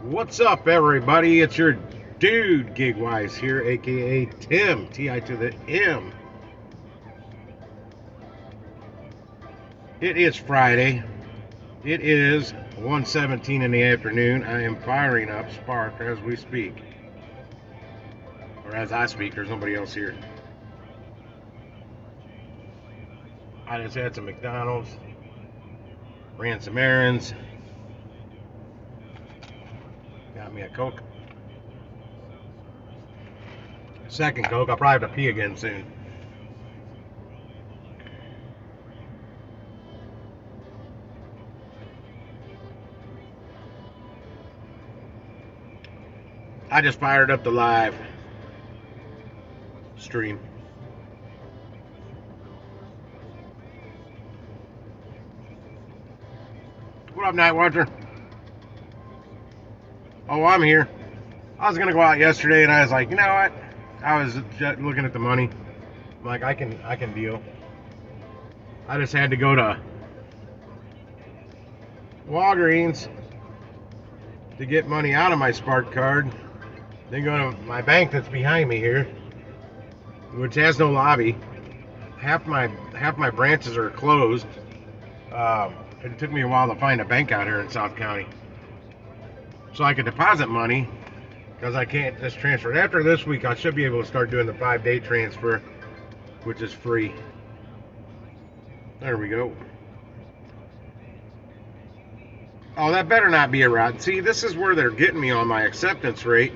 What's up, everybody? It's your dude, Gigwise here, aka Tim, T-I to the M. It is Friday. It is 1:17 in the afternoon. I am firing up Spark as we speak. Or as I speak, there's nobody else here. I just had some McDonald's, ran some errands, got me a Coke. Second Coke. I'll probably have to pee again soon. I just fired up the live stream. What up, Night Watcher? Oh, I'm here. I was gonna go out yesterday, and I was like, you know what? I was just looking at the money. I'm like, I can deal. I just had to go to Walgreens to get money out of my Spark card. Then go to my bank that's behind me here, which has no lobby. Half my branches are closed. It took me a while to find a bank out here in South County, so I could deposit money because I can't just transfer it. After this week, I should be able to start doing the 5-day transfer, which is free. There we go. Oh, that better not be a rod. See, this is where they're getting me on my acceptance rate.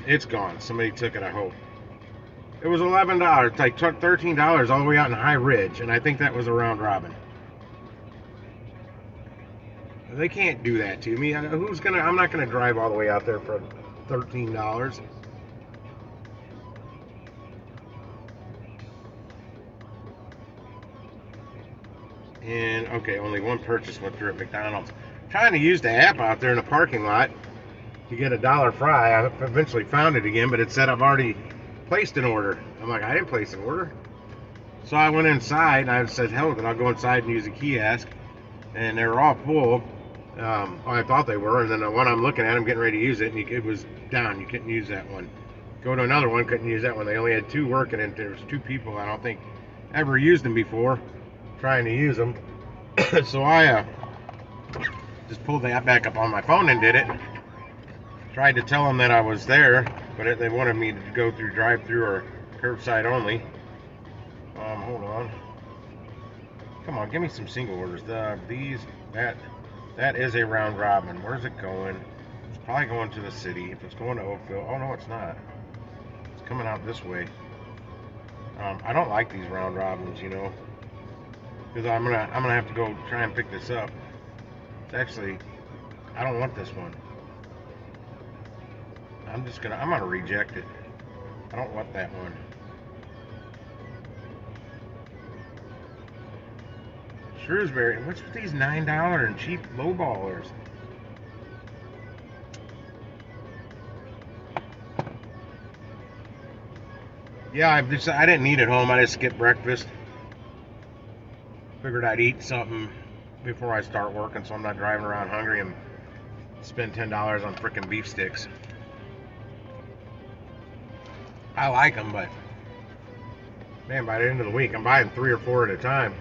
It's gone. Somebody took it, I hope. It was $11, like $13 all the way out in High Ridge, and I think that was a round robin. They can't do that to me. I'm not gonna drive all the way out there for $13. And okay, only one purchase went through at McDonald's. Trying to use the app out there in the parking lot to get a dollar fry. I eventually found it again, but it said I've already placed an order. I'm like, I didn't place an order. So I went inside and I said, hell, then I'll go inside and use a kiosk. And they were all full. I thought they were. And then the one I'm looking at, I'm getting ready to use it, and it was down. You couldn't use that one. Go to another one, couldn't use that one. They only had two working, and there was two people I don't think ever used them before trying to use them. So I just pulled the app back up on my phone and did it. Tried to tell them that I was there, but they wanted me to go through drive-through or curbside only. Hold on. Come on, give me some single orders. That is a round robin. Where's it going? It's probably going to the city. If it's going to Oakville, oh no, it's not. It's coming out this way. I don't like these round robins, because I'm gonna have to go try and pick this up. It's actually, I don't want this one. I'm gonna reject it. I don't want that one. Shrewsbury. What's with these $9 and cheap lowballers? Yeah, I didn't eat at home. I just skipped breakfast. Figured I'd eat something before I start working, so I'm not driving around hungry and spend $10 on frickin' beef sticks. I like them, but man, by the end of the week, I'm buying 3 or 4 at a time.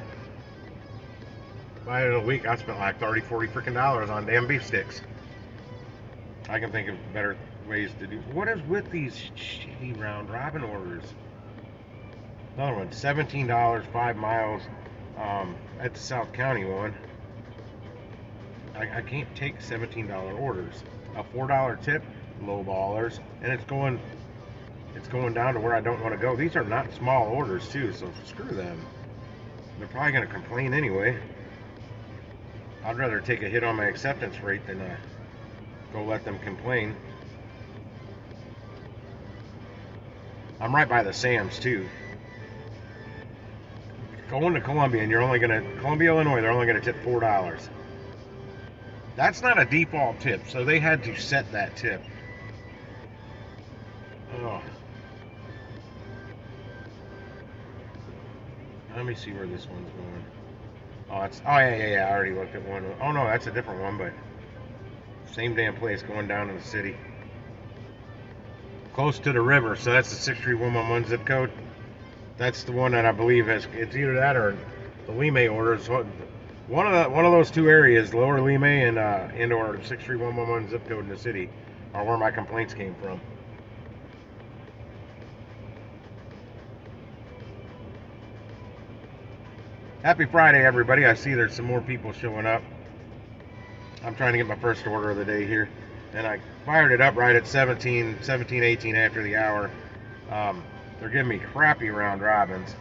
By the end of the week, I spent like 30, 40 frickin' dollars on damn beef sticks. I can think of better ways to do. What is with these shitty round robin orders? Another one, $17, 5 miles at the South County one. I can't take $17 orders. A $4 tip, low ballers, and it's going down to where I don't want to go. These are not small orders too, so screw them. They're probably going to complain anyway. I'd rather take a hit on my acceptance rate than go let them complain. I'm right by the Sam's too. Going to Columbia, and Columbia, Illinois, they're only gonna tip $4. That's not a default tip, so they had to set that tip. Oh. Let me see where this one's going. Oh, yeah. I already looked at one. Oh no, that's a different one, but Same damn place going down to the city. Close to the river, so that's the 63111 zip code. That's the one that I believe has, it's either that or the Lime orders. One of those two areas, Lower Lime and or 63111 zip code in the city, are where my complaints came from. Happy Friday, everybody. I see there's some more people showing up. I'm trying to get my first order of the day here, and I fired it up right at 18 after the hour. They're giving me crappy round robins.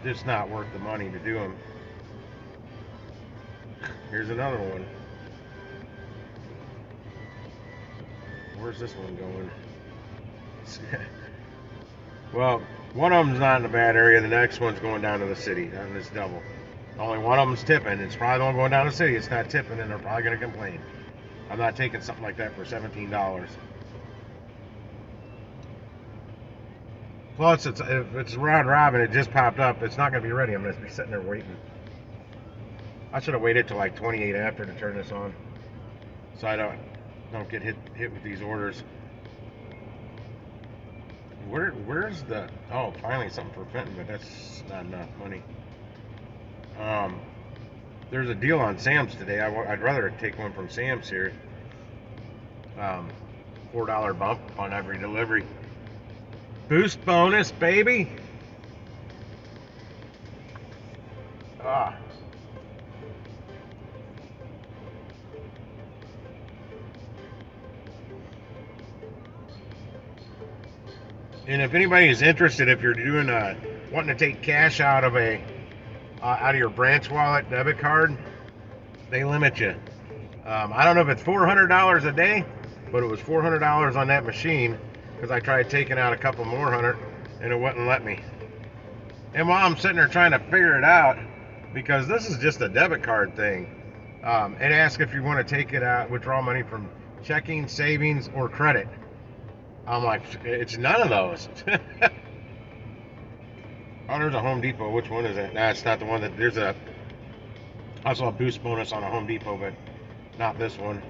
Just not worth the money to do them. Here's another one. Where's this one going? Well, one of them's not in a bad area. The next one's going down to the city. And it's double. Only one of them's tipping. It's probably the one going down to the city. It's not tipping, and they're probably going to complain. I'm not taking something like that for $17. Plus, if it's round robin, it just popped up. It's not going to be ready. I'm going to be sitting there waiting. I should have waited till like 28 after to turn this on, so I don't get hit with these orders. Where's the? Oh, finally something for Fenton, but that's not enough money. There's a deal on Sam's today. I'd rather take one from Sam's here. $4 bump on every delivery. Boost bonus, baby. Ah. And if anybody is interested, if you're doing wanting to take cash out of your branch wallet debit card, they limit you. I don't know if it's $400 a day, but it was $400 on that machine because I tried taking out a couple more hundred and it wouldn't let me. And while I'm sitting there trying to figure it out, because this is just a debit card thing, it asks if you want to take it out, withdraw money from checking, savings, or credit. I'm like, it's none of those. Oh, there's a Home Depot. Which one is it? Nah, it's not the one that, I saw a boost bonus on a Home Depot, but not this one.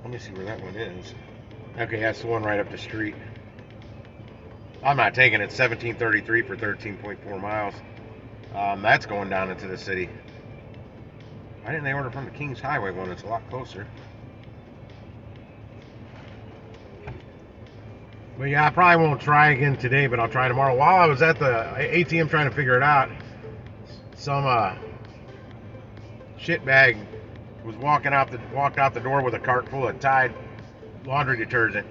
Let me see where that one is. Okay, that's the one right up the street. I'm not taking it. $17.33 for 13.4 miles. That's going down into the city. Why didn't they order from the Kings Highway one? It's a lot closer. But yeah, I probably won't try again today, but I'll try tomorrow. While I was at the ATM trying to figure it out, some shitbag was walked out the door with a cart full of Tide laundry detergent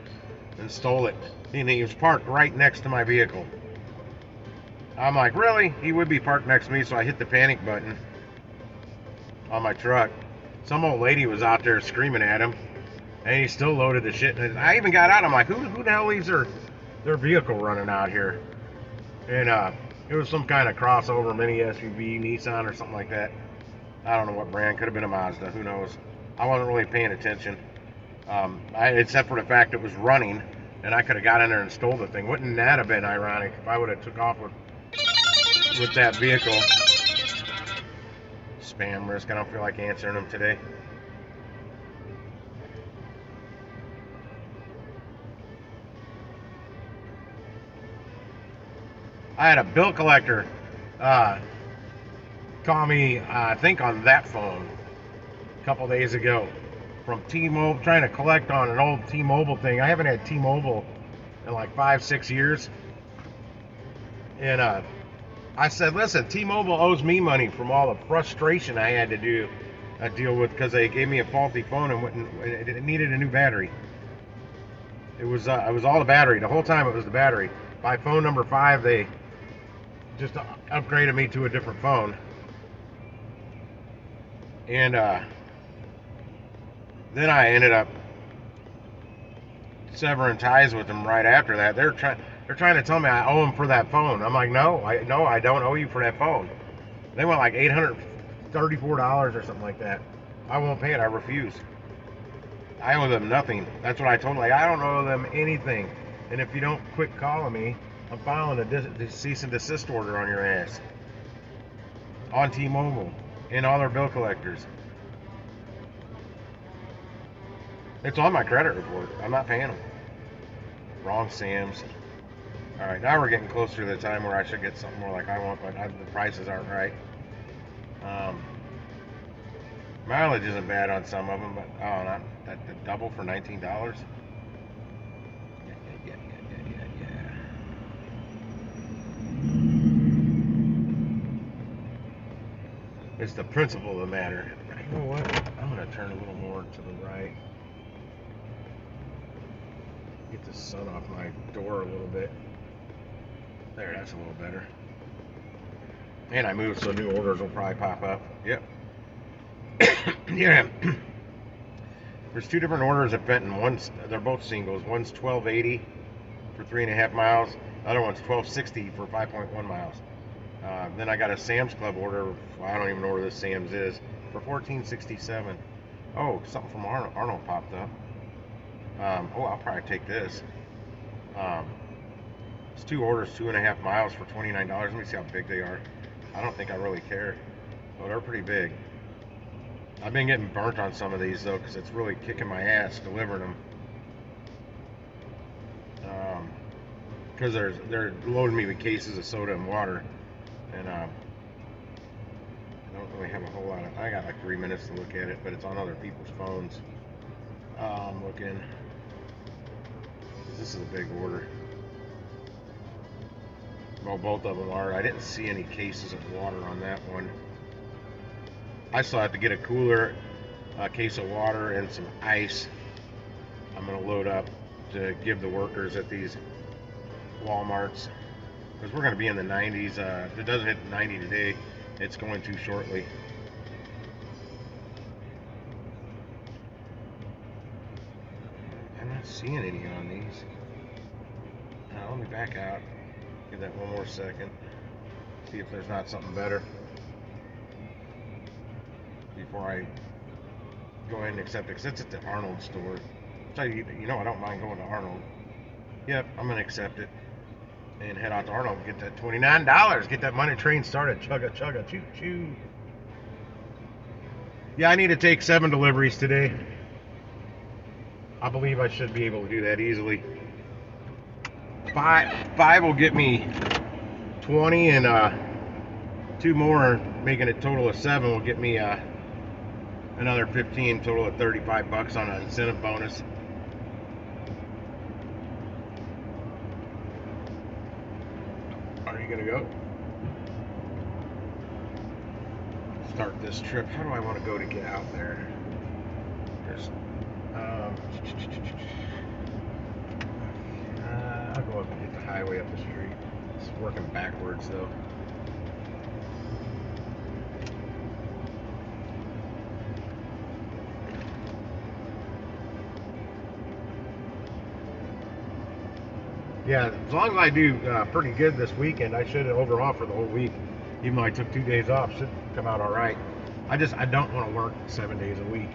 and stole it. And he was parked right next to my vehicle. I'm like, really? He would be parked next to me, so I hit the panic button on my truck. Some old lady was out there screaming at him, and he still loaded the shit. And I even got out. I'm like, who the hell leaves their vehicle running out here? And it was some kind of crossover mini SUV, Nissan or something like that. I don't know what brand. Could have been a Mazda. Who knows? I wasn't really paying attention, except for the fact it was running, and I could have got in there and stole the thing. Wouldn't that have been ironic if I would have took off with that vehicle? Spam risk. I don't feel like answering them today. I had a bill collector call me, I think on that phone a couple days ago from T-Mobile, trying to collect on an old T-Mobile thing. I haven't had T-Mobile in like 5-6 years. And I said, listen, T-Mobile owes me money from all the frustration I had to deal with because they gave me a faulty phone and it needed a new battery. It was all the battery. The whole time it was the battery. By phone number 5, they just upgraded me to a different phone. And then I ended up severing ties with them right after that. They're trying to tell me I owe them for that phone. I'm like, no, I don't owe you for that phone. They want like $834 or something like that. I won't pay it. I refuse. I owe them nothing. That's what I told them. Like, I don't owe them anything. And if you don't quit calling me, I'm filing a cease and desist order on your ass. On T-Mobile and all their bill collectors. It's on my credit report. I'm not paying them. Wrong Sam's. All right, now we're getting closer to the time where I should get something more like I want, but the prices aren't right. Um, Mileage isn't bad on some of them, but oh, not that the double for $19. Yeah. It's the principle of the matter. You know what? I'm gonna turn a little more to the right. Get the sun off my door a little bit. There, that's a little better. And I moved, so new orders will probably pop up. Yep. Yeah. There's two different orders at Fenton. They're both singles. One's $12.80 for 3.5 miles. The other one's $12.60 for 5.1 miles. Then I got a Sam's Club order. Well, I don't even know where this Sam's is, for $14.67. Oh, something from Arnold popped up. I'll probably take this. It's two orders, 2.5 miles for $29. Let me see how big they are. I don't think I really care. Oh, they're pretty big. I've been getting burnt on some of these though, because it's really kicking my ass delivering them. Because they're loading me with cases of soda and water, and I don't really have a whole lot of. I got like 3 minutes to look at it, but it's on other people's phones. I'm looking. This is a big order. Well, both of them are. I didn't see any cases of water on that one. I still have to get a cooler, a case of water, and some ice. I'm going to load up to give the workers at these Walmarts, because we're going to be in the 90s. If it doesn't hit 90 today, it's going to shortly. I'm not seeing any on these. Now, let me back out. Give that one more second. See if there's not something better before I go ahead and accept it, because it's at the Arnold store. So you know I don't mind going to Arnold. Yep, I'm gonna accept it and head out to Arnold and get that $29. Get that money train started. Chugga chugga choo choo. Yeah, I need to take 7 deliveries today. I believe I should be able to do that easily. Five will get me 20, and 2 more, making it total of 7, will get me another 15, total of $35 on an incentive bonus. Are you gonna go? Start this trip. How do I want to go to get out there? There's, I'll go up and hit the highway up the street. It's working backwards though. Yeah, as long as I do pretty good this weekend, I should overall for the whole week. Even though I took 2 days off, should come out all right. I don't want to work 7 days a week.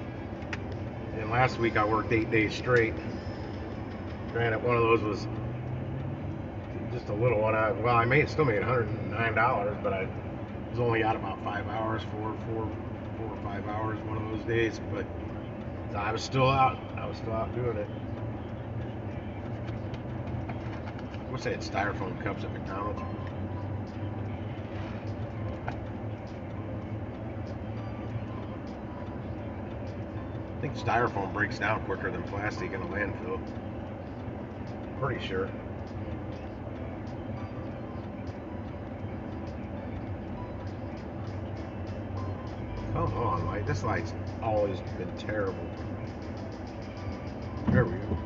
And last week I worked 8 days straight. Granted, one of those was just a little one. I still made $109, but I was only out about 5 hours, 4 or 5 hours one of those days. But I was still out. Doing it. What's that? Styrofoam cups at McDonald's. I think styrofoam breaks down quicker than plastic in a landfill. Pretty sure. Come on, light. This light's always been terrible. There we go.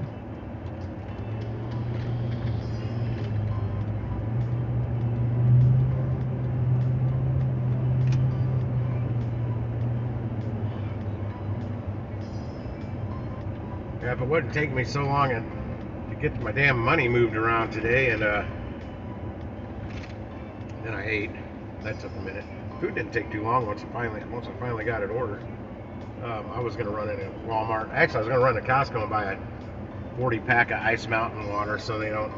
Yeah, if it wouldn't take me so long to get my damn money moved around today, and then I ate. That took a minute. Food didn't take too long once I finally got it ordered. I was gonna run into Walmart. Actually, I was gonna run to Costco and buy a 40 pack of Ice Mountain water so they don't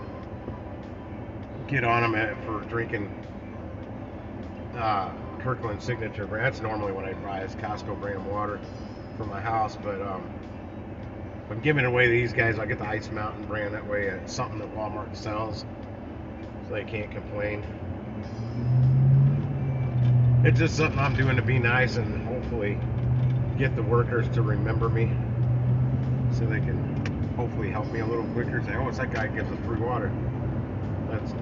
get on them for drinking Kirkland Signature brand. That's normally what I buy is Costco brand water for my house, but I'm giving away to these guys. I'll get the Ice Mountain brand. That way it's something that Walmart sells, so they can't complain. It's just something I'm doing to be nice and hopefully get the workers to remember me, so they can hopefully help me a little quicker. Say, oh, it's that guy who gives us free water.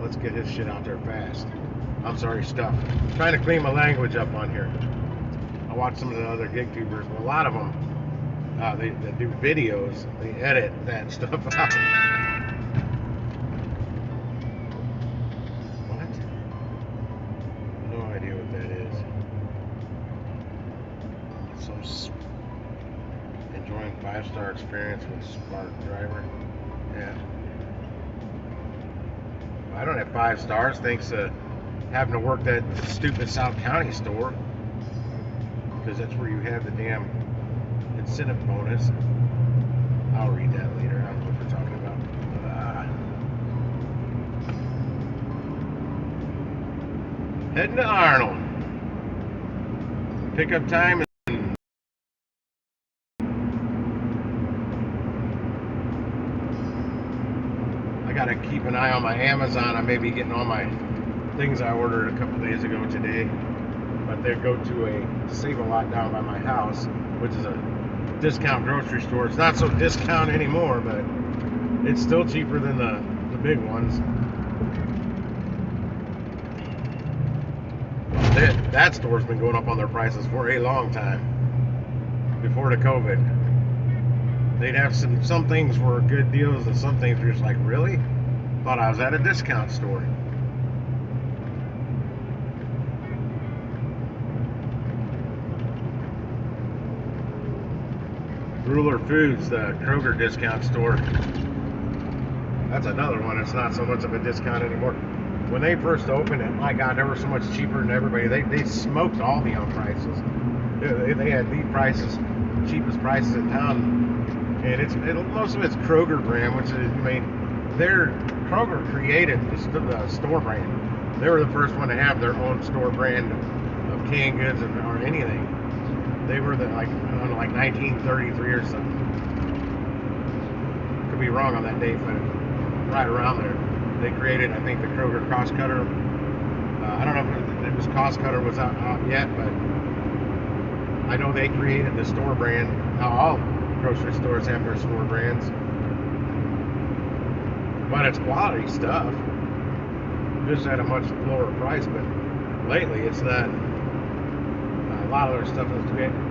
Let's get his shit out there fast. I'm sorry, stuff. I'm trying to clean my language up on here. I watch some of the other gig tubers, but a lot of them, they do videos. They edit that stuff out. What? No idea what that is. Some enjoying 5-star experience with Smart Driver. Yeah. I don't have 5 stars thanks to having to work that stupid South County store, because that's where you have the damn incentive bonus. I'll read that later. I don't know what we're talking about. Heading to Arnold. Pickup time. I gotta keep an eye on my Amazon. I may be getting all my things I ordered a couple days ago today, but they go to a Save a Lot down by my house, which is a discount grocery store. It's not so discount anymore, but it's still cheaper than the big ones. That store's been going up on their prices for a long time. Before the COVID, they'd have some things were good deals, and some things were just like, really? Thought I was at a discount store. Ruler Foods, the Kroger discount store. That's another one. It's not so much of a discount anymore. When they first opened it, my God, they were so much cheaper than everybody. They smoked all the prices. They had the prices, cheapest prices in town, and most of it's Kroger brand, which is, I mean, Kroger created the store brand. They were the first one to have their own store brand of canned goods or anything. They were like 1933 or something. Could be wrong on that date, but right around there. They created, I think, the Kroger Cost Cutter. I don't know if it was Cost Cutter was out yet, but I know they created the store brand. Now all grocery stores have their store brands, but it's quality stuff, just at a much lower price. But lately, it's not. A lot of their stuff is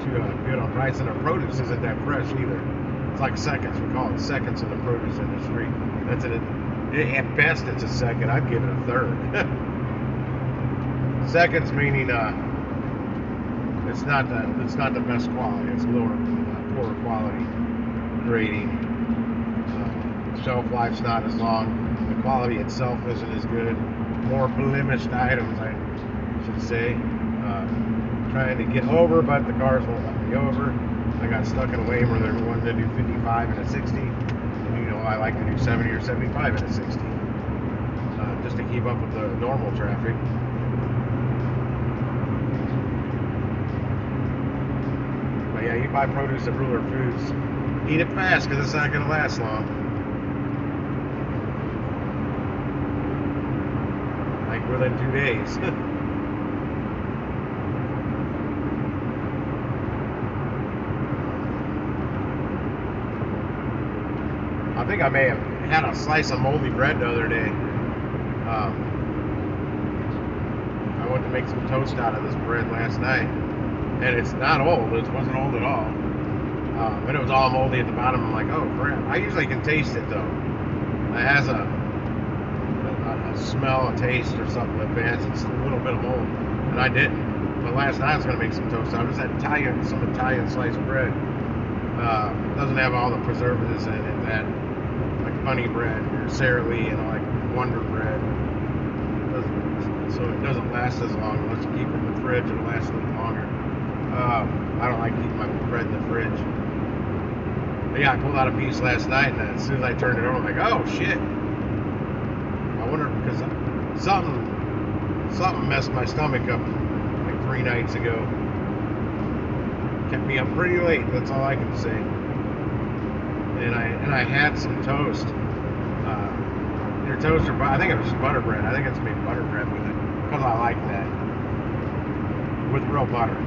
too good on price, and their produce isn't that fresh either. It's like seconds. We call it seconds in the produce industry. That's it. At best, it's a second. I'd give it a third. Seconds meaning it's not the best quality. It's lower, poorer quality grading. Shelf life's not as long. The quality itself isn't as good. More blemished items, I should say. Trying to get over, but the cars won't let me over. I got stuck in a lane where they wanted to do 55 and a 60. And I like to do 70 or 75 and a 60. Just to keep up with the normal traffic. But yeah, you buy produce at Ruler Foods. Eat it fast, because it's not going to last long. Like within 2 days. I think I may have had a slice of moldy bread the other day. I went to make some toast out of this bread last night, and it's not old. It wasn't old at all. But it was all moldy at the bottom. I'm like, oh crap. I usually can taste it though. It has a smell, a taste, or something that adds a little bit of mold, and I didn't. But last night I was going to make some toast. I just had some Italian sliced bread. Doesn't have all the preservatives in it that honey bread or Sara Lee and like Wonder Bread. So it doesn't last as long unless you keep it in the fridge. It'll last a little longer. I don't like keeping my bread in the fridge. But yeah, I pulled out a piece last night, and as soon as I turned it over, I'm like, oh shit. I wonder, because something messed my stomach up like 3 nights ago. Kept me up pretty late. That's all I can say. and I had some toast. Their toast, or I think it was butter bread. I think it's made butter bread with it because I like that with real butter.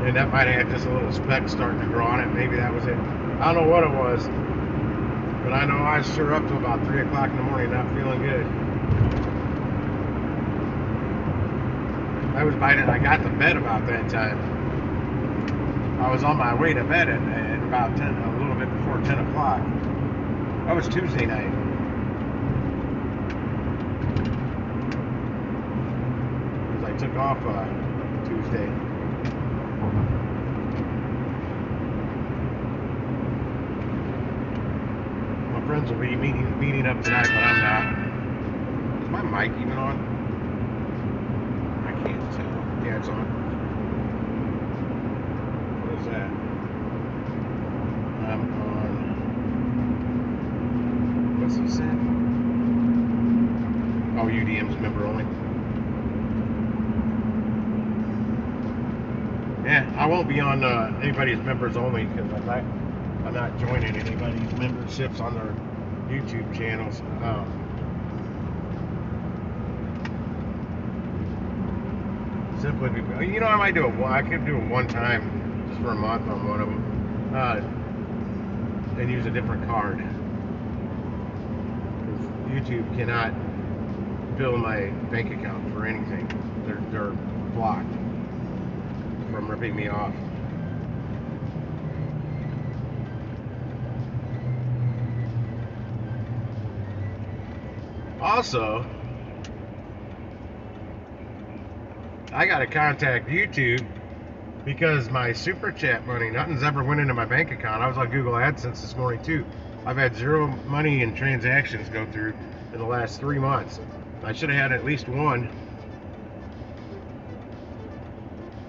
And that might have just a little speck starting to grow on it. Maybe that was it. I don't know what it was, but I know I was sure up to about 3 o'clock in the morning not feeling good. I got to bed about that time. I was on my way to bed at about 10, a little bit before 10 o'clock. That was Tuesday night. Because I took off Tuesday. My friends will be meeting up tonight, but I'm not. Is my mic even on? I can't tell. Yeah, it's on. What is that? I'm on. What's he saying? Oh, UDM's member only. Yeah, I won't be on anybody's members only because I'm not joining anybody's memberships on their YouTube channels. Simply because, I might do it. I could do it one time just for a month on one of them, and use a different card. Because YouTube cannot bill my bank account for anything. They're blocked from ripping me off. Also, I got to contact YouTube because my super chat money, nothing's ever went into my bank account. I was on Google AdSense this morning too. I've had zero money in transactions go through in the last 3 months. I should have had at least one.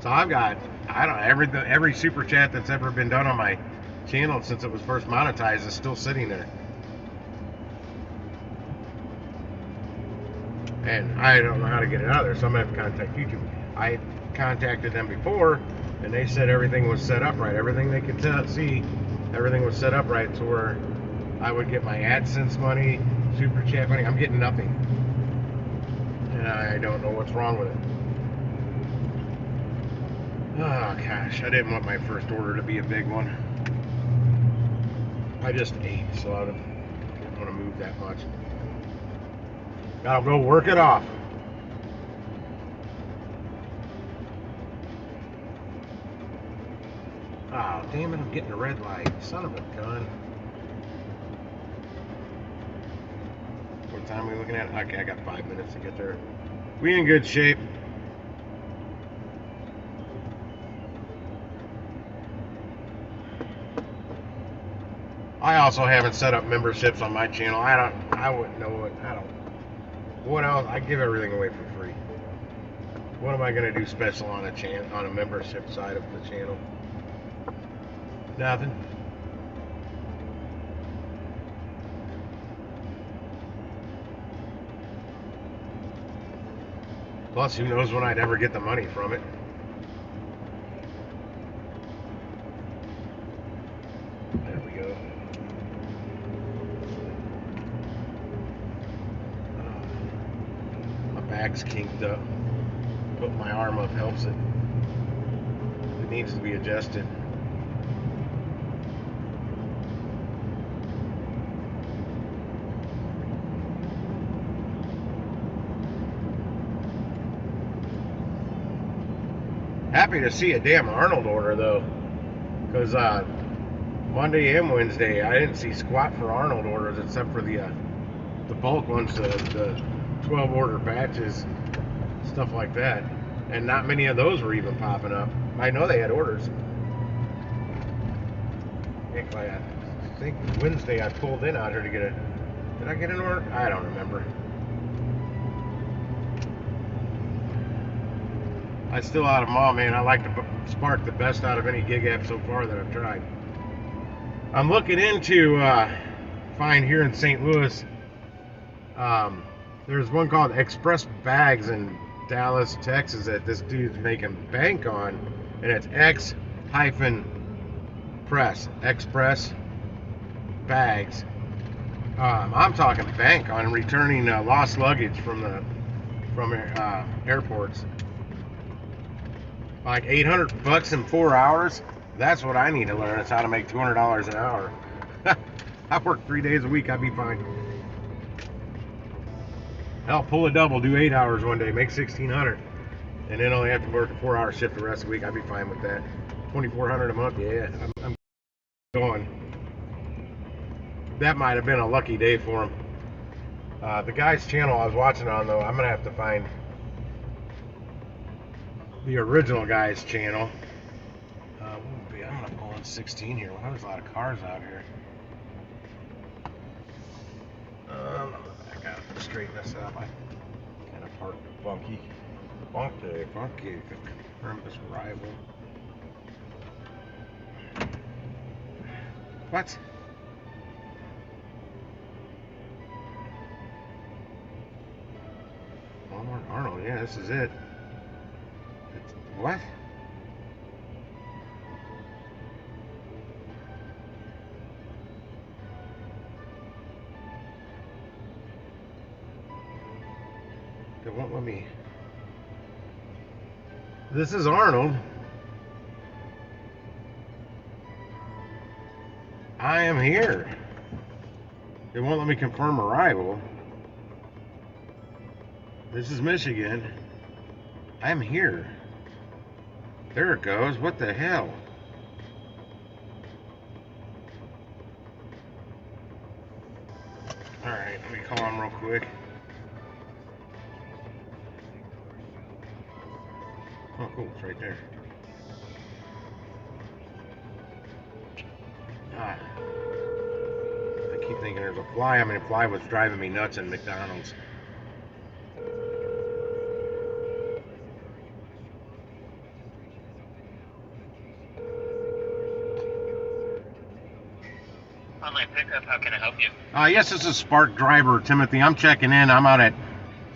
So I've got, I don't know, every super chat that's ever been done on my channel since it was first monetized is still sitting there. And I don't know how to get it out of there, so I'm going to have to contact YouTube. I contacted them before, and they said everything was set up right. Everything they could see, everything was set up right to where I would get my AdSense money, super chat money. I'm getting nothing. And I don't know what's wrong with it. Oh gosh, I didn't want my first order to be a big one. I just ate, so I don't want to move that much. Gotta go work it off. Oh, damn it, I'm getting a red light. Son of a gun. What time are we looking at? Okay, I got 5 minutes to get there. We in good shape. I also haven't set up memberships on my channel. I wouldn't know what, what else? I give everything away for free. What am I going to do special on a membership side of the channel? Nothing. Plus, who knows when I'd ever get the money from it. There we go. My back's kinked up. Put my arm up helps it. It needs to be adjusted. Happy to see a damn Arnold order though, because Monday and Wednesday I didn't see squat for Arnold orders except for the bulk ones, the 12 order batches, stuff like that, and not many of those were even popping up. I know they had orders. I think Wednesday I pulled in out here to get a. Did I get an order? I don't remember. I still out of them all, man. I like to spark the best out of any gig app so far that I've tried. I'm looking into find here in St. Louis. There's one called Express Bags in Dallas, Texas that this dude's making bank on. and it's Express bags. I'm talking bank on returning lost luggage from airports. Like $800 in 4 hours. That's what I need to learn. Is how to make $200 an hour. I work 3 days a week. I'd be fine. Hell, pull a double, do 8 hours one day, make $1,600, and then only have to work a 4-hour shift the rest of the week. I'd be fine with that. $2,400 a month. Yeah, I'm going. That might have been a lucky day for him. The guy's channel I was watching on, though, I'm gonna have to find the original guy's channel. I'm gonna pull in 16 here. Well, there's a lot of cars out here. I gotta straighten this up. I kind of parked funky. Confirm this arrival. What? Walmart Arnold. Yeah, this is it. What? They won't let me. This is Arnold. I am here. They won't let me confirm arrival. This is Michigan. I'm here. There it goes. What the hell? Alright, let me call him real quick. Oh, cool. It's right there. I keep thinking there's a fly. I mean, a fly was driving me nuts in McDonald's. Online pickup, how can I help you? Yes, this is Spark Driver Timothy. I'm checking in. I'm out at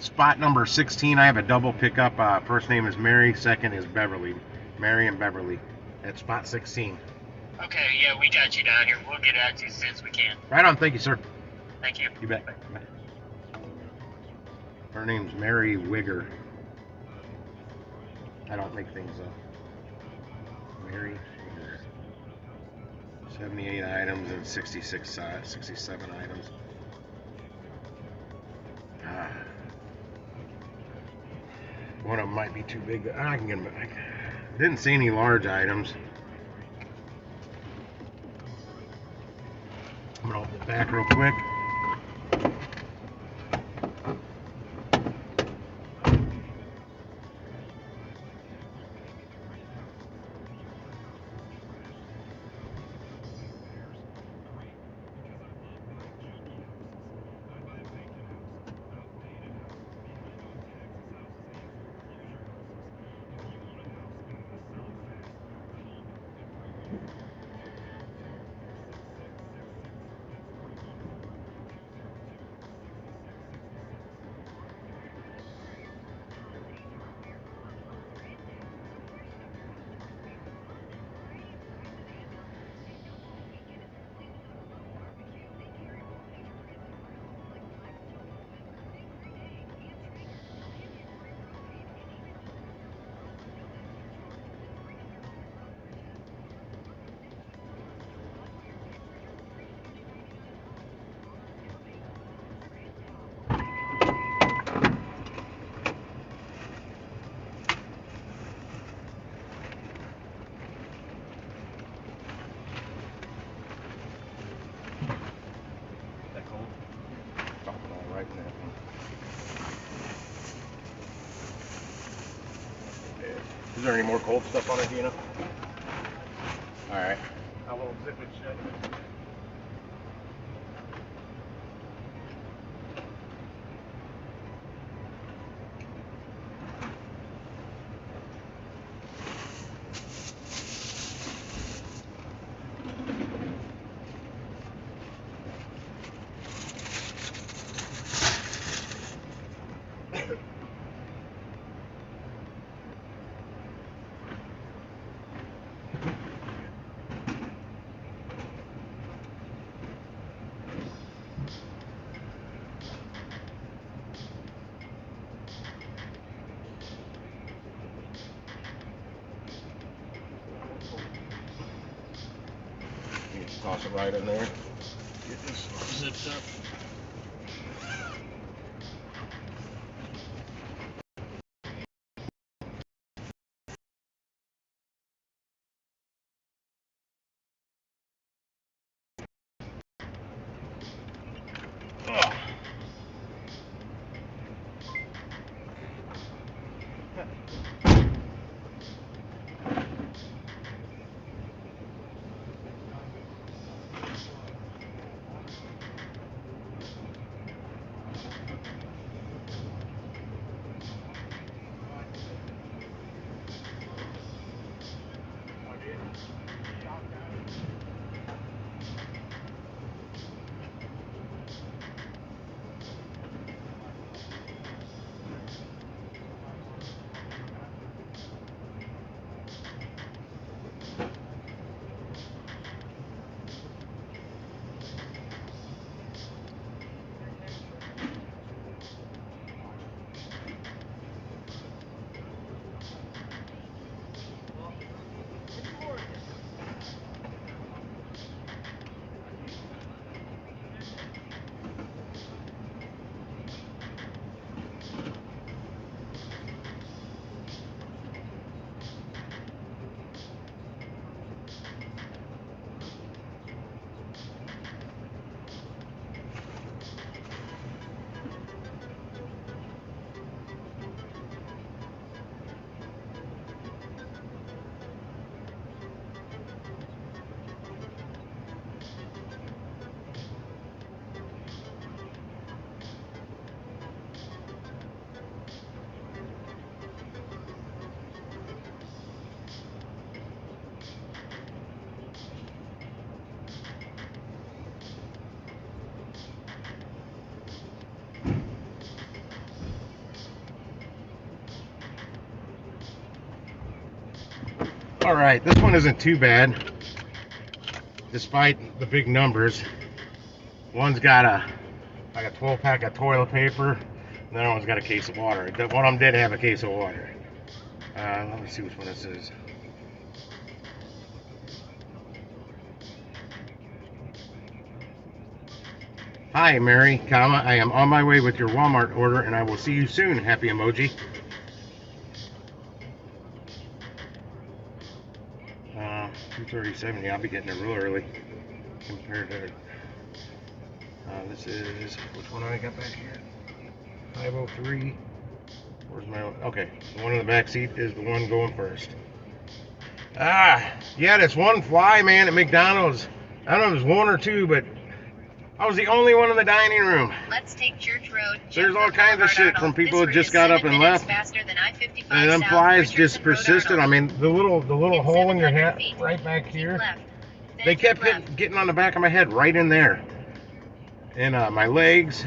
spot number 16. I have a double pickup. First name is Mary, second is Beverly. Mary and Beverly at spot 16. Okay, yeah, we got you down here. We'll get out to you as soon as we can. Right on. Thank you, sir. Thank you. You bet. Bye. Her name's Mary Wigger. I don't make things up. Mary Wigger. 78 items and 67 items. One of them might be too big. I can get them. I didn't see any large items. I'm gonna open the back real quick. Is there any more cold stuff on it, do you know? Alright. I will zip it shut. Toss it right in there. Get this zipped up. Oh. All right, this one isn't too bad, despite the big numbers. One's got like a 12-pack of toilet paper, and the other one's got a case of water. One of them did have a case of water. Let me see which one this is. Hi, Mary, comma, I am on my way with your Walmart order, and I will see you soon. Happy emoji. 2:37. Yeah, I'll be getting there real early compared to. This is which one do I got back here? 503. Where's my? Okay, the one in the back seat is the one going first. Yeah, that's one fly, man, at McDonald's. I don't know if it was one or two, but I was the only one in the dining room. Let's take Church Road. There's all kinds of shit from people who just got up and left. And them flies just persisted. I mean, the little hole in your hat right back here. They kept getting on the back of my head right in there. And my legs.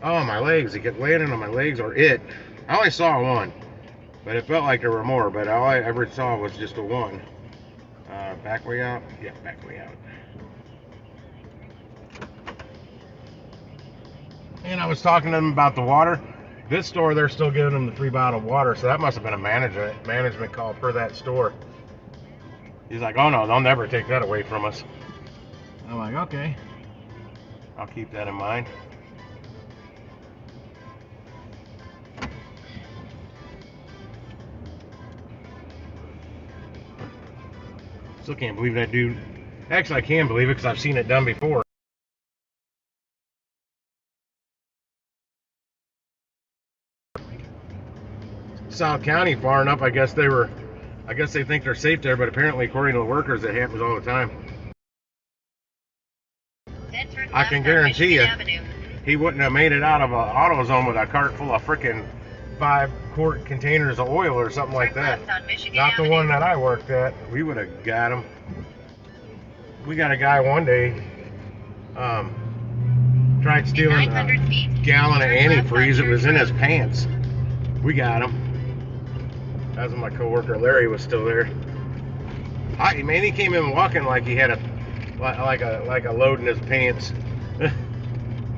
Oh, my legs. They kept landing on my legs or it. I only saw one. But it felt like there were more. But all I ever saw was just a one. Back way out? Yeah, back way out. And I was talking to them about the water. This store, they're still giving them the free bottle of water, so that must have been a management call for that store. He's like, oh no, they'll never take that away from us. I'm like, okay. I'll keep that in mind. Still can't believe that dude. Actually, I can believe it because I've seen it done before. South County far enough, I guess they think they're safe there, but apparently according to the workers it happens all the time. I can guarantee you he wouldn't have made it out of an AutoZone with a cart full of frickin' 5-quart containers of oil or something like that. Not the one that I worked at. We would have got him. We got a guy one day tried stealing a gallon of antifreeze. It was in his pants. We got him. That was my coworker Larry was still there. Man, he came in walking like he had like a load in his pants.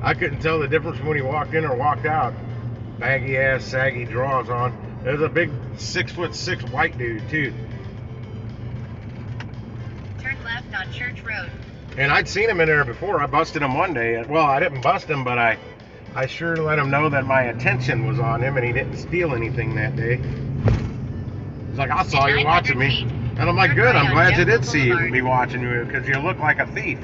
I couldn't tell the difference when he walked in or walked out. Baggy ass, saggy drawers on. There's a big 6'6" white dude too. Turn left on Church Road. And I'd seen him in there before. I busted him one day. Well, I didn't bust him, but I sure let him know that my attention was on him and he didn't steal anything that day. He's like, I saw you watching me. And I'm like, good, I'm glad you did see me watching you because you look like a thief.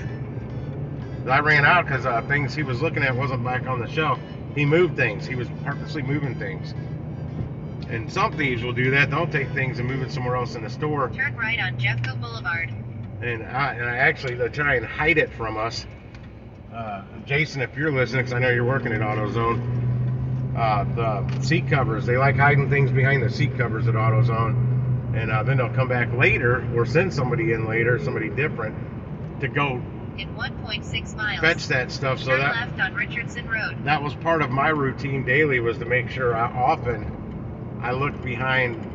I ran out because things he was looking at wasn't back on the shelf. He moved things. He was purposely moving things. And some thieves will do that. They'll take things and move it somewhere else in the store. Turn right on Jeffco Boulevard. And I actually, they try and hide it from us. Jason, if you're listening, because I know you're working at AutoZone, the seat covers, they like hiding things behind the seat covers at AutoZone. And then they'll come back later or send somebody in later, somebody different, to go in 1.6 miles. Fetch that stuff. So turn that left on Richardson Road. That was part of my routine daily, was to make sure I looked behind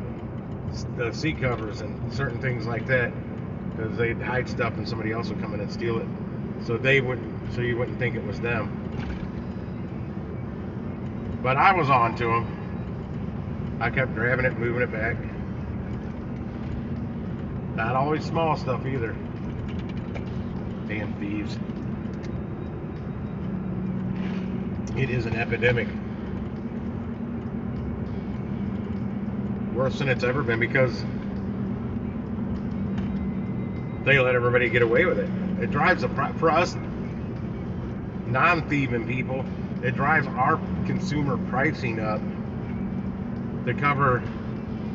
the seat covers and certain things like that, because they'd hide stuff and somebody else would come in and steal it. So you wouldn't think it was them. But I was on to them. I kept grabbing it, moving it back. Not always small stuff either. Damn thieves. It is an epidemic. Worse than it's ever been, because they let everybody get away with it. It drives for us non-thieving people, it drives our consumer pricing up to cover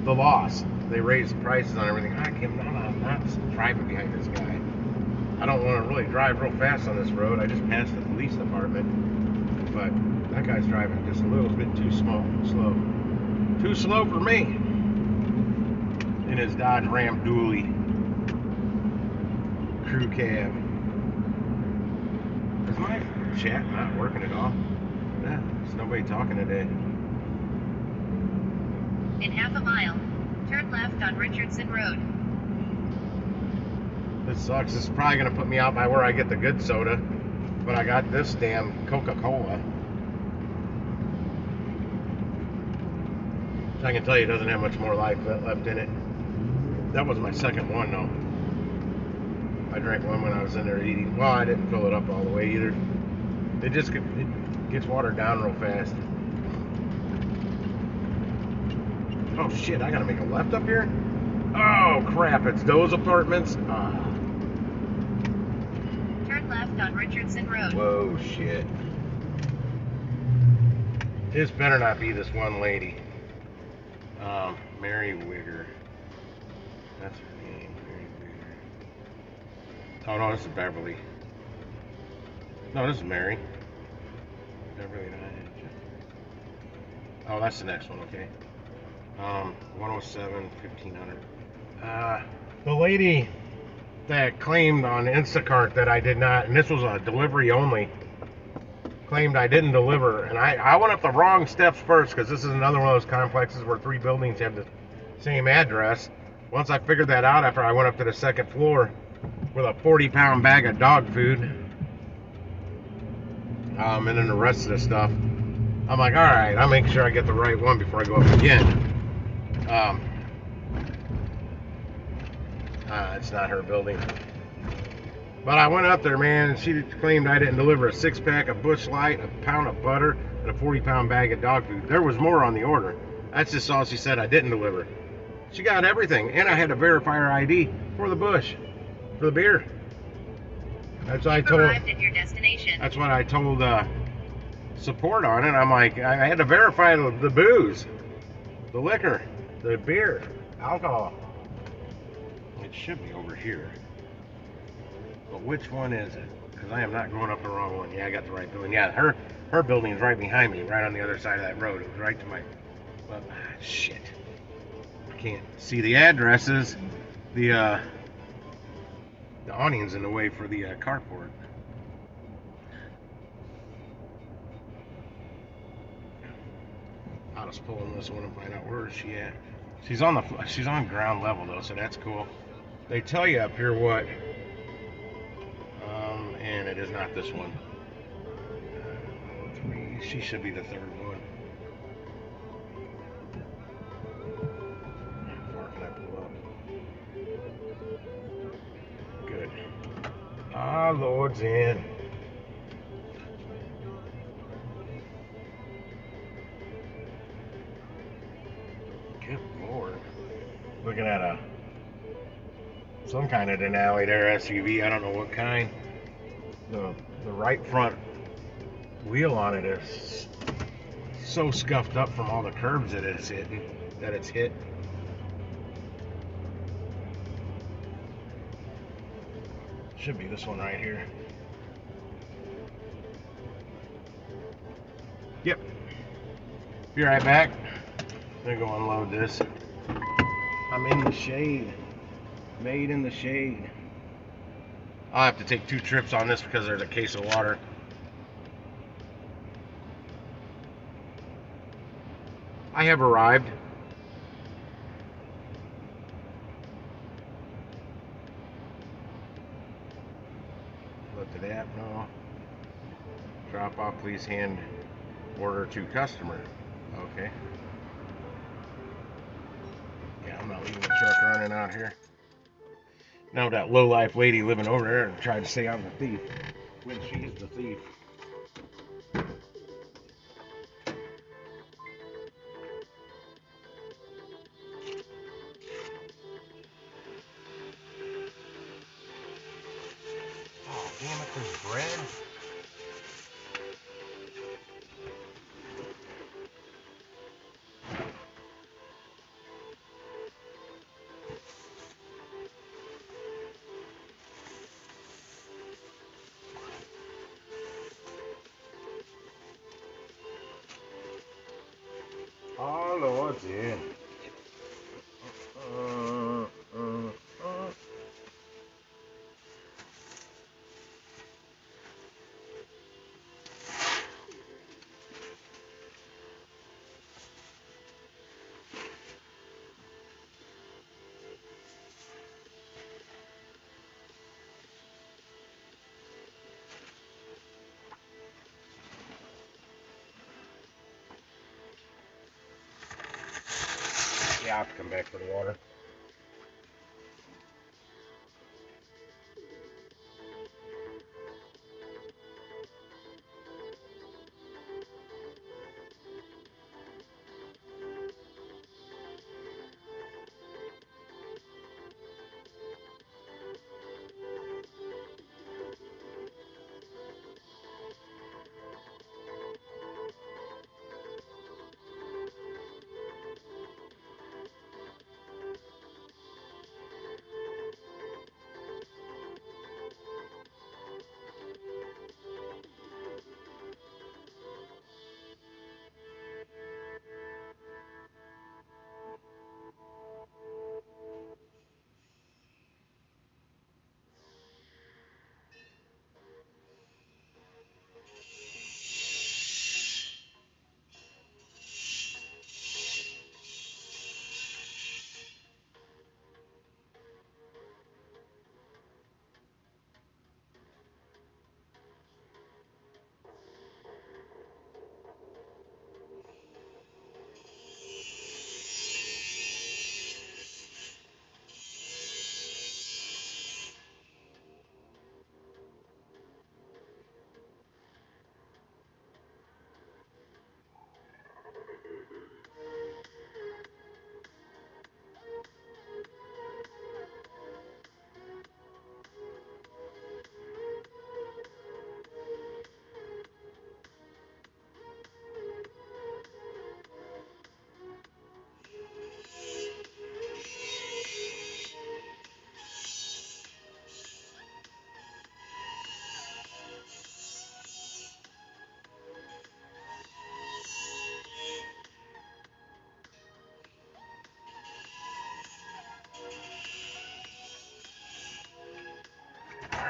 the loss. They raise prices on everything. I'm not driving behind this guy. I don't want to really drive real fast on this road. I just passed the police department, but that guy's driving just a little bit too slow. Too slow for me. In his Dodge Ram Dually crew cab. Is my chat not working at all? Yeah, there's nobody talking today. In half a mile, turn left on Richardson Road. This sucks. This is probably going to put me out by where I get the good soda. But I got this damn Coca-Cola. I can tell you it doesn't have much more life left in it. That was my second one, though. I drank one when I was in there eating. Well, I didn't fill it up all the way either. It gets watered down real fast. Oh shit, I gotta make a left up here? Oh crap, it's those apartments. Turn left on Richardson Road. Whoa, shit. This better not be this one lady. Mary Wigger. That's her name, Mary Wigger. Oh no, this is Beverly. No, this is Mary. Beverly. Oh, that's the next one, okay. 107, 1500. The lady that claimed on Instacart that I did not, and this was a delivery only, claimed I didn't deliver. And I went up the wrong steps first, because this is another one of those complexes where 3 buildings have the same address. Once I figured that out, after I went up to the second floor with a 40-pound bag of dog food, and then the rest of the stuff, I'm like, all right, I'll make sure I get the right one before I go up again. It's not her building. But I went up there, man, and she claimed I didn't deliver a 6-pack of Busch Light, a pound of butter, and a 40-pound bag of dog food. There was more on the order. That's just all she said I didn't deliver. She got everything, and I had to verify her ID for the Busch, for the beer. That's what I told. Arrived at your destination. That's what I told support on it. I'm like, I had to verify the booze, the liquor, the beer, alcohol. It should be over here. But which one is it? Because I am not going up the wrong one. Yeah, I got the right building. Yeah, her building is right behind me, right on the other side of that road. It was right to my... Well, shit. I can't see the addresses. The awning's in the way for the carport. I'll just pull in this one and find out where is she at. She's on ground level though, so that's cool. They tell you up here what, and it is not this one. 3. She should be the third one. How far can I pull up? Good. Our Lord's in. Good Lord. Looking at some kind of Denali there SUV. I don't know what kind. The right front wheel on it is so scuffed up from all the curbs that it's hit. Should be this one right here. Yep. Be right back. I'm gonna go unload this. I'm in the shade. Made in the shade. I'll have to take 2 trips on this because there's a case of water. I have arrived. Let the app know. Drop off, please hand order to customer. Okay. Yeah, I'm not leaving the truck running out here. Now that low-life lady living over there tried to say I'm the thief when she's the thief. Oh, damn it, there's bread. Oh, Lord's in. Uh, uh, uh. Yeah, I'll have to come back for the water.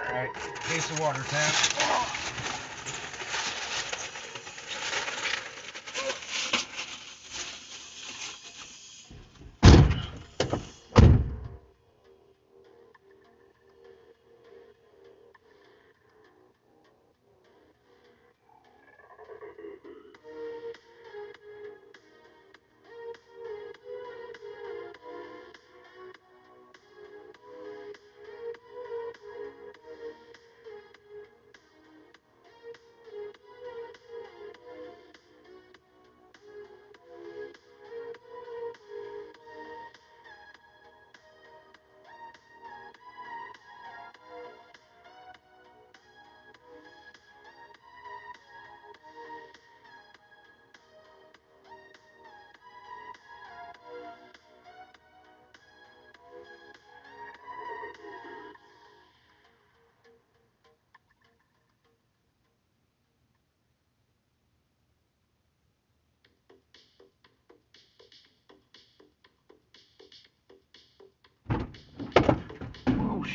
Alright, case of water tap.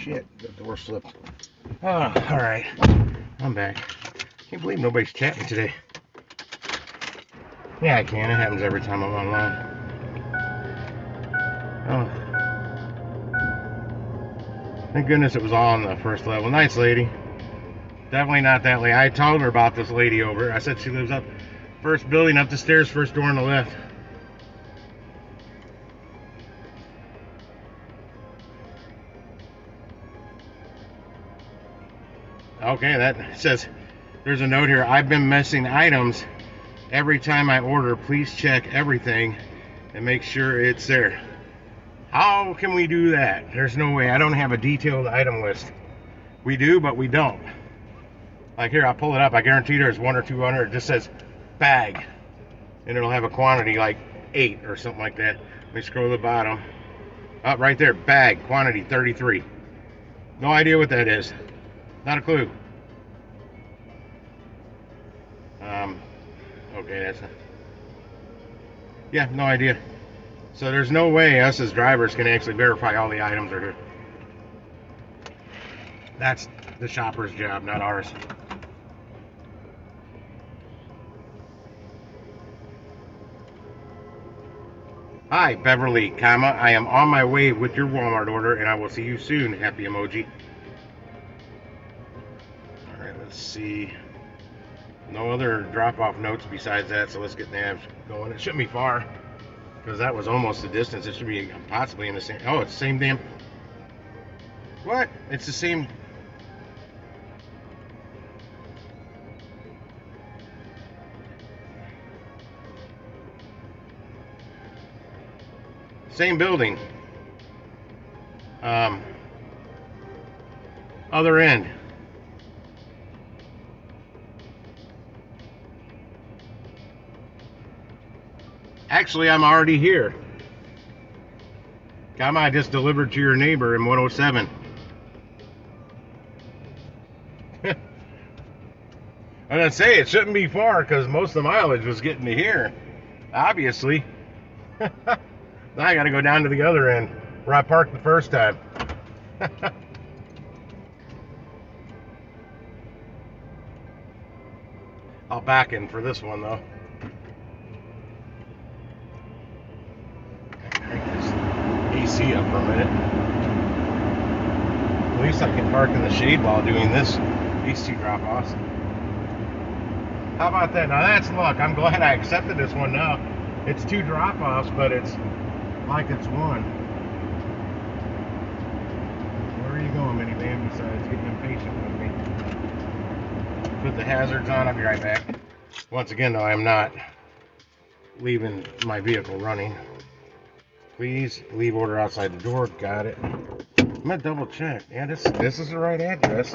shit, the door slipped. Oh, alright. I'm back. Can't believe nobody's chatting today. Yeah, I can. It happens every time I'm online. Oh. Thank goodness it was all on the first level. Nice lady. Definitely not that lady. I told her about this lady over. I said she lives up first building up the stairs, first door on the left. Okay, that says there's a note here. I've been missing items every time I order. Please check everything and make sure it's there. How can we do that? There's no way. I don't have a detailed item list. We do, but we don't. Like here, I'll pull it up. I guarantee there's 1 or 200. It just says bag, and it'll have a quantity like 8 or something like that. Let me scroll to the bottom. Up right there, bag, quantity 33. No idea what that is. Not a clue. Okay, that's not. Yeah, no idea. So there's no way us as drivers can actually verify all the items are here. That's the shopper's job, not ours. Hi, Beverly, comma, I am on my way with your Walmart order, and I will see you soon. Happy emoji. All right, let's see. No other drop-off notes besides that, so let's get navs going. It shouldn't be far, because that was almost the distance. It should be possibly in the same. Oh, it's the same damn. What? It's the same. Same building. Other end. Actually, I'm already here. Gamma, I just delivered to your neighbor in 107. I'm gonna say it shouldn't be far because most of the mileage was getting to here. Obviously. Now I gotta go down to the other end where I parked the first time. I'll back in for this one though. Crank this AC up for a minute. At least I can park in the shade while doing these 2 drop-offs. How about that? Now that's luck. I'm glad I accepted this one now. It's 2 drop-offs, but it's like it's 1. Where are you going, minivan, besides getting impatient with me? Put the hazards on. I'll be right back. Once again, though, I am not leaving my vehicle running. Please leave order outside the door. Got it. I'm gonna double check. Yeah, this is the right address.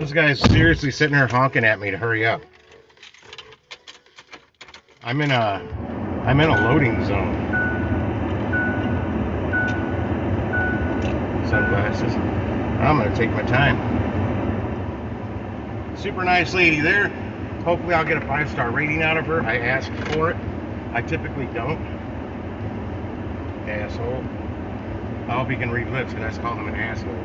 This guy's seriously sitting here honking at me to hurry up. I'm in a loading zone. Sunglasses. I'm gonna take my time. Super nice lady there. Hopefully I'll get a 5-star rating out of her. I asked for it. I typically don't. Asshole. I hope he can read lips because I just called him an asshole.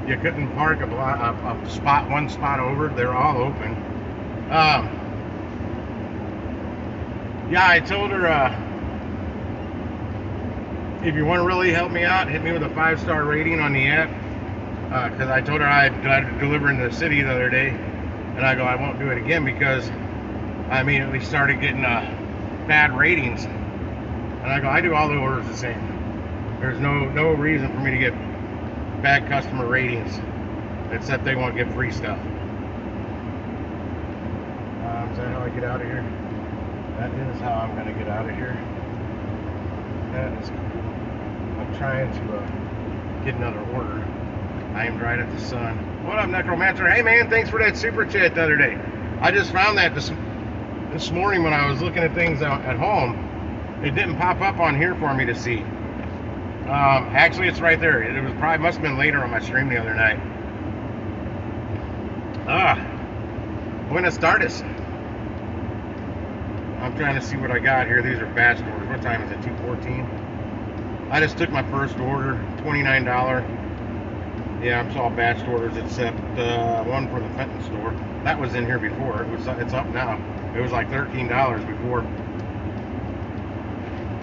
You couldn't park one spot over. They're all open. Yeah, I told her, if you want to really help me out, hit me with a 5-star rating on the app. Because I told her I had delivered in the city the other day. And I go, I won't do it again because I immediately started getting bad ratings. And I go, I do all the orders the same. There's no reason for me to get bad customer ratings, except they won't give free stuff. Is that how I get out of here? That is how I'm going to get out of here. That is cool. I'm trying to get another order. I am right at the sun. What up, Necromancer? Hey, man, thanks for that super chat the other day. I just found that this morning when I was looking at things at home. It didn't pop up on here for me to see. Actually, it's right there. It was probably must have been later on my stream the other night. Buenas tardes. I'm trying to see what I got here. These are batch orders. What time is it? 2:14. I just took my first order, $29. Yeah, I'm all batch orders except one for the Fenton store. That was in here before. It's up now. It was like $13 before.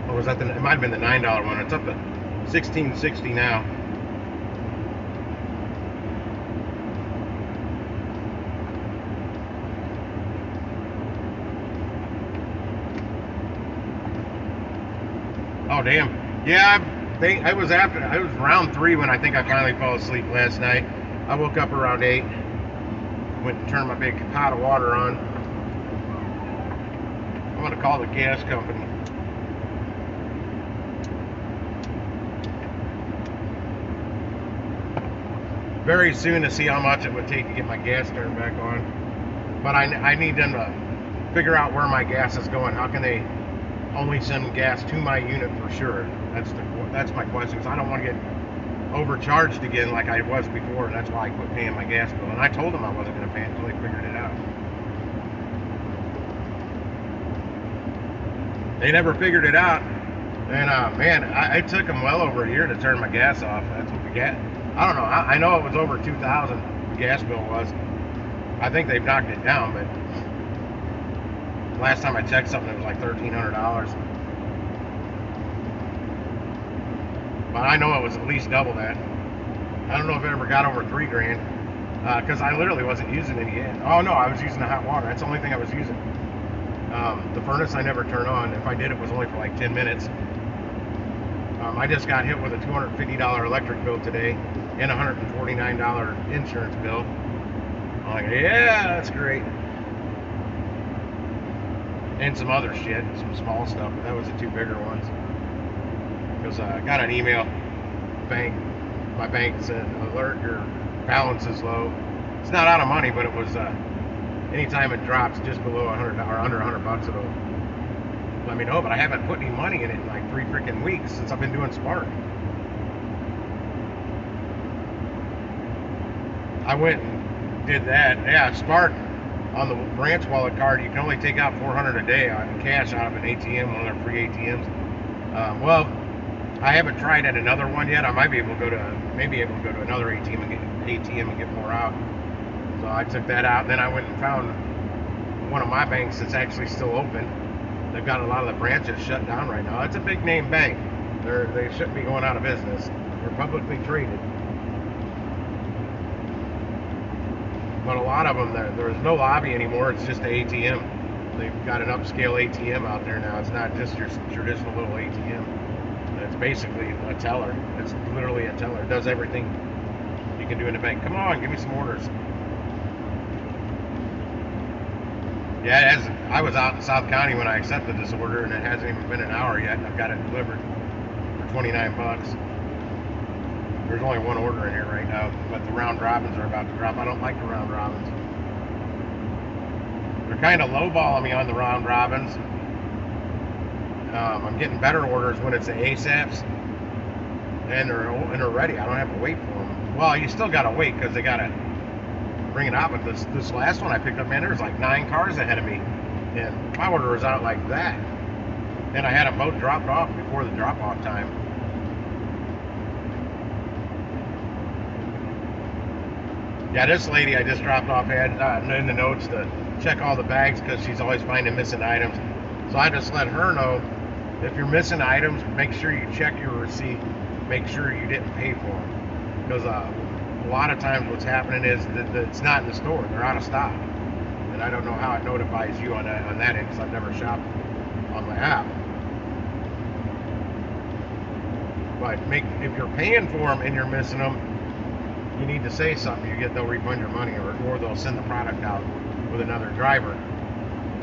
Or was that it might have been the $9 one. It's up to $16.60 now. Oh damn. Yeah, I was around 3 when I think I finally fell asleep last night. I woke up around 8. Went and turned my big pot of water on. I'm gonna call the gas company. Very soon to see how much it would take to get my gas turned back on. But I need them to figure out where my gas is going. How can they only send gas to my unit for sure? That's my question. Because I don't want to get overcharged again like I was before, and that's why I quit paying my gas bill. And I told them I wasn't going to pay it until they figured it out. They never figured it out. And man, it took them well over a year to turn my gas off. That's what the gas. I don't know. I know it was over $2,000. The gas bill was. I think they've knocked it down, but last time I checked something, it was like $1,300. But I know it was at least double that. I don't know if it ever got over $3,000 because I literally wasn't using any yet. Oh no, I was using the hot water. That's the only thing I was using. The furnace I never turn on. If I did, it was only for like 10 minutes. I just got hit with a $250 electric bill today and a $149 insurance bill. I'm like, yeah, that's great. And some other shit, some small stuff, but that was the 2 bigger ones. Because I got an email, my bank said, alert, your balance is low. It's not out of money, but it was, anytime it drops just below $100 or under $100, it'll let me know. But I haven't put any money in it in like 3 freaking weeks since I've been doing Spark. I went and did that. Yeah, Spark on the branch wallet card, you can only take out $400 a day on cash out of an ATM, one of their free ATMs. Well, I haven't tried at another one yet. I might be able to go to another ATM and get more out. So I took that out, and then I went and found one of my banks that's actually still open. They've got a lot of the branches shut down right now. It's a big name bank. They shouldn't be going out of business. They're publicly traded. But a lot of them, there's no lobby anymore. It's just the ATM. They've got an upscale ATM out there now. It's not just your traditional little ATM. It's basically a teller. It's literally a teller. It does everything you can do in the bank. Come on, give me some orders. Yeah, I was out in South County when I accepted this order, and it hasn't even been an hour yet, and I've got it delivered for $29. There's only one order in here right now, but the round robins are about to drop. I don't like the round robins. They're kind of lowballing me on the round robins. I'm getting better orders when it's the ASAPs, and they're ready. I don't have to wait for them. Well, you still gotta wait because they gotta bring it out. But this last one I picked up, man, there was like 9 cars ahead of me, and my order was out like that, and I had them both dropped off before the drop-off time. Yeah, this lady I just dropped off had in the notes to check all the bags because she's always finding missing items. So I just let her know, if you're missing items, make sure you check your receipt. Make sure you didn't pay for them. Because a lot of times what's happening is that it's not in the store. They're out of stock. And I don't know how it notifies you on that end because I've never shopped on my app. But if you're paying for them and you're missing them, you need to say something. They'll refund your money, or they'll send the product out with another driver.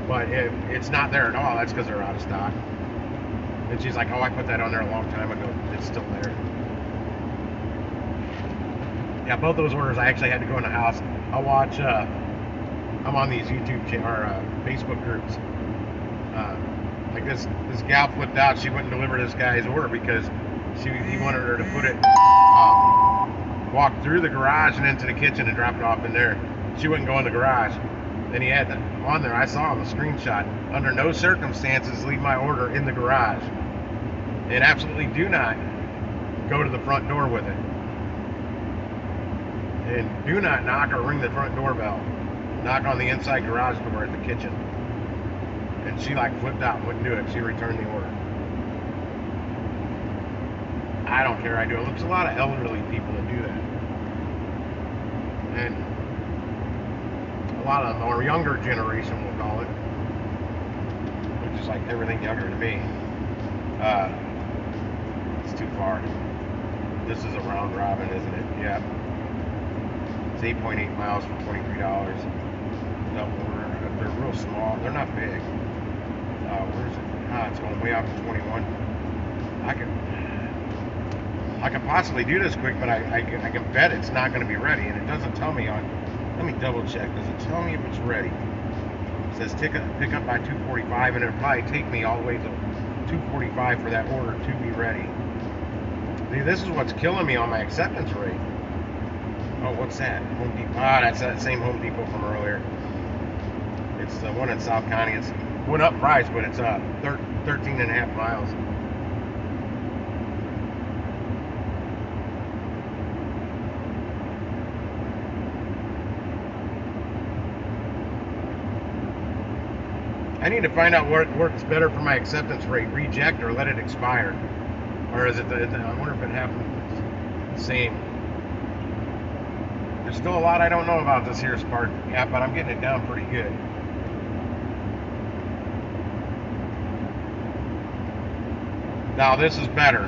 But if it's not there at all, that's because they're out of stock. And she's like, oh, I put that on there a long time ago. It's still there. Yeah, both those orders, I actually had to go in the house. I'll watch, I'm on these YouTube or Facebook groups. Like this gal flipped out. She wouldn't deliver this guy's order because he wanted her to put it, walk through the garage and into the kitchen and drop it off in there. She wouldn't go in the garage. Then he had on there, I saw on the screenshot, under no circumstances leave my order in the garage. And absolutely do not go to the front door with it. And do not knock or ring the front doorbell. Knock on the inside garage door at the kitchen. And she like flipped out and wouldn't do it. She returned the order. I don't care, I do it. There's a lot of elderly people that do that. And a lot of them, or younger generation we'll call it, which is like everything younger to me. It's too far. This is a round robin, isn't it? Yeah. It's 8.8 miles for $23. They're real small. They're not big. Where's it? It's going way out to 21. I can possibly do this quick, but I can bet it's not going to be ready, and it doesn't tell me on. Let me double check. Does it tell me if it's ready? It says pick up by 2:45, and it'll probably take me all the way to 2:45 for that order to be ready. See, this is what's killing me on my acceptance rate. Oh, what's that? Home Depot. That's that same Home Depot from earlier. It's the one in South County. It's went up price, but it's 13.5 miles. I need to find out what works better for my acceptance rate: reject or let it expire, or is it? I wonder if it happens the same. There's still a lot I don't know about this here Spark app, but I'm getting it down pretty good. Now this is better.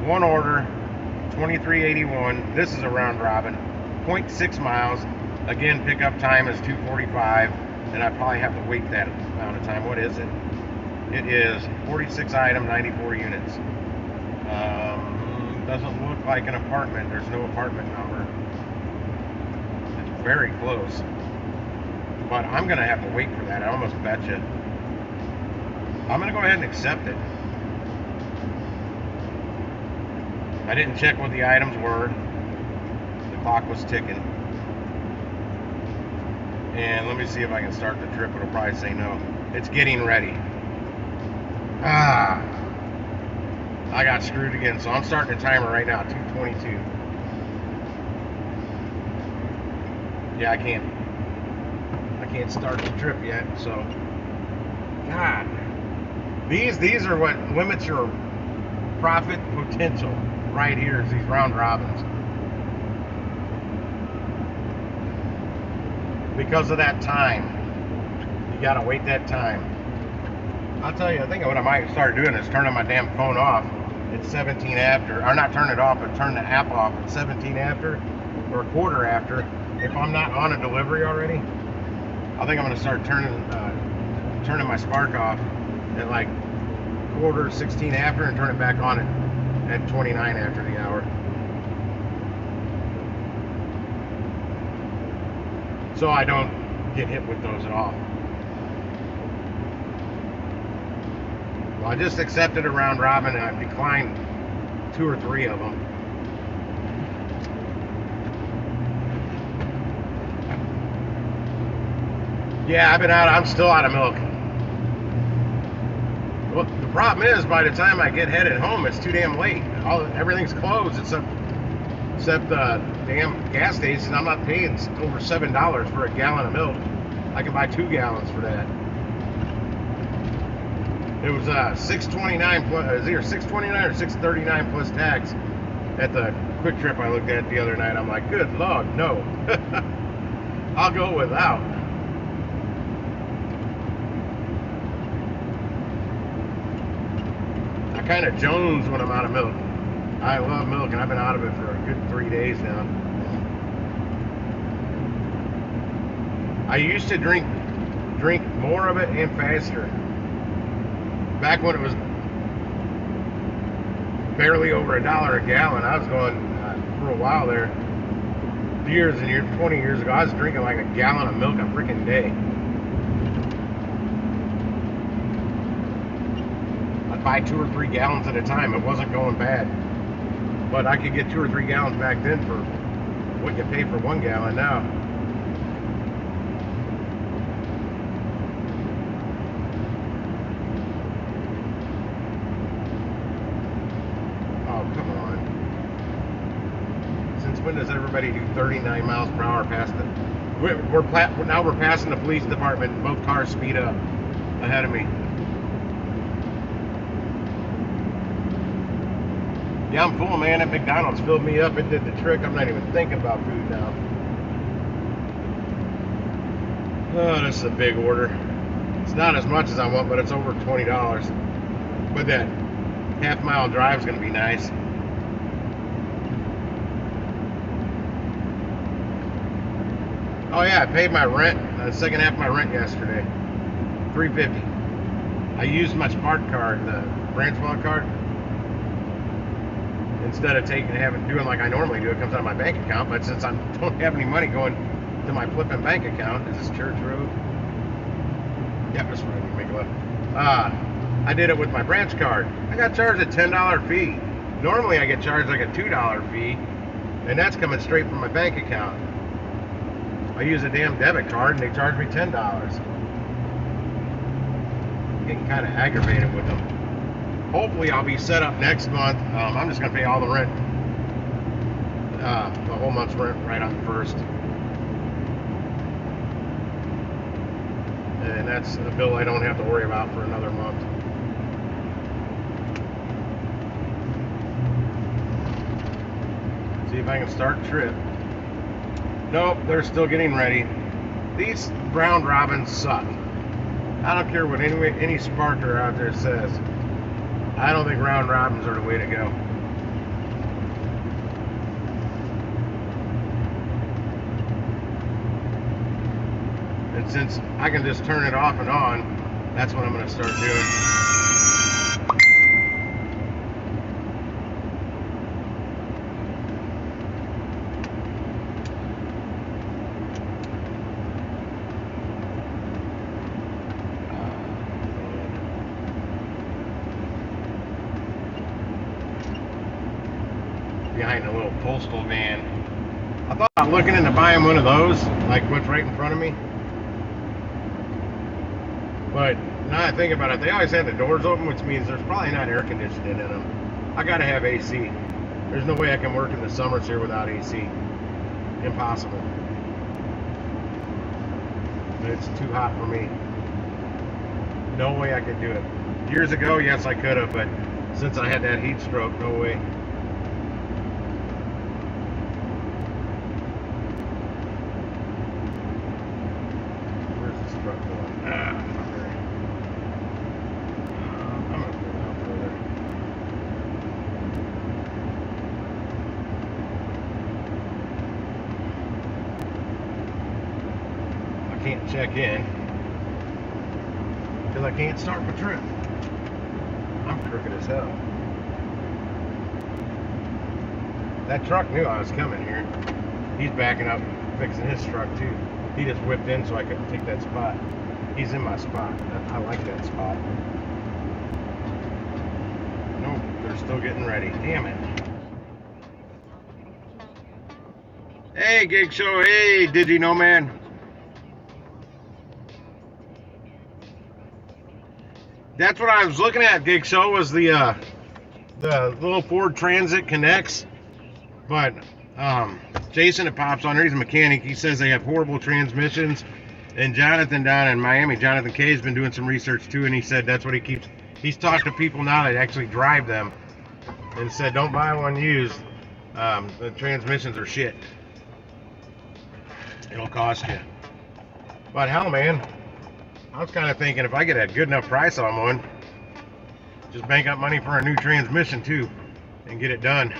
One order, $23.81. This is a round robin, 0.6 miles. Again, pickup time is 2:45, and I probably have to wait that amount of time. What is it? It is 46 item, 94 units. Doesn't look like an apartment. There's no apartment number. It's very close. But I'm going to have to wait for that. I almost bet you. I'm going to go ahead and accept it. I didn't check what the items were. The clock was ticking. And let me see if I can start the trip. It'll probably say no. It's getting ready. I got screwed again, so I'm starting the timer right now, 2:22. Yeah, I can't start the trip yet, so God. These are what limits your profit potential right here, is these round robins. Because of that time. You gotta wait that time. I'll tell you, I think what I might start doing is turning my damn phone off at 17 after, or not turn it off, but turn the app off at 17 after, or a quarter after. If I'm not on a delivery already, I think I'm gonna start turning my Spark off at like quarter 16 after, and turn it back on at 29 after the hour. so I don't get hit with those at all. Well, I just accepted a round robin and I've declined 2 or 3 of them. Yeah, I've been out. I'm still out of milk. Well, the problem is, by the time I get headed home, it's too damn late. Everything's closed except the damn gas station. I'm not paying over $7 for a gallon of milk. I can buy 2 gallons for that. It was $6.29 plus, it was either $6.29 or $6.39 plus tax at the Quick Trip I looked at the other night. I'm like, good Lord, no. I'll go without. I kind of jones when I'm out of milk. I love milk, and I've been out of it for a good 3 days now. I used to drink more of it and faster. Back when it was barely over $1 a gallon, I was going for a while there, years and years, 20 years ago, I was drinking like a gallon of milk a freaking day. I'd buy 2 or 3 gallons at a time. It wasn't going bad, but I could get 2 or 3 gallons back then for what you pay for 1 gallon now. Come on. Since when does everybody do 39 miles per hour past it? Now we're passing the police department and both cars speed up ahead of me. Yeah, I'm full, man. That McDonald's filled me up. It did the trick. I'm not even thinking about food now. Oh, this is a big order. It's not as much as I want, but it's over $20. But that half-mile drive is going to be nice. Oh yeah, I paid my rent, the second half of my rent yesterday, $3.50. I used my smart card, the Branchwell card, instead of doing like I normally do. It comes out of my bank account, but since I don't have any money going to my flipping bank account, is this Church Road? Yep, this road. You make a left. I did it with my branch card. I got charged a $10 fee. Normally I get charged like a $2 fee, and that's coming straight from my bank account. I use a damn debit card and they charge me $10. I'm getting kind of aggravated with them. Hopefully I'll be set up next month. I'm just going to pay all the rent, the whole month's rent right on the 1st. And that's a bill I don't have to worry about for another month. See if I can start trip. Nope, they're still getting ready. These round robins suck. I don't care what any sparker out there says. I don't think round robins are the way to go. And since I can just turn it off and on, that's what I'm going to start doing. Behind a little postal van. I thought about looking into buying one of those, like what's right in front of me. But now I think about it, they always have the doors open, which means there's probably not air conditioning in them. I gotta have AC. There's no way I can work in the summers here without AC. Impossible. It's too hot for me. No way I could do it. Years ago, yes, I could have, but since I had that heat stroke, no way. Can't check in because I can't start my trip. I'm crooked as hell. That truck knew I was coming here. He's backing up, fixing his truck too. He just whipped in so I couldn't take that spot. He's in my spot. I like that spot. Nope, they're still getting ready. Damn it. Hey, Gig Show. Hey, Digi No Man. That's what I was looking at, Gig Show, was the little Ford Transit Connects. But Jason, it pops on there, he's a mechanic. He says they have horrible transmissions. And Jonathan down in Miami, Jonathan K, has been doing some research too, and he said that's what he's talked to people now that actually drive them and said don't buy one used. The transmissions are shit. It'll cost you. But hell, man, I was kind of thinking if I get a good enough price on one, just bank up money for a new transmission too and get it done.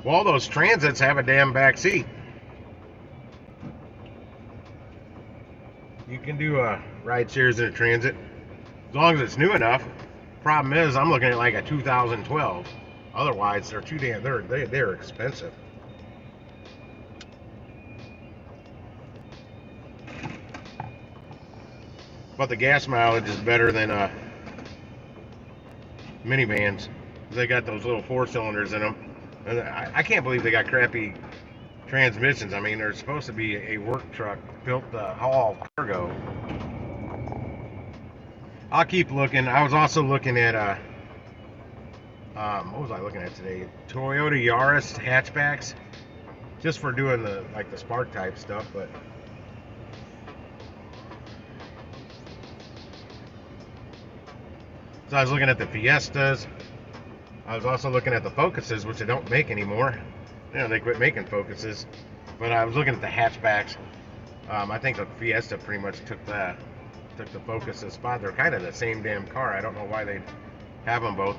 Well, those Transits have a damn back seat. You can do ride shares in a Transit as long as it's new enough. Problem is, I'm looking at like a 2012. Otherwise, they're too damn. They're expensive. But the gas mileage is better than minivans. They got those little 4-cylinders in them. And I can't believe they got crappy transmissions. I mean, they're supposed to be a work truck built to haul cargo. I'll keep looking. I was also looking at what was I looking at today? Toyota Yaris hatchbacks, just for doing the Spark type stuff. But so I was looking at the Fiestas. I was also looking at the Focuses, which they don't make anymore. You know, they quit making Focuses. But I was looking at the hatchbacks. I think the Fiesta pretty much took the Focus's spot. They're kind of the same damn car. I don't know why they have them both.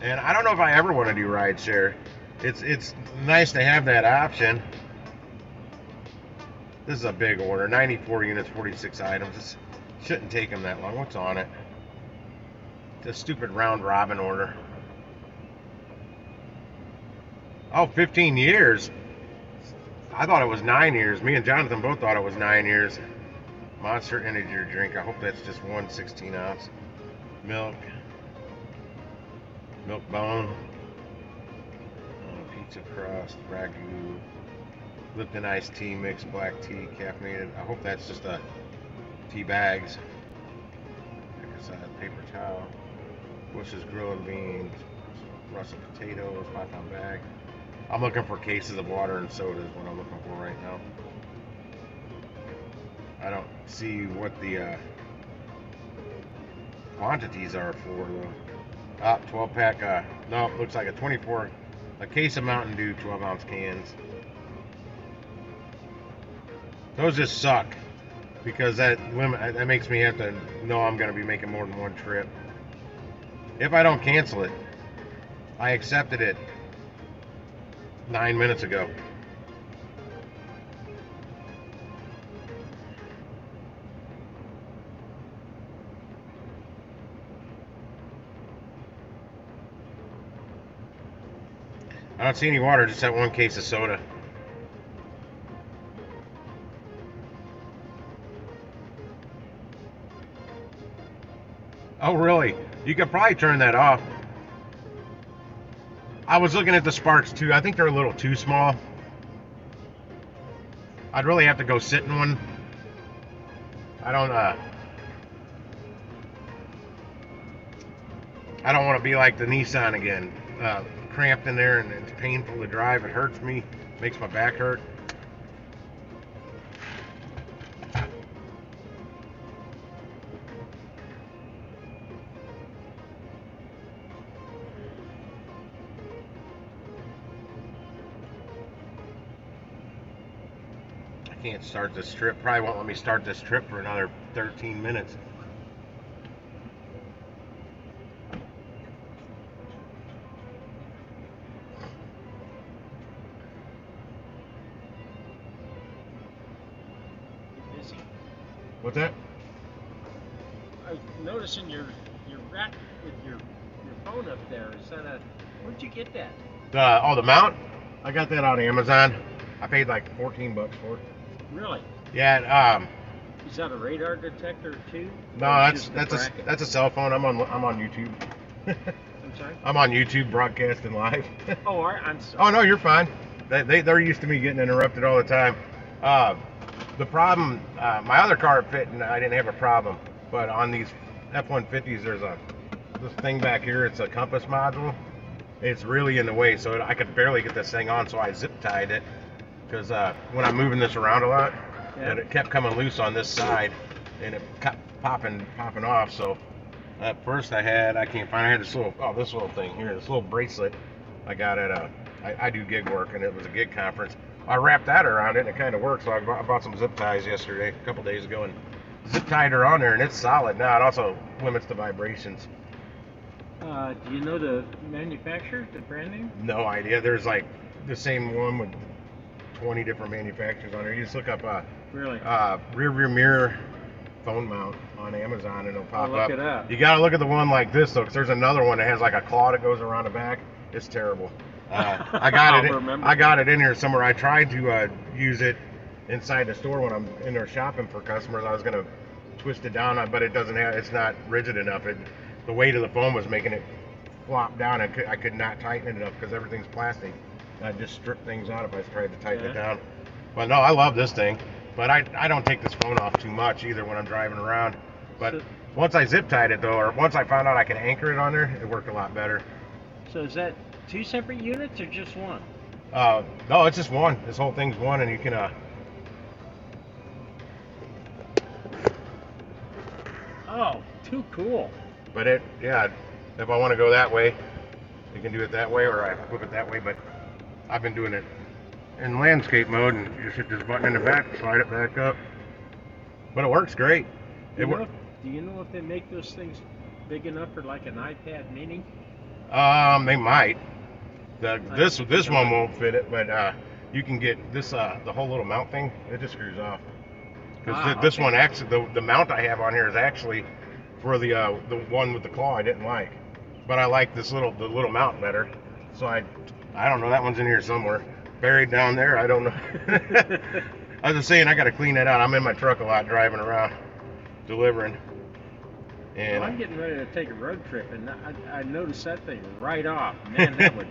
And I don't know if I ever want to do ride share. It's nice to have that option. This is a big order. 94 units, 46 items. It shouldn't take them that long. What's on it? The stupid round robin order. Oh, 15 years. I thought it was 9 years. Me and Jonathan both thought it was 9 years. Monster Energy drink. I hope that's just 1 16-ounce. Milk bone. Pizza crust. Ragu. Lipton iced tea mix. Black tea. Caffeinated. I hope that's just a tea bags. Paper towel. Bush's grilled beans, russet potatoes, 5-pound bag. I'm looking for cases of water and soda is what I'm looking for right now. I don't see what the quantities are for though. 12 pack, no, looks like a case of Mountain Dew 12-ounce cans. Those just suck because that makes me have to know I'm going to be making more than one trip. If I don't cancel it, I accepted it 9 minutes ago. I don't see any water, just that one case of soda. Oh, really? You could probably turn that off. I was looking at the Sparks too. I think they're a little too small. I'd really have to go sit in one. I don't want to be like the Nissan again. Cramped in there and it's painful to drive. It hurts me. Makes my back hurt. Can't start this trip. Probably won't let me start this trip for another 13 minutes. Busy. What's that? I was noticing your rack with your phone up there. Is that where'd you get that? The mount, I got that on Amazon. I paid like 14 bucks for it. Really? Yeah. Is that a radar detector too? No, Or that's just the that's a bracket? that's a cell phone. I'm on YouTube. I'm sorry. I'm on YouTube broadcasting live. Oh, I'm sorry. Oh no, you're fine. They're used to me getting interrupted all the time. Uh, the problem, my other car fit and I didn't have a problem, but on these F-150s, there's this thing back here. It's a compass module. It's really in the way, so I could barely get this thing on. So I zip tied it because when I'm moving this around a lot, Yeah. and it kept coming loose on this side, and it kept popping off. So at first I can't find. I had this little thing here, this little bracelet. I got at I do gig work, and it was a gig conference. I wrapped that around it, and it kind of worked. So I bought some zip ties yesterday, a couple days ago, and zip tied her on there, and it's solid now. It also limits the vibrations. Do you know the manufacturer, the brand name? No idea. There's like the same one with 20 different manufacturers on there. You just look up Really? rear mirror phone mount on Amazon, and it'll pop I'll look up. it up. You gotta look at the one like this though, because there's another one that has like a claw that goes around the back. It's terrible. I got it. Remember. I got it in here somewhere. I tried to use it inside the store when I'm in there shopping for customers. I was gonna twist it down, but it doesn't have. It's not rigid enough. The weight of the foam was making it flop down. I could not tighten it enough because everything's plastic. I just strip things out if I tried to tighten it down. But no, I love this thing. But I don't take this phone off too much either when I'm driving around. But So- once I zip tied it though, or once I found out I can anchor it on there, it worked a lot better. So is that two separate units or just one? No, it's just one. This whole thing's one, and you can Oh, too cool. but if I want to go that way, you can do it that way, or I flip it that way. But I've been doing it in landscape mode, and you just hit this button in the back, slide it back up. But it works great. Do you know if they make those things big enough for like an iPad mini? They might. This one won't fit it, but you can get this the whole little mount thing. It just screws off. Because this okay. one actually, the mount I have on here is actually for the one with the claw I didn't like, but I like the little mount better. So I don't know, that one's in here somewhere, buried down there. I don't know. I was just saying I got to clean that out. I'm in my truck a lot driving around, delivering. And Well, I'm getting ready to take a road trip, and I noticed that thing right off. Man, that would.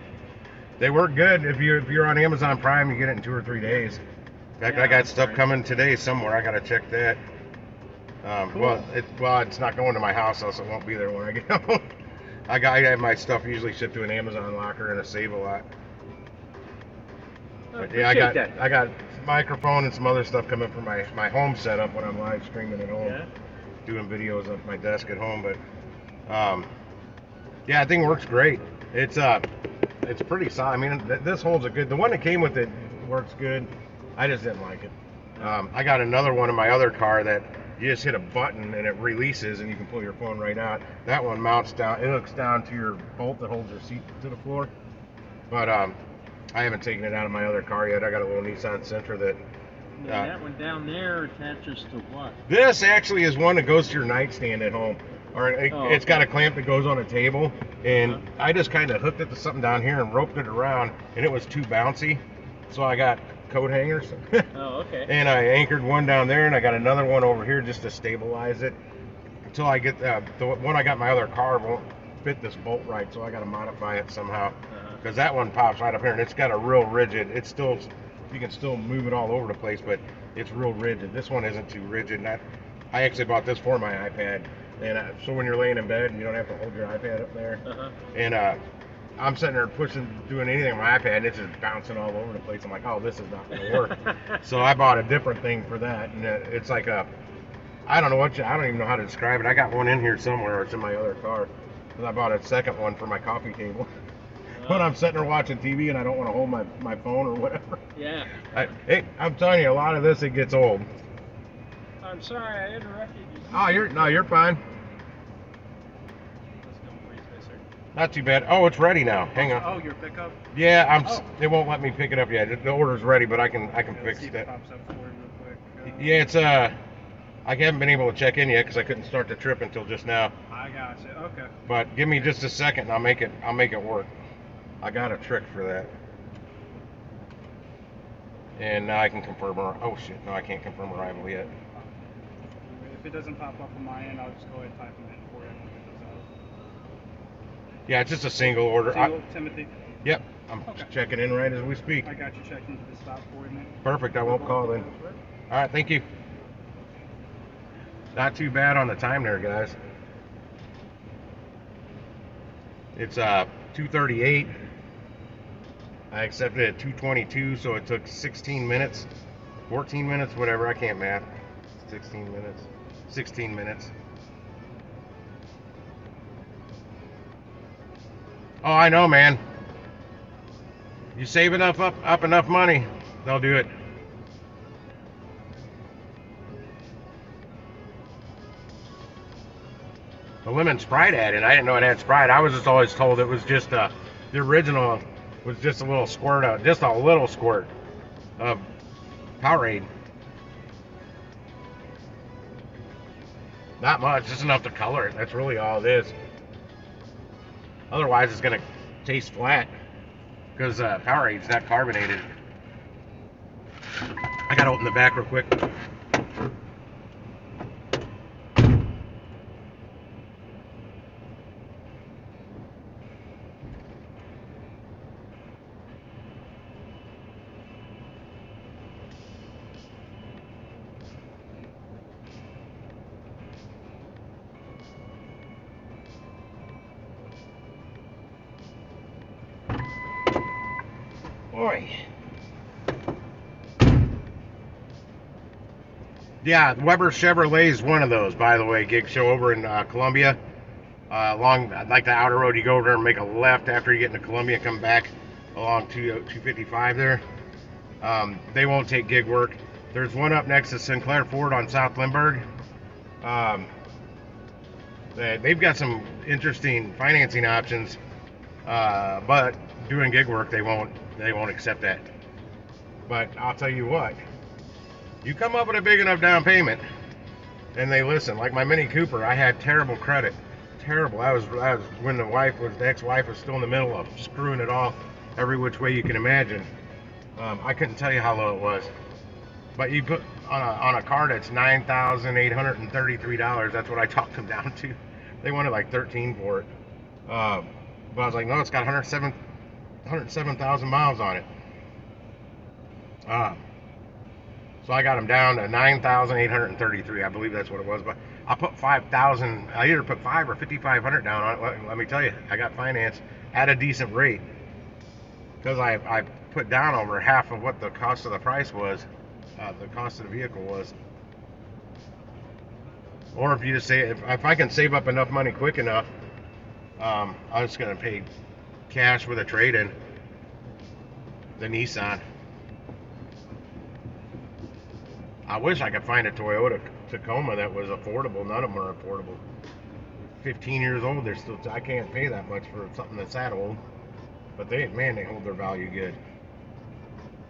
they work good. If you're on Amazon Prime, you get it in 2 or 3 days. In fact, Yeah, I got that's stuff right. coming today somewhere. I got to check that. Cool. Well, it's not going to my house, else it won't be there when I get home. I have my stuff usually shipped to an Amazon locker and a Save-A-Lot. I But yeah, appreciate that. I got microphone and some other stuff coming for my home setup when I'm live streaming at home, Yeah. doing videos at my desk at home. But yeah, I think it works great. It's pretty solid. I mean, this holds a good. The one that came with it works good. I just didn't like it. I got another one in my other car that you just hit a button and it releases and you can pull your phone right out. That one mounts down. It hooks down to your bolt that holds your seat to the floor. But I haven't taken it out of my other car yet. I got a little Nissan Sentra that. And that one down there attaches to what? This actually is one that goes to your nightstand at home. Or it's got a okay. clamp that goes on a table. And Uh-huh. I just kind of hooked it to something down here and roped it around. And it was too bouncy. So I got coat hangers. Oh, okay. And I anchored one down there. And I got another one over here just to stabilize it. Until I get the one I got in my other car won't fit this bolt right. So I got to modify it somehow. Uh-huh. Because that one pops right up here. And it's got a real rigid. It's still... You can still move it all over the place, but it's real rigid. This one isn't too rigid. And I actually bought this for my iPad, and so when you're laying in bed, you don't have to hold your iPad up there. Uh-huh. And I'm sitting there doing anything on my iPad, and it's just bouncing all over the place. I'm like, oh, this is not going to work. So I bought a different thing for that, and it's like I don't even know how to describe it. I got one in here somewhere. It's in my other car, because I bought a second one for my coffee table. When I'm sitting there watching TV and I don't want to hold my phone or whatever. Yeah. I'm telling you, a lot of this, it gets old. I'm sorry I interrupted you. Oh, you're fine. Not too bad. Oh, it's ready now. Hang on. Oh, your pickup? Yeah, Oh. It won't let me pick it up yet. The order's ready, but I can fix See if it. it pops up for you real quick. Yeah, it's I haven't been able to check in yet because I couldn't start the trip until just now. I got you. Okay. But give me just a second, and I'll make it work. I got a trick for that. And now I can confirm. Oh shit! No, I can't confirm arrival yet. If it doesn't pop up on my end, I'll just go ahead and type them in for you. Yeah, it's just a single order. Timothy. Yep, I'm checking in right as we speak. I got you checked into the stop for you, man. Perfect. I won't call then. All right, thank you. Not too bad on the time there, guys. It's 2:38. I accepted at 2:22, so it took 16 minutes, 14 minutes, whatever. I can't math. 16 minutes. 16 minutes. Oh, I know, man. You save enough up enough money, they'll do it. The lemon Sprite added. I didn't know it had Sprite. I was just always told it was just the original was just a little squirt of Powerade. Not much, just enough to color it. That's really all it is. Otherwise, it's gonna taste flat because Powerade's not carbonated. I gotta open the back real quick. Boy. Yeah, Weber Chevrolet is one of those, by the way. Gig show over in Columbia. Along like the outer road, you go over there and make a left after you get into Columbia, come back along 255 there. They won't take gig work. There's one up next to Sinclair Ford on South Lindbergh. They've got some interesting financing options, but doing gig work they won't accept that. But I'll tell you what, you come up with a big enough down payment and they listen. Like my Mini Cooper, I had terrible credit. Terrible. I was when the ex-wife was still in the middle of screwing it off every which way you can imagine. I couldn't tell you how low it was. But you put on a car that's $9,833. That's what I talked them down to. They wanted like 13 for it. But I was like, no, it's got 107,000 miles on it. So I got them down to 9,833. I believe that's what it was. But I put 5,000. I either put 5 or 5,500 down on it. Let me tell you, I got finance at a decent rate because I put down over half of what the cost of the price was. The cost of the vehicle was. Or if you just say, if I can save up enough money quick enough, I'm just going to pay cash with a trade-in. The Nissan. I wish I could find a Toyota Tacoma that was affordable. None of them are affordable. 15 years old, they're still. I can't pay that much for something that's that old. But they hold their value good.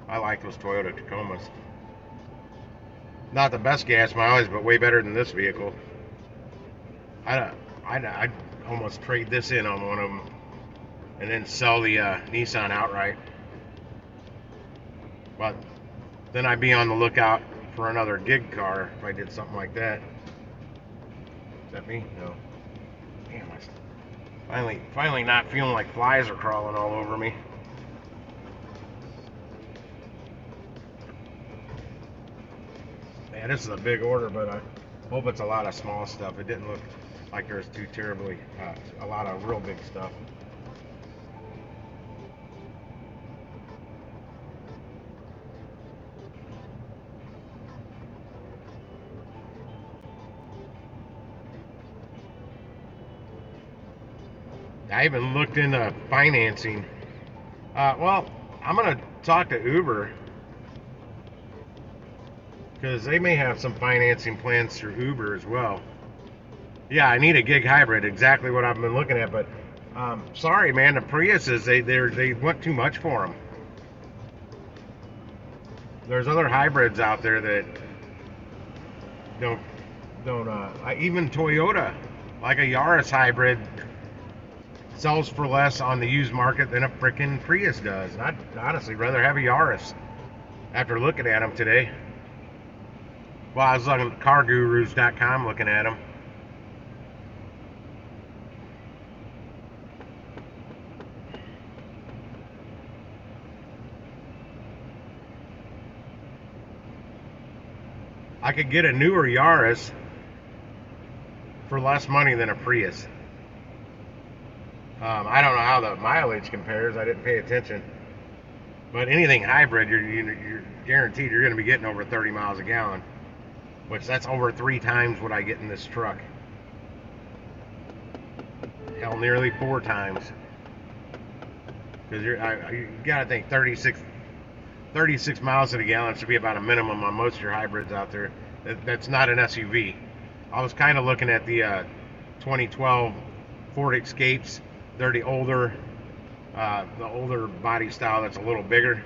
I like those Toyota Tacomas. Not the best gas mileage, but way better than this vehicle. I'd almost trade this in on one of them and then sell the Nissan outright. But then I'd be on the lookout for another gig car if I did something like that. Is that me? No. Damn, I finally not feeling like flies are crawling all over me. Yeah, this is a big order, but I hope it's a lot of small stuff. It didn't look like there's too terribly a lot of real big stuff. I even looked into financing. Well, I'm going to talk to Uber because they may have some financing plans through Uber as well. Yeah, I need a gig hybrid, exactly what I've been looking at. But sorry, man, the Priuses they want too much for them. There's other hybrids out there that don't. Even Toyota, like a Yaris hybrid. sells for less on the used market than a freaking Prius does. And I'd honestly rather have a Yaris after looking at them today. Well, I was looking at cargurus.com looking at them. I could get a newer Yaris for less money than a Prius. I don't know how the mileage compares. I didn't pay attention. But anything hybrid, you're guaranteed you're going to be getting over 30 miles a gallon, which that's over 3 times what I get in this truck. Hell, nearly 4 times. Because you got to think 36 miles to the gallon should be about a minimum on most of your hybrids out there. That's not an SUV. I was kind of looking at the 2012 Ford Escapes. They're the older body style that's a little bigger.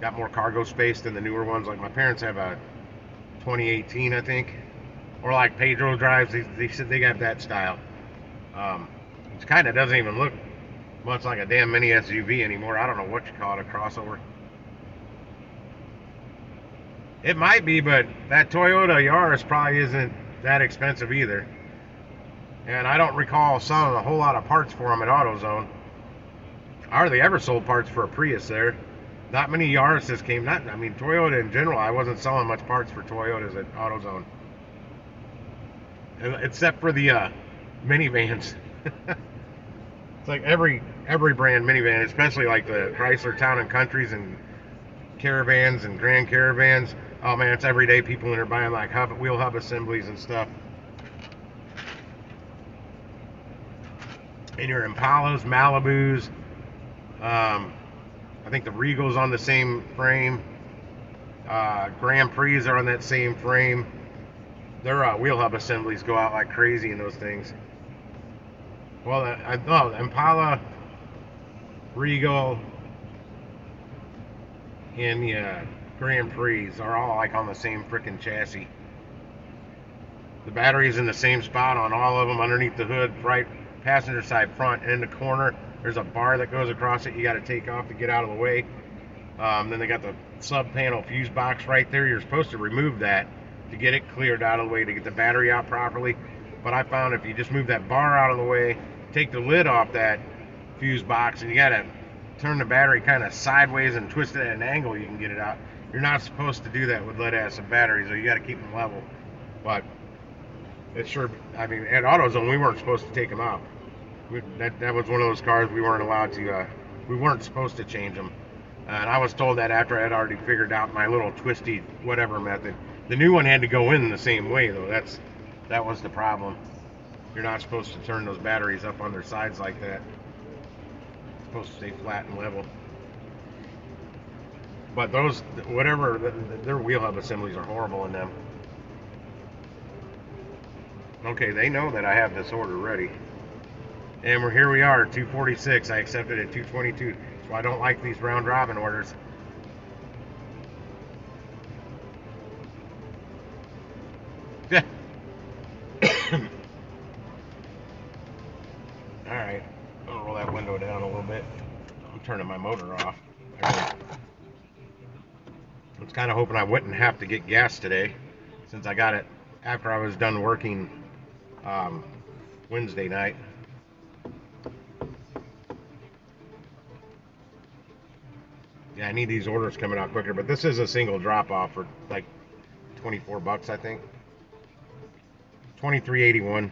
Got more cargo space than the newer ones. Like my parents have a 2018, I think. Or like Pedro drives, they said they got that style. It kind of doesn't even look much like a damn mini SUV anymore. I don't know what you call it, a crossover. It might be, but that Toyota Yaris probably isn't that expensive either. And I don't recall selling a whole lot of parts for them at AutoZone. I hardly ever sold parts for a Prius there. Not many Yarises came. Toyota in general, I wasn't selling much parts for Toyotas at AutoZone. Except for the minivans. It's like every brand minivan, especially like the Chrysler Town and Countries and Caravans and Grand Caravans. Oh man, it's everyday people in there buying like wheel hub assemblies and stuff. And your Impalas, Malibus. I think the Regal's on the same frame. Grand Prix are on that same frame. Their wheel hub assemblies go out like crazy in those things. Well, Impala, Regal, and the Grand Prix are all like on the same freaking chassis. The battery's in the same spot on all of them underneath the hood, right passenger side front, and in the corner there's a bar that goes across it you got to take off to get out of the way. Then they got the sub panel fuse box right there. You're supposed to remove that to get it cleared out of the way to get the battery out properly, but I found if you just move that bar out of the way, take the lid off that fuse box, and you got to turn the battery kind of sideways and twist it at an angle, you can get it out. You're not supposed to do that with lead acid batteries, so you got to keep them level. But it's sure, at AutoZone we weren't supposed to take them out. That was one of those cars we weren't allowed to, we weren't supposed to change them. And I was told that after I had already figured out my little twisty whatever method. The new one had to go in the same way though. That was the problem. You're not supposed to turn those batteries up on their sides like that. It's supposed to stay flat and level. But those, their wheel hub assemblies are horrible in them. Okay, they know that I have this order ready. And here we are, 246. I accepted at 222. So I don't like these round robin orders. Alright, I'll roll that window down a little bit. I'm turning my motor off. I was kind of hoping I wouldn't have to get gas today, since I got it after I was done working Wednesday night. Yeah, I need these orders coming out quicker, but this is a single drop off for like 24 bucks, I think. $23.81.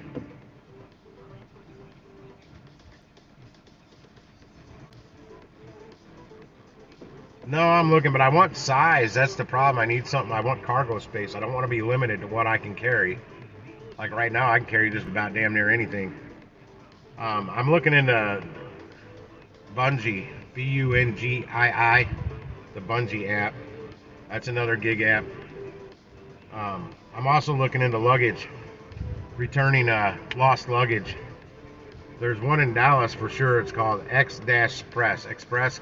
No, I'm looking, but I want size. That's the problem. I need something. I want cargo space. I don't want to be limited to what I can carry. Like right now, I can carry just about damn near anything. I'm looking into Bungee, Bungii, the Bungee app. That's another gig app. I'm also looking into luggage, returning lost luggage. There's one in Dallas for sure. It's called Express X-PRESS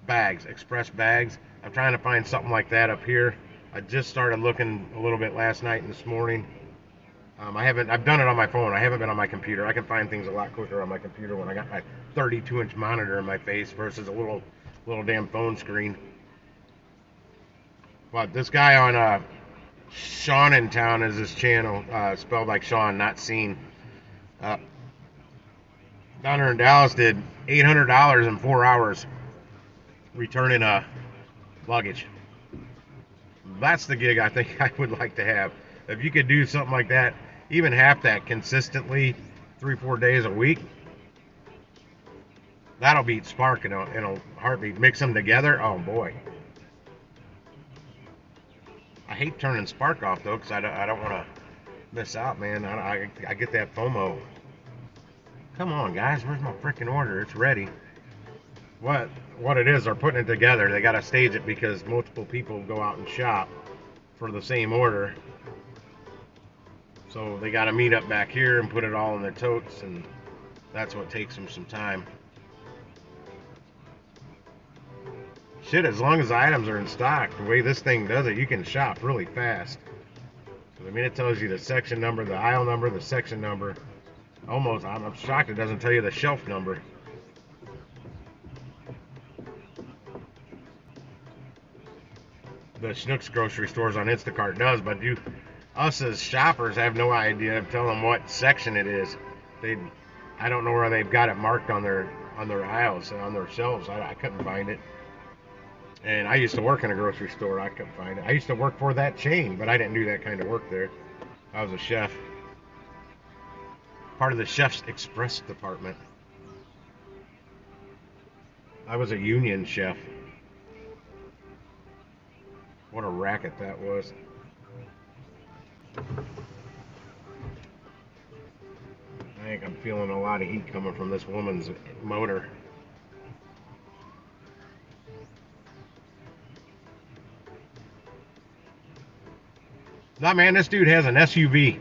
bags, Express bags. I'm trying to find something like that up here. I just started looking a little bit last night and this morning. I've done it on my phone. I haven't been on my computer. I can find things a lot quicker on my computer when I got my 32-inch monitor in my face versus a little damn phone screen. But this guy on Sean in Town is his channel, spelled like Sean, not seen. Down there in Dallas, did $800 in 4 hours returning luggage. That's the gig I think I would like to have. If you could do something like that, even half that consistently, 3-4 days a week, that'll beat Spark in a heartbeat. Mix them together, oh boy. I hate turning Spark off though, because I don't want to miss out, man. I get that FOMO. Come on, guys, where's my freaking order? It's ready. What it is, they're putting it together. They got to stage it because multiple people go out and shop for the same order. So they got to meet up back here and put it all in their totes, and that's what takes them some time. Shit, as long as the items are in stock, the way this thing does it, you can shop really fast. I mean, it tells you the section number, the aisle number, the section number. Almost, I'm shocked it doesn't tell you the shelf number. The Schnucks grocery stores on Instacart does, but us as shoppers have no idea of telling what section it is. I don't know where they've got it marked on their aisles, on their shelves. I couldn't find it. And I used to work in a grocery store. I couldn't find it. I used to work for that chain, but I didn't do that kind of work there. I was a chef. Part of the Chef's Express department. I was a union chef. What a racket that was. I think I'm feeling a lot of heat coming from this woman's motor. Nah, man, this dude has an SUV.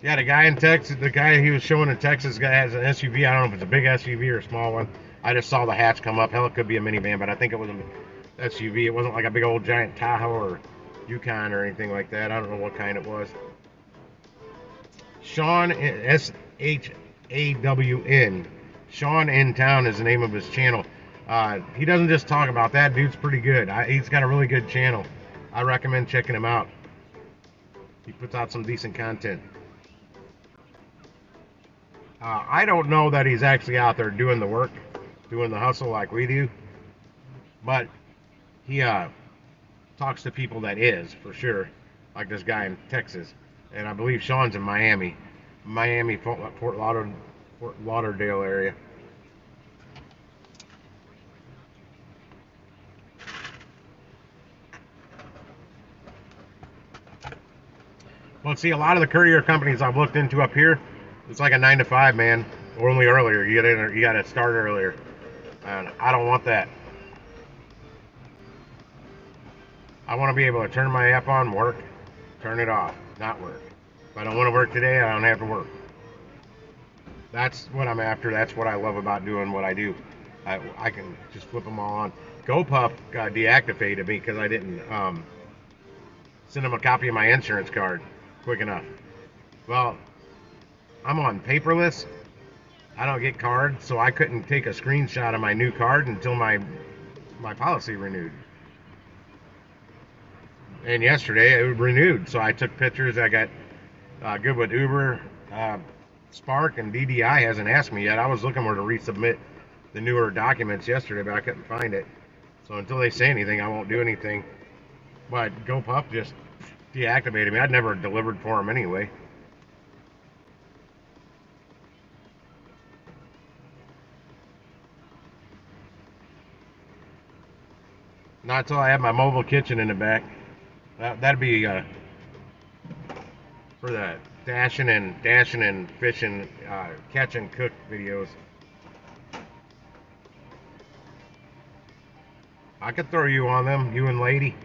Yeah, the guy in Texas, the guy he was showing in Texas, guy has an SUV. I don't know if it's a big SUV or a small one. I just saw the hatch come up. Hell, it could be a minivan, but I think it was an SUV. It wasn't like a big old giant Tahoe or Yukon or anything like that. I don't know what kind it was. Sean, SHAWN. Sean in Town is the name of his channel. He doesn't just talk about that. Dude's pretty good. He's got a really good channel. I recommend checking him out. He puts out some decent content. I don't know that he's actually out there doing the work, doing the hustle like we do, but he talks to people that is, for sure, like this guy in Texas, and I believe Sean's in Miami, Fort Lauderdale area. Well, see, a lot of the courier companies I've looked into up here, it's like a 9 to 5, man, or only earlier. You got to start earlier, and I don't want that. I want to be able to turn my app on, work, turn it off, not work. If I don't want to work today, I don't have to work. That's what I'm after. That's what I love about doing what I do. I can just flip them all on. GoPuff got deactivated me because I didn't send them a copy of my insurance card quick enough. Well, I'm on paperless. I don't get cards, so I couldn't take a screenshot of my new card until my policy renewed. And yesterday it was renewed, so I took pictures. I got good with Uber. Spark and DDI hasn't asked me yet. I was looking for to resubmit the newer documents yesterday, but I couldn't find it. So until they say anything, I won't do anything. But GoPuff just deactivated me. I'd never delivered for them anyway. Not until I have my mobile kitchen in the back. That'd be for the dashing and fishing, catch and cook videos. I could throw you on them, you and lady.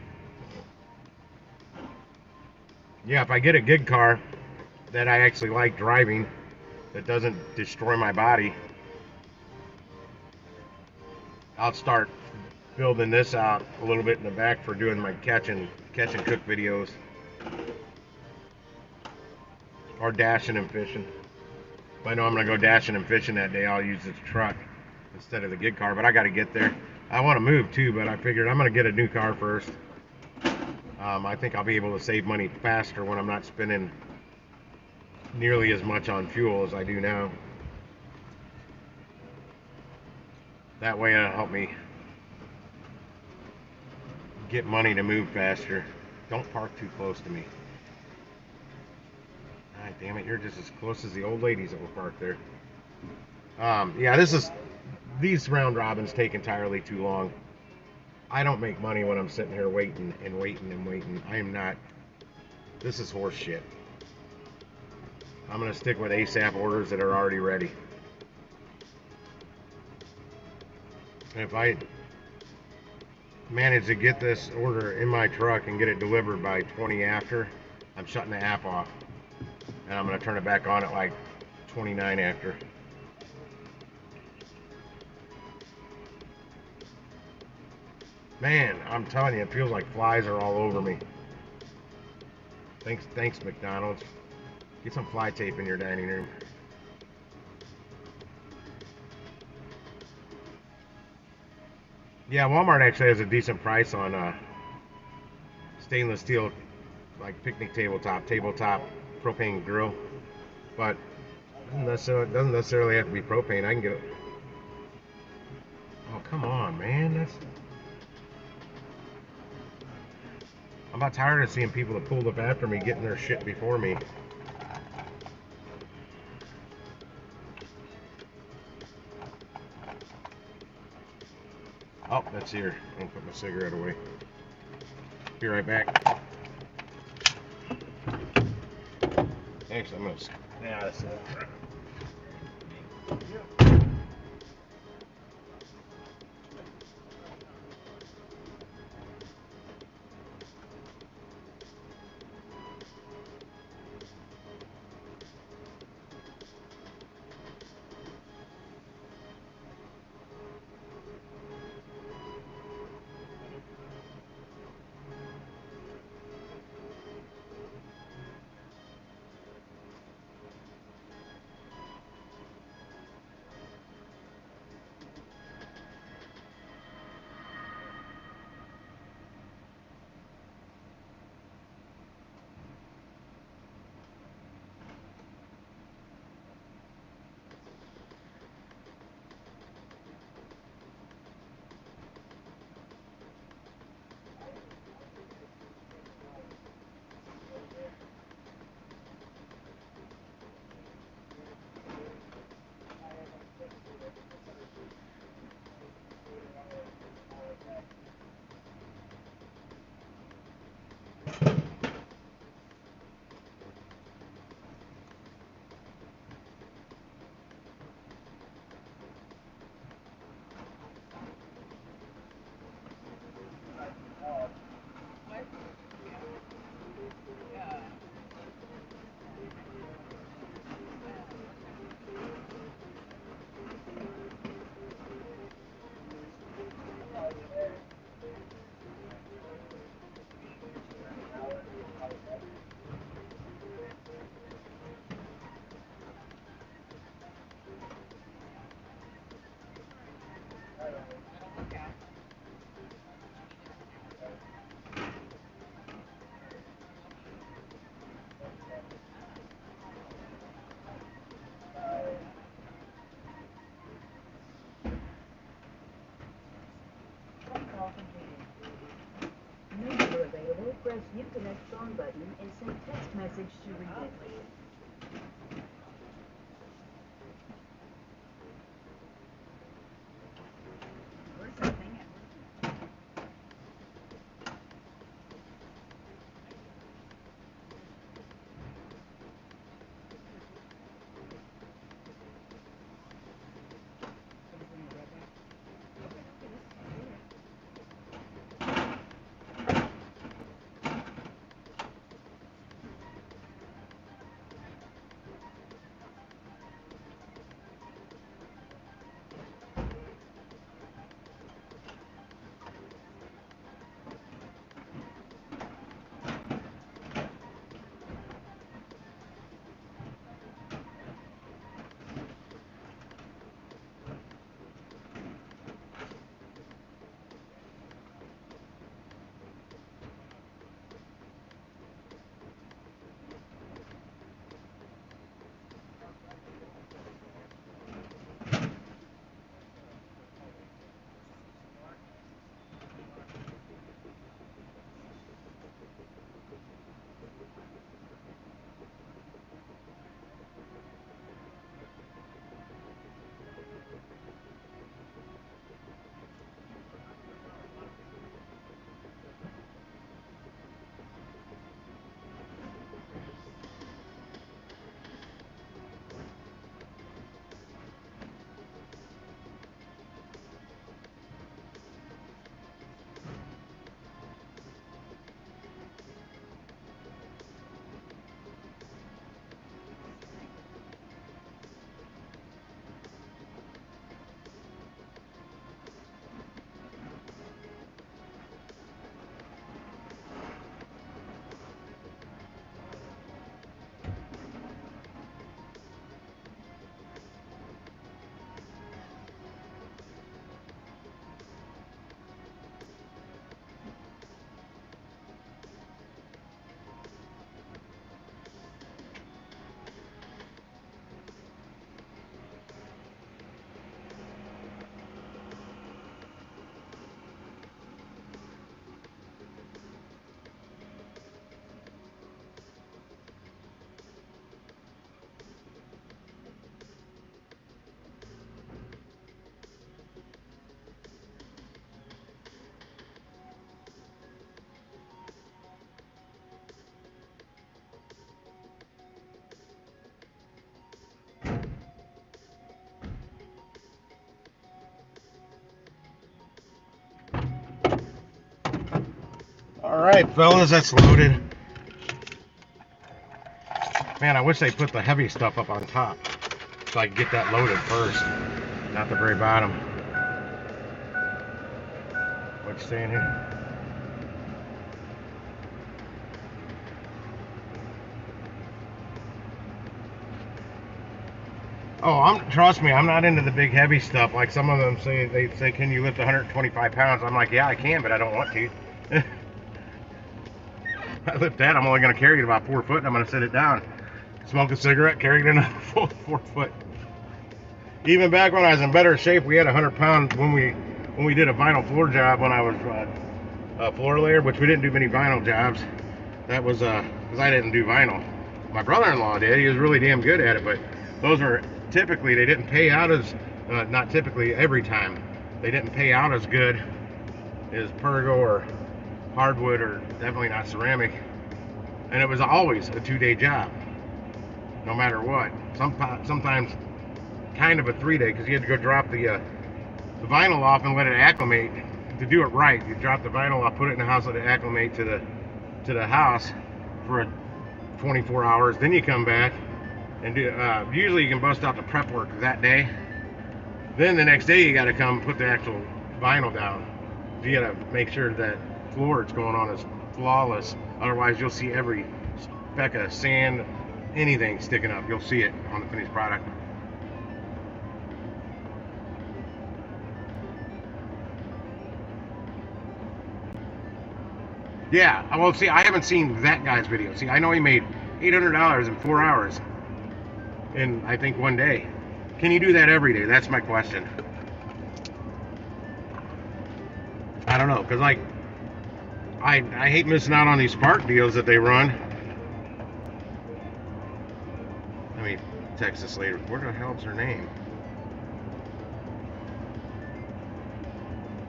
Yeah, if I get a good car that I actually like driving, that doesn't destroy my body, I'll start building this out a little bit in the back for doing my catch and cook videos, or dashing and fishing. If I know I'm gonna go dashing and fishing that day, I'll use this truck instead of the gig car. But I got to get there. I want to move too, but I figured I'm gonna get a new car first. I think I'll be able to save money faster when I'm not spending nearly as much on fuel as I do now. That way it'll help me get money to move faster. Don't park too close to me. God damn it, you're just as close as the old ladies that will park there. Yeah, these round robins take entirely too long. I don't make money when I'm sitting here waiting and waiting and waiting. I am not. This is horse shit. I'm gonna stick with ASAP orders that are already ready. And if I manage to get this order in my truck and get it delivered by 20 after, I'm shutting the app off. And I'm gonna turn it back on at like 29 after. Man, I'm telling you, it feels like flies are all over me. Thanks, McDonald's. Get some fly tape in your dining room. Yeah, Walmart actually has a decent price on stainless steel, like picnic tabletop propane grill. But it doesn't necessarily have to be propane. I can get it. Oh, come on, man. I'm about tired of seeing people that pulled up after me getting their shit before me. Oh, that's here. I'm gonna put my cigarette away. Be right back. Actually, I'm gonna. Yeah, that's it. No number available. Press Uconnect phone button and send text message to read it. Alright, fellas, that's loaded. Man, I wish they put the heavy stuff up on top so I could get that loaded first, not the very bottom. What you saying here? Oh, trust me, I'm not into the big heavy stuff. Like some of them say, they say, can you lift 125 pounds? I'm like, yeah, I can, but I don't want to. I lift that, I'm only going to carry it about 4 foot, and I'm going to sit it down. Smoke a cigarette, carry it another 4 foot. Even back when I was in better shape, we had 100 pounds when we did a vinyl floor job when I was a floor layer, which we didn't do many vinyl jobs. That was because I didn't do vinyl. My brother-in-law did. He was really damn good at it, but those were typically, they didn't pay out as, not typically, every time. They didn't pay out as good as Pergo or hardwood, or definitely not ceramic. And it was always a 2-day job, no matter what. Sometimes kind of a 3-day, because you had to go drop the vinyl off and let it acclimate. To do it right, you drop the vinyl off, put it in the house, let it acclimate to the house for 24 hours. Then you come back and do, usually you can bust out the prep work that day. Then the next day you got to come put the actual vinyl down. You got to make sure that floor it's going on is flawless. Otherwise you'll see every speck of sand, anything sticking up. You'll see it on the finished product. Yeah, well, see, I haven't seen that guy's video. See, I know he made $800 in 4 hours in, I think, 1 day. Can you do that every day? That's my question. I don't know, because, like, I hate missing out on these Spark deals that they run. Let me text this later. Where the hell's her name?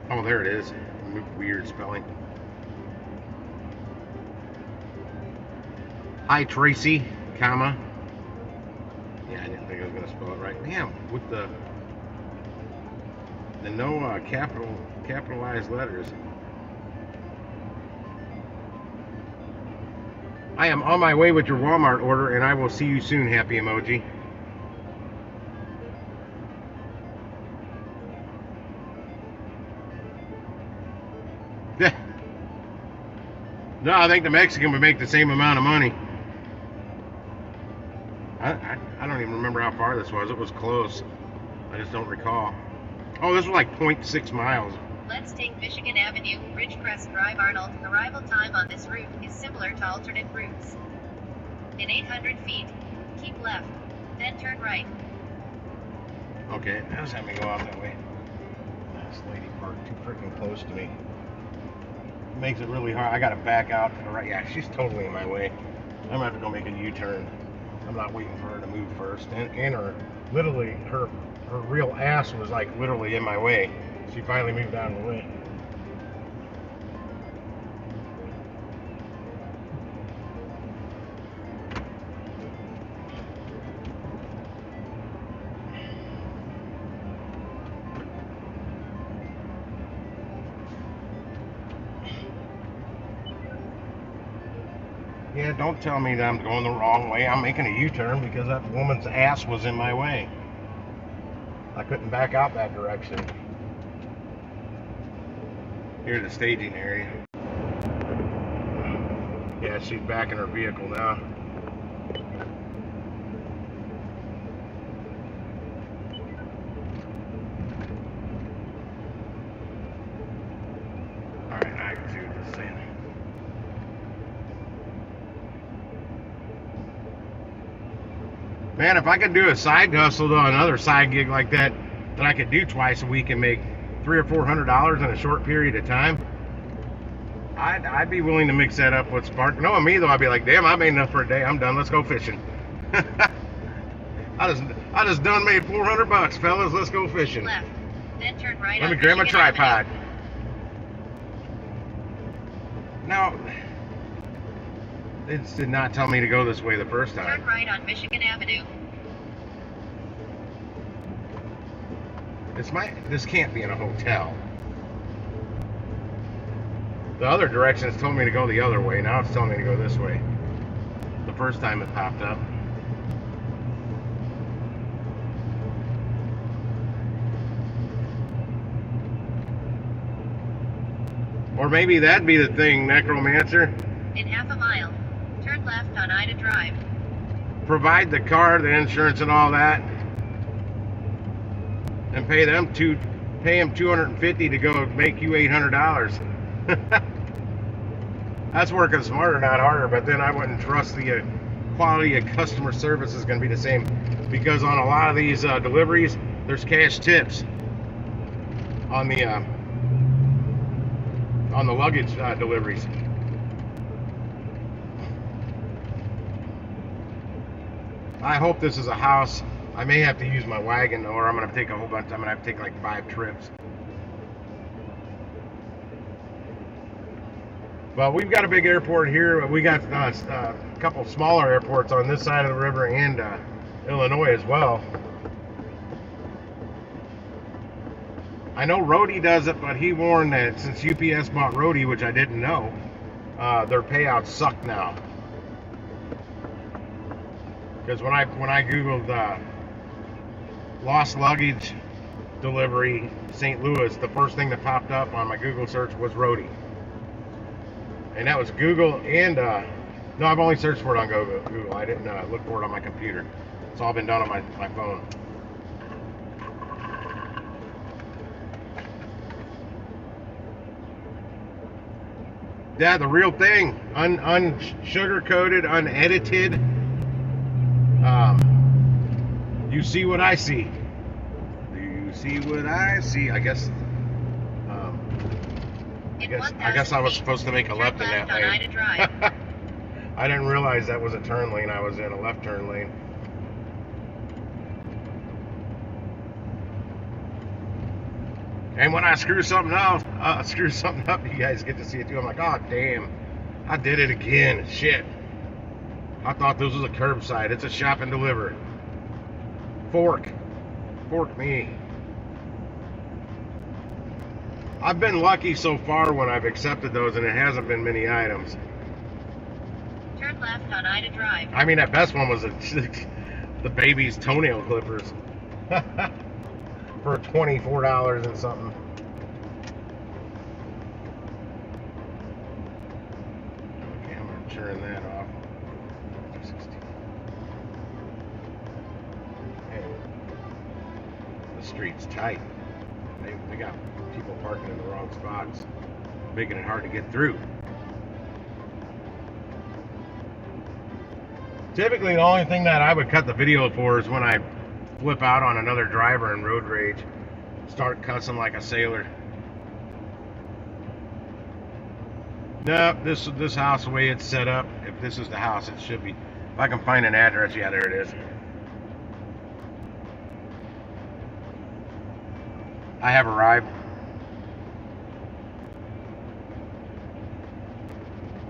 Oh, there it is. Weird spelling. Hi Tracy, comma. Yeah, I didn't think I was gonna spell it right. Damn, with the no capitalized letters. I am on my way with your Walmart order, and I will see you soon. Happy emoji. No, I think the Mexican would make the same amount of money. I don't even remember how far this was. It was close. I just don't recall. Oh, this was like 0.6 miles. Let's take Michigan Avenue, Ridgecrest Drive, Arnold. Arrival time on this route is similar to alternate routes. In 800 feet, keep left, then turn right. Okay, that was having me go out that way. This lady parked too freaking close to me. It makes it really hard. I gotta back out to the right. Yeah, she's totally in my way. I'm gonna have to go make a U-turn. I'm not waiting for her to move first. And her, literally, her real ass was like literally in my way. She finally moved out of the way. Yeah, don't tell me that I'm going the wrong way. I'm making a U-turn because that woman's ass was in my way. I couldn't back out that direction. Here's the staging area. Yeah, she's back in her vehicle now. Alright, I can see what this is saying. Man, if I could do a side hustle to another side gig like that I could do twice a week and make $300 or $400 in a short period of time, I'd be willing to mix that up with Spark. Knowing me though, I'd be like, damn, I made enough for a day. I'm done. Let's go fishing. I just done made $400, fellas. Let's go fishing. Left, then turn right. Let me grab my tripod. Now, it did not tell me to go this way the first time. Turn right on Michigan Avenue. This can't be in a hotel. The other direction has told me to go the other way. Now it's telling me to go this way. The first time it popped up. Or maybe that'd be the thing, Necromancer. In half a mile, turn left on Ida Drive. Provide the car, the insurance, and all that, and pay them $250 to go make you $800. That's working smarter, not harder. But then I wouldn't trust the quality of customer service is going to be the same, because on a lot of these deliveries, there's cash tips on the luggage deliveries. I hope this is a house. I may have to use my wagon, or I'm going to take a whole bunch. I'm going to have to take like 5 trips. But we've got a big airport here. We got a couple smaller airports on this side of the river and Illinois as well. I know Rhodey does it, but he warned that since UPS bought Rhodey, which I didn't know, their payouts suck now. Because when I googled lost luggage delivery St. Louis, the first thing that popped up on my Google search was Rhodey, and that was Google and no, I've only searched for it on Google. I didn't look for it on my computer. It's all been done on my phone. Yeah, the real thing, unsugar-coated, unedited. You see what I see. Do you see what I see? I guess I was supposed to make a left in that lane. I didn't realize that was a turn lane. I was in a left turn lane. And when I screw something up, you guys get to see it too. I'm like, oh damn, I did it again. Shit. I thought this was a curbside. It's a shop and deliver. Fork me. I've been lucky so far when I've accepted those, and it hasn't been many items. Turn left on Ida Drive. I mean, that best one was the baby's toenail clippers for $24 and something. Okay, I'm gonna turn that off. Man, the street's tight. They got people parking in the wrong spots, making it hard to get through. Typically, the only thing that I would cut the video for is when I flip out on another driver in road rage, start cussing like a sailor. No, this house, the way it's set up, if this is the house, it should be. If I can find an address, yeah, there it is. I have arrived.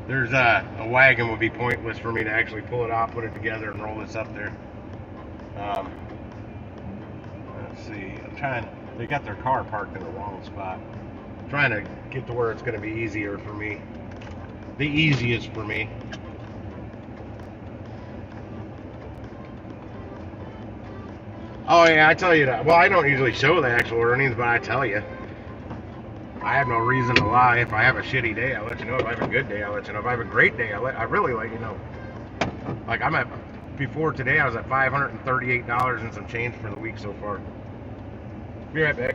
There's a wagon would be pointless for me to actually pull it off, put it together, and roll this up there. Let's see. I'm trying. They got their car parked in the wrong spot. I'm trying to get to where it's going to be easier for me. The easiest for me. Oh yeah, I tell you that. Well, I don't usually show the actual earnings, but I tell you. I have no reason to lie. If I have a shitty day, I'll let you know. If I have a good day, I'll let you know. If I have a great day, I really let you know. Like before today, I was at $538 and some change for the week so far. Be right back.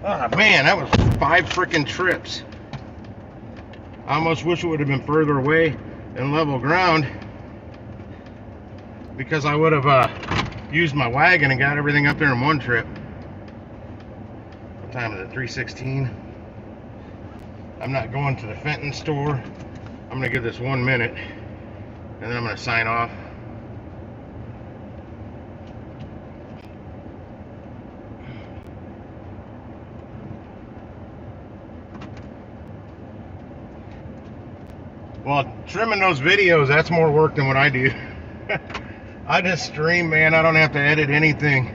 Oh man, that was 5 freaking trips. I almost wish it would have been further away and level ground, because I would have used my wagon and got everything up there in one trip. What time is it? 3:16. I'm not going to the Fenton store. I'm going to give this 1 minute, and then I'm going to sign off. Well, trimming those videos, that's more work than what I do. I just stream, man. I don't have to edit anything.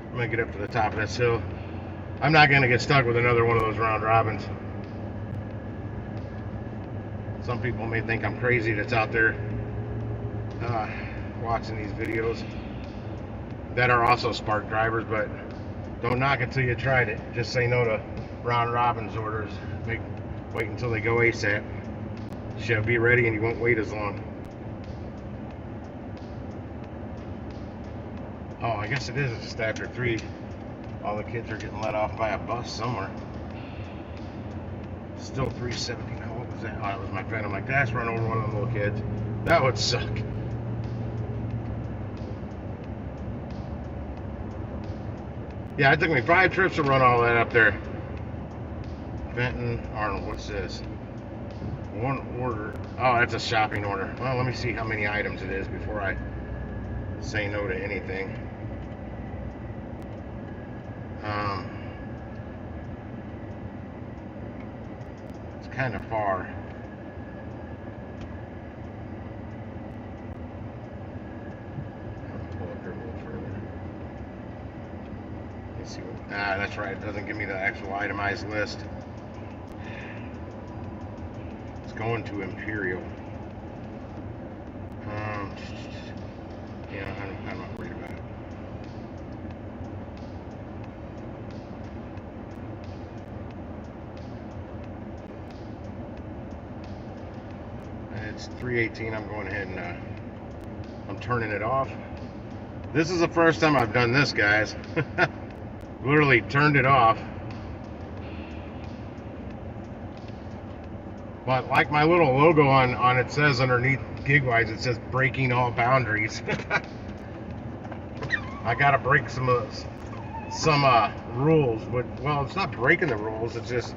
I'm going to get up to the top of this hill. I'm not going to get stuck with another one of those round robins. Some people may think I'm crazy that's out there watching these videos that are also Spark drivers, but don't knock it till you tried it. Just say no to round robins orders. Wait until they go ASAP. She'll be ready and you won't wait as long. Oh, I guess it is just after 3. All the kids are getting let off by a bus somewhere. Still 3:70. Now, what was that? Oh, that was my friend. I'm like, that's run over one of them little kids. That would suck. Yeah, it took me 5 trips to run all that up there. Fenton, Arnold, what's this? 1 order. Oh, that's a shopping order. Well, let me see how many items it is before I say no to anything. It's kind of far. I'll pull up here a little further. Let's see what. Ah, that's right. It doesn't give me the actual itemized list. It's going to Imperial. Yeah, I'm not worried about it. It's 3:18. I'm going ahead and I'm turning it off. This is the first time I've done this, guys. Literally turned it off. But like my little logo on it says underneath GigWise, it says breaking all boundaries. I gotta break some rules, but well, it's not breaking the rules. It's just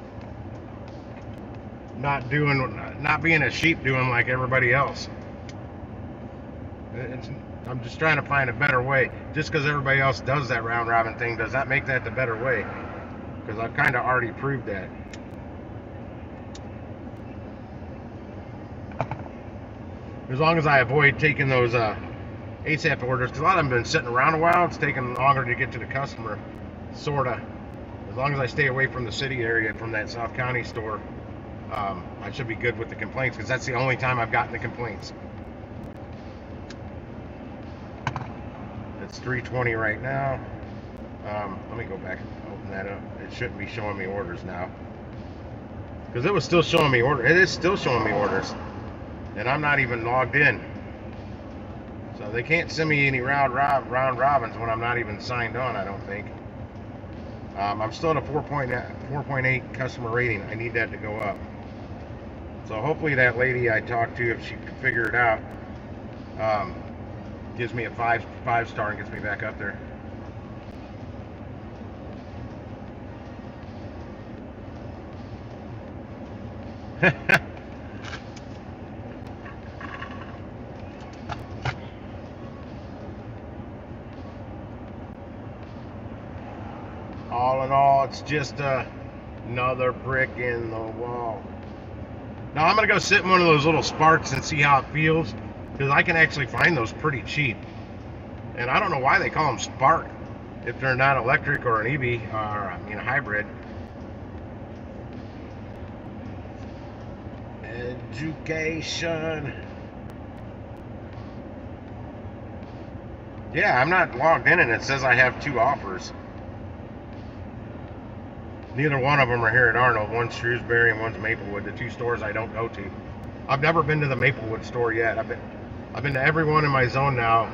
not being a sheep doing like everybody else. I'm just trying to find a better way. Just because everybody else does that round robin thing does not make that the better way. Because I've kind of already proved that. As long as I avoid taking those ASAP orders, because a lot of them have been sitting around a while, it's taking longer to get to the customer, sorta. As long as I stay away from the city area, from that South County store, I should be good with the complaints, because that's the only time I've gotten the complaints. It's 3:20 right now. Let me go back and open that up. It shouldn't be showing me orders now, because it was still showing me orders. It is still showing me orders, and I'm not even logged in. So they can't send me any round robins when I'm not even signed on, I don't think. I'm still at a 4.8 customer rating. I need that to go up. So hopefully that lady I talked to, if she can figure it out, gives me a 5-star and gets me back up there. All in all, it's just another brick in the wall. Now I'm gonna go sit in one of those little Sparks and see how it feels, because I can actually find those pretty cheap. And I don't know why they call them Spark if they're not electric or an EV, or I mean a hybrid. Education. Yeah, I'm not logged in and it says I have 2 offers. Neither one of them are here at Arnold. One's Shrewsbury and one's Maplewood, the 2 stores I don't go to. I've never been to the Maplewood store yet. I've been to every one in my zone now.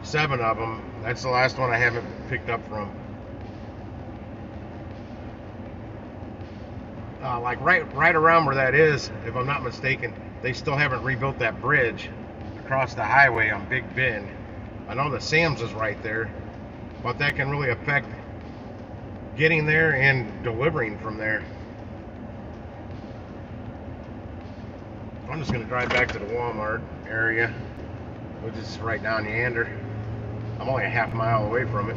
7 of them. That's the last one I haven't picked up from. Like right around where that is, if I'm not mistaken, they still haven't rebuilt that bridge across the highway on Big Bend. I know the Sam's is right there, but that can really affect getting there and delivering from there. I'm just going to drive back to the Walmart area, which is right down Yander. I'm only a half mile away from it.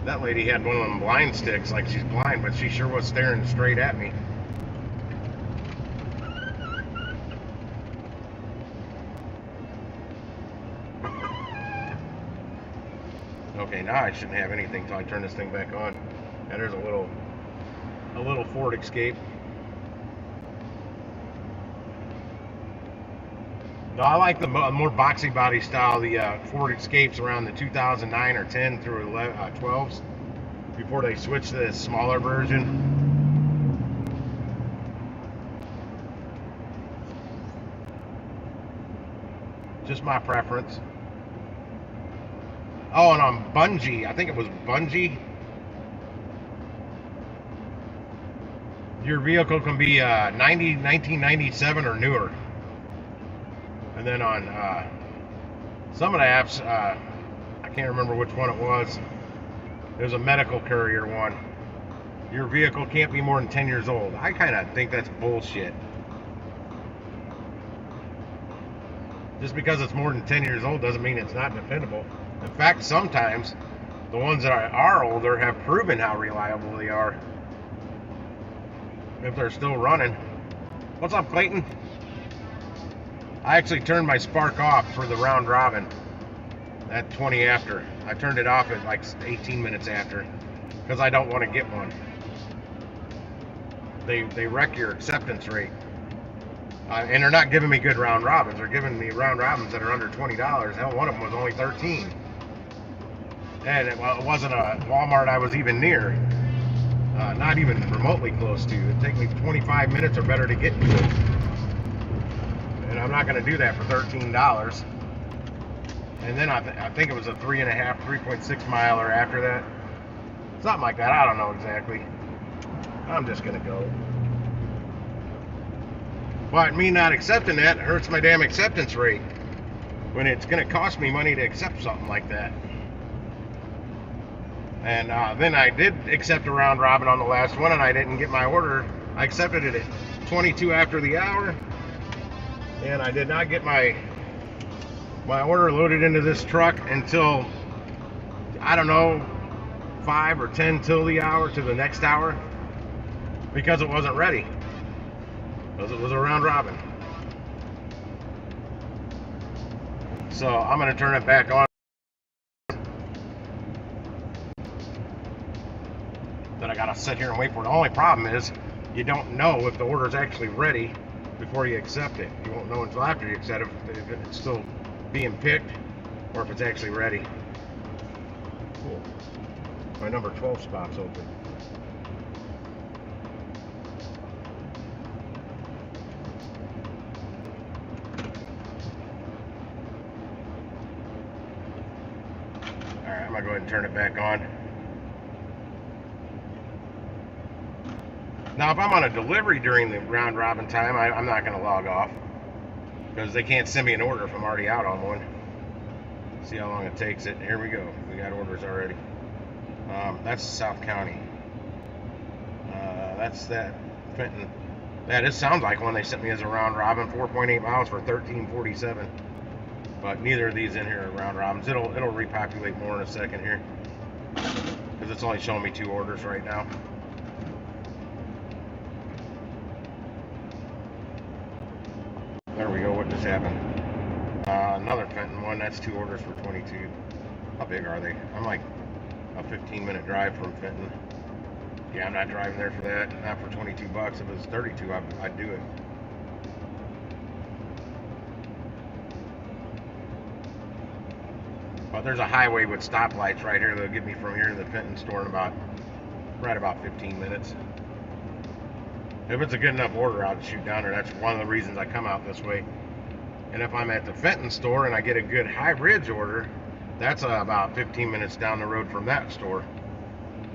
That lady had one of them blind sticks, like she's blind, but she sure was staring straight at me. Okay, now I shouldn't have anything till I turn this thing back on. And there's a little Ford Escape. No, I like the more boxy body style, the Ford Escapes around the 2009 or 10 through 12s before they switched to the smaller version. Just my preference. Oh, and on Bungie, I think it was Bungie, your vehicle can be 1997 or newer. And then on some of the apps, I can't remember which one it was. There's a medical courier one. Your vehicle can't be more than 10 years old. I kind of think that's bullshit. Just because it's more than 10 years old doesn't mean it's not dependable. In fact, sometimes the ones that are older have proven how reliable they are if they're still running. What's up, Clayton? I actually turned my spark off for the round robin at 20 after. I turned it off at like 18 minutes after because I don't want to get one. They wreck your acceptance rate. And they're not giving me good round robins. They're giving me round robins that are under $20. Hell, one of them was only $13. And it wasn't a Walmart I was even near. Not even remotely close to. It'd take me 25 minutes or better to get to it. And I'm not going to do that for $13. And then I think it was a 3.6 miler after that. Something like that. I don't know exactly. I'm just going to go. But me not accepting that hurts my damn acceptance rate when it's going to cost me money to accept something like that. And then I did accept a round robin on the last one, and I didn't get my order. I accepted it at 22 after the hour, and I did not get my order loaded into this truck until, I don't know, 5 or 10 till the hour, to the next hour, because it wasn't ready. Because it was a round robin. So I'm going to turn it back on. Then I got to sit here and wait for it. The only problem is you don't know if the order is actually ready before you accept it. You won't know until after you accept it if it's still being picked or if it's actually ready. Cool. My number 12 spot's open. Alright, I'm going to go ahead and turn it back on. Now, if I'm on a delivery during the round robin time, I'm not going to log off because they can't send me an order if I'm already out on one. See how long it takes it. Here we go. We got orders already. That's South County. That's that Fenton. That it sounds like one they sent me as a round robin, 4.8 miles for $13.47. But neither of these in here are round robins. It'll repopulate more in a second here because it's only showing me 2 orders right now. There we go. What just happened? Another Fenton one. That's 2 orders for 22. How big are they? I'm like a 15-minute drive from Fenton. Yeah, I'm not driving there for that. Not for 22 bucks. If it was 32, I'd do it. But there's a highway with stoplights right here that'll get me from here to the Fenton store in about 15 minutes. If it's a good enough order, I'll just shoot down there. That's one of the reasons I come out this way. And if I'm at the Fenton store and I get a good High Ridge order, that's about 15 minutes down the road from that store.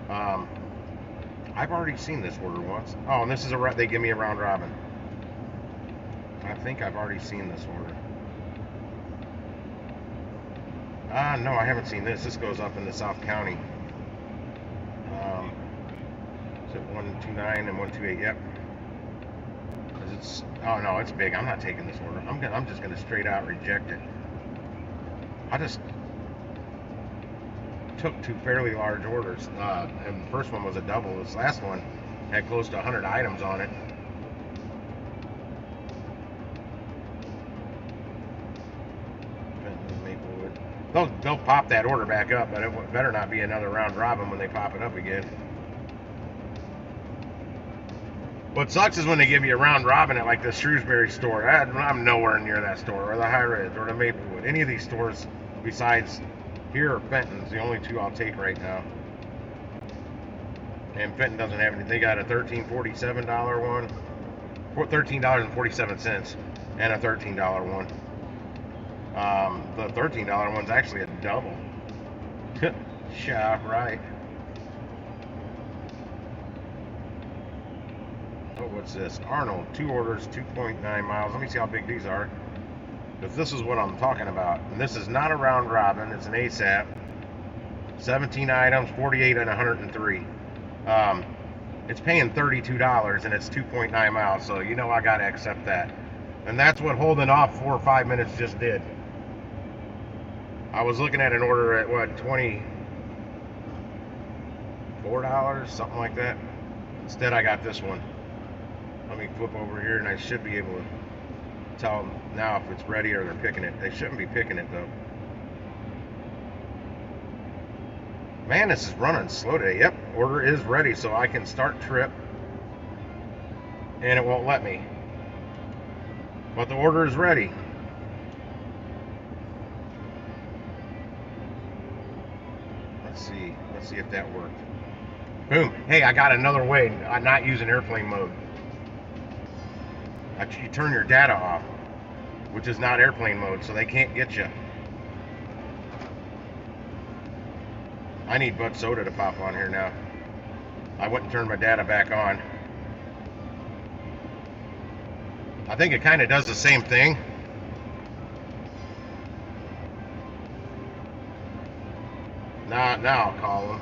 I've already seen this order once. Oh, and this is they give me a round robin. I think I've already seen this order. No, I haven't seen this. This goes up into South County. Is it 129 and 128? Yep. Oh no, it's big. I'm not taking this order. I'm just gonna straight out reject it. I just took 2 fairly large orders, and the first one was a double. This last one had close to 100 items on it. Maplewood. They'll pop that order back up, but it better not be another round robin when they pop it up again. What sucks is when they give you a round robin at like the Shrewsbury store. I'm nowhere near that store, or the High Ridge, or the Maplewood. Any of these stores besides here or Fenton's the only 2 I'll take right now. And Fenton doesn't have anything. They got a $13.47 one, $13.47, and a $13 one. The $13 one's actually a double. Yeah, right. Oh, what's this? Arnold, 2 orders, 2.9 miles. Let me see how big these are, because this is what I'm talking about. And this is not a round robin, it's an ASAP. 17 items, 48 and 103. It's paying $32 and it's 2.9 miles, so you know I gotta accept that. And that's what holding off 4 or 5 minutes just did. I was looking at an order at what, $24, something like that. Instead I got this one. Let me flip over here and I should be able to tell them now if it's ready or they're picking it. They shouldn't be picking it though. Man, this is running slow today. Yep, order is ready, so I can start trip. And it won't let me. But the order is ready. Let's see if that worked. Boom. Hey, I got another way. I'm not using airplane mode. You turn your data off, which is not airplane mode, so they can't get you. I need Bud Soda to pop on here now. I wouldn't turn my data back on. I think it kind of does the same thing. Now I'll call them.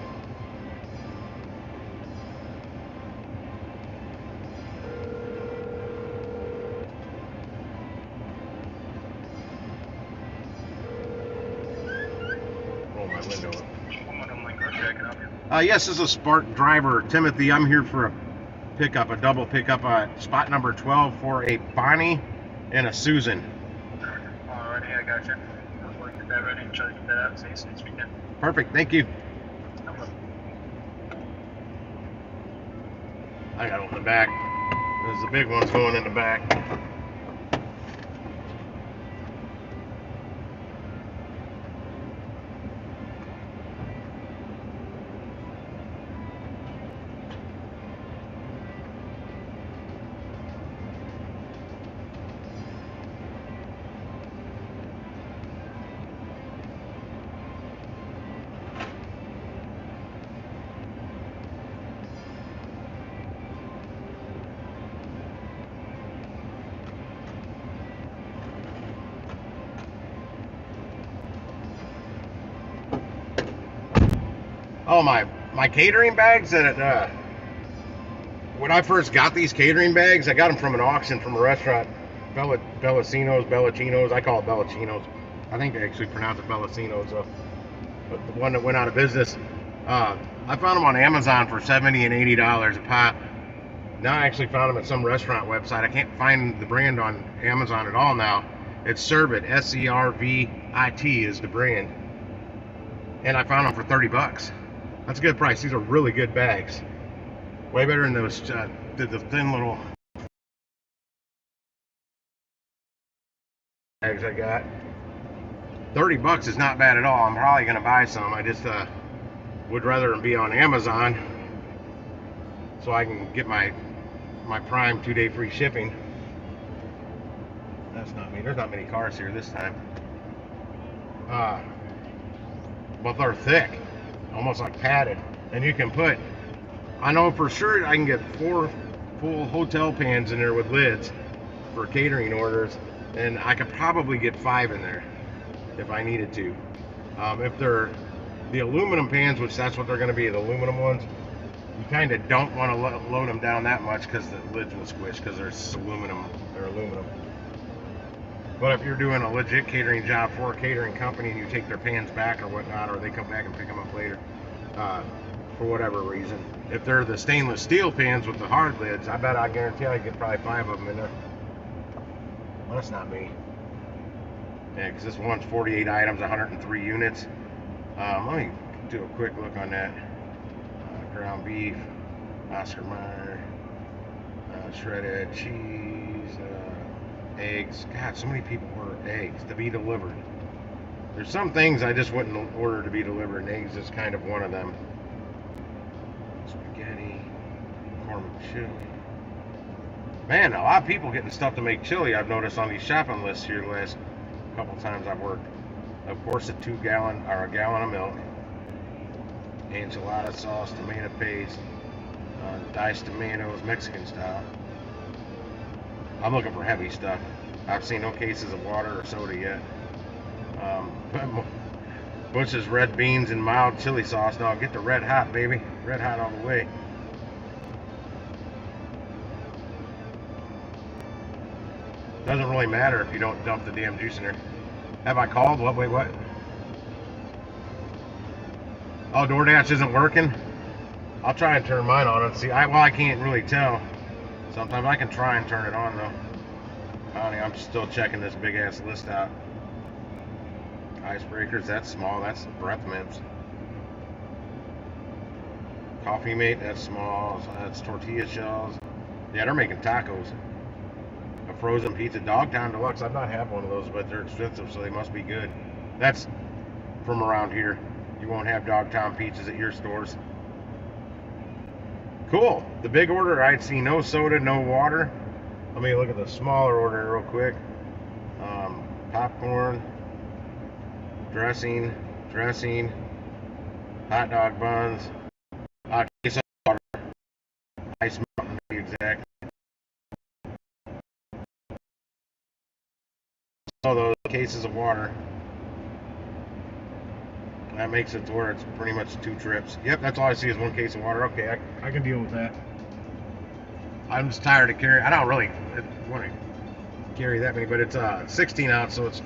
Roll my window up. Yes, this is a Spark driver. Timothy, I'm here for a pickup, a double pickup, spot number 12 for a Bonnie and a Susan. Alrighty, I got you. I'll get that ready and try to get that out as soon as we can. Perfect, thank you. I got to open the back. There's the big ones going in the back. Oh, my catering bags that when I first got these catering bags, I got them from an auction from a restaurant, Bellacinos. I call it Bellacinos. I think they actually pronounce it Bellacinos, but the one that went out of business. I found them on Amazon for $70 and $80 a pop. Now I actually found them at some restaurant website. I can't find the brand on Amazon at all now. It's Servit, S-E-R-V-I-T is the brand. And I found them for $30. That's a good price. These are really good bags. Way better than those, the thin little bags I got. $30 is not bad at all. I'm probably going to buy some. I just would rather them be on Amazon so I can get my Prime 2-day free shipping. That's not me. There's not many cars here this time. But they're thick, almost like padded. And you can put, I know for sure I can get 4 full hotel pans in there with lids for catering orders, and I could probably get 5 in there if I needed to. If they're the aluminum pans, which that's what they're going to be, the aluminum ones, you kind of don't want to load them down that much because the lids will squish because they're aluminum. They're aluminum. But if you're doing a legit catering job for a catering company and you take their pans back or whatnot, or they come back and pick them up later, for whatever reason, if they're the stainless steel pans with the hard lids, I bet I guarantee I get probably 5 of them in there. Well, that's not me. Yeah, because this one's 48 items, 103 units. Let me do a quick look on that. Ground beef, Oscar Mayer, shredded cheese, eggs. God, so many people order eggs to be delivered. There's some things I just wouldn't order to be delivered, and eggs is kind of one of them. Spaghetti, McCormick chili. Man, a lot of people getting stuff to make chili, I've noticed on these shopping lists here the last couple times I've worked. Of course, a gallon of milk, enchilada sauce, tomato paste, diced tomatoes, Mexican style. I'm looking for heavy stuff. I've seen no cases of water or soda yet. Bush's red beans and mild chili sauce. Now get the red hot, baby. Red hot all the way. Doesn't really matter if you don't dump the damn juice in there. Have I called? What? Wait, what? Oh, DoorDash isn't working? I'll try and turn mine on and see. I can't really tell. Sometimes I can try and turn it on though. Honey, I'm still checking this big ass list out. Icebreakers, that's small. That's breath mints. Coffee Mate, that's small. That's tortilla shells. Yeah, they're making tacos. A frozen pizza, Dogtown Deluxe. I've not had one of those, but they're expensive, so they must be good. That's from around here. You won't have Dogtown pizzas at your stores. Cool. The big order, I'd see no soda, no water. Let me look at the smaller order real quick. Popcorn, dressing, hot dog buns, hot case of water, Ice Mountain, to be exact. All those cases of water. That makes it to where it's pretty much 2 trips. Yep, that's all I see is 1 case of water. Okay, I can deal with that. I'm just tired of carrying. I don't really want to carry that many, but it's 16 ounce, so it's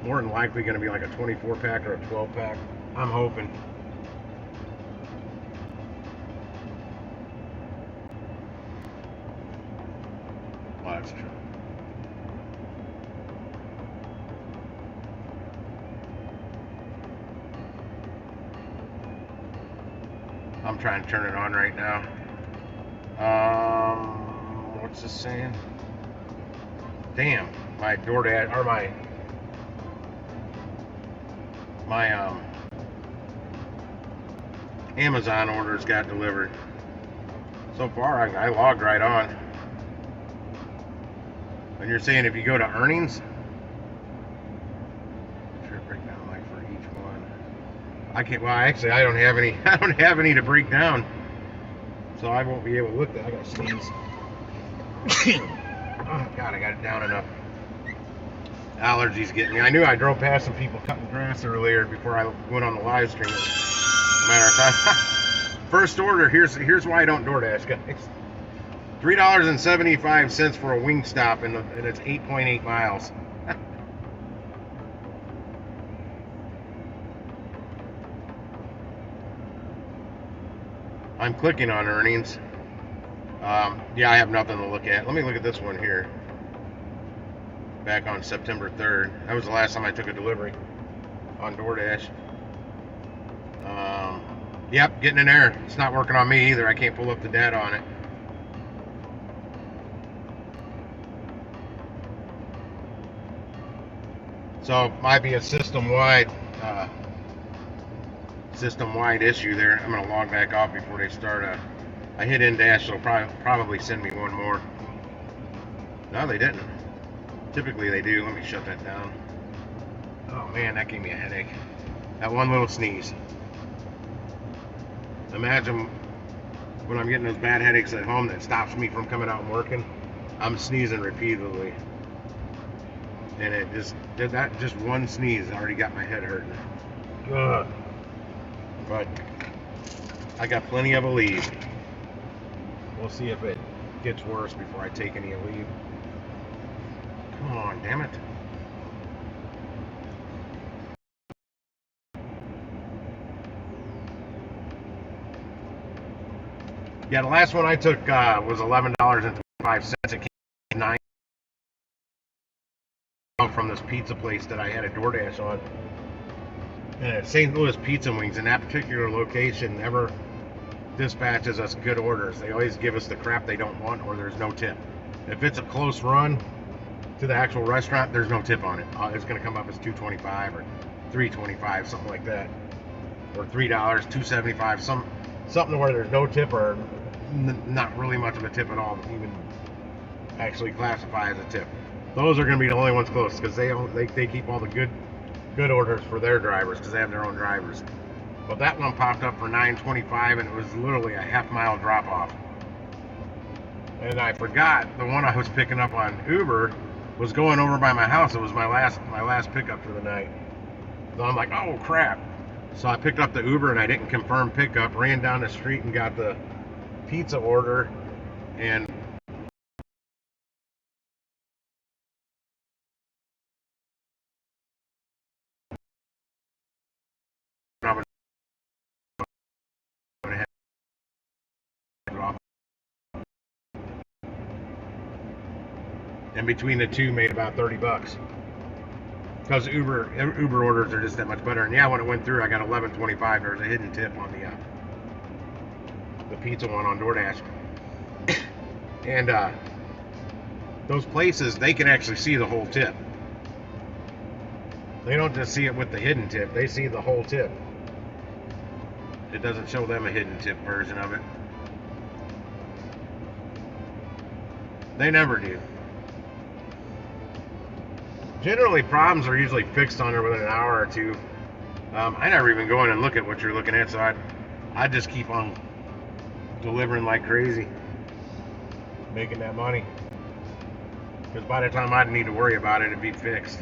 more than likely going to be like a 24 pack or a 12 pack. I'm hoping. Well, that's true. I'm trying to turn it on right now. What's this saying? Damn, my DoorDash or my Amazon orders got delivered. So far, I logged right on. And you're saying if you go to earnings, trip breakdown like for each one. I can't. Well, actually, I don't have any. I don't have any to break down, so I won't be able to look at. I gotta sneeze. Oh God, I got it down enough. Allergies getting me. I knew I drove past some people cutting grass earlier before I went on the live stream. Matter of time. First order. Here's why I don't DoorDash, guys. $3.75 for a Wingstop, and it's 8.8 miles. I'm clicking on earnings. Yeah, I have nothing to look at. Let me look at this one here. Back on September 3rd. That was the last time I took a delivery on DoorDash. Yep, getting an error. It's not working on me either. I can't pull up the data on it. So it might be a system-wide issue there. I'm gonna log back off before they start. I hit in dash, so probably send me one more. No, they didn't. Typically they do. Let me shut that down. Oh man, that gave me a headache. That one little sneeze. Imagine when I'm getting those bad headaches at home that stops me from coming out and working. I'm sneezing repeatedly. And it just did that. Just one sneeze already got my head hurting. Ugh. But I got plenty of a leave. We'll see if it gets worse before I take any leave. Come on, damn it. Yeah, the last one I took was $11.25. It came $9 from this pizza place that I had a DoorDash on. And it's St. Louis Pizza Wings, and that particular location never dispatches us good orders. They always give us the crap they don't want, or there's no tip. If it's a close run to the actual restaurant, there's no tip on it. It's going to come up as $2.25 or $3.25, something like that, or $3, $2.75, something where there's no tip or not really much of a tip at all, to even actually classify as a tip. Those are going to be the only ones close, because they keep all the good orders for their drivers, because they have their own drivers. But that one popped up for $9.25, and it was literally a half-mile drop-off. And I forgot the one I was picking up on Uber was going over by my house. It was my last pickup for the night. So I'm like, oh crap. So I picked up the Uber and I didn't confirm pickup, ran down the street and got the pizza order, and I was going to head off. And between the two made about $30. Because Uber orders are just that much better. And yeah, when it went through, I got $11.25. There's a hidden tip on the pizza one on DoorDash. And those places, they can actually see the whole tip. They don't just see it with the hidden tip. They see the whole tip. It doesn't show them a hidden tip version of it. They never do. Generally, problems are usually fixed on there within an hour or two. I never even go in and look at what you're looking at, so I just keep on delivering like crazy, making that money. Because by the time I'd need to worry about it, it'd be fixed.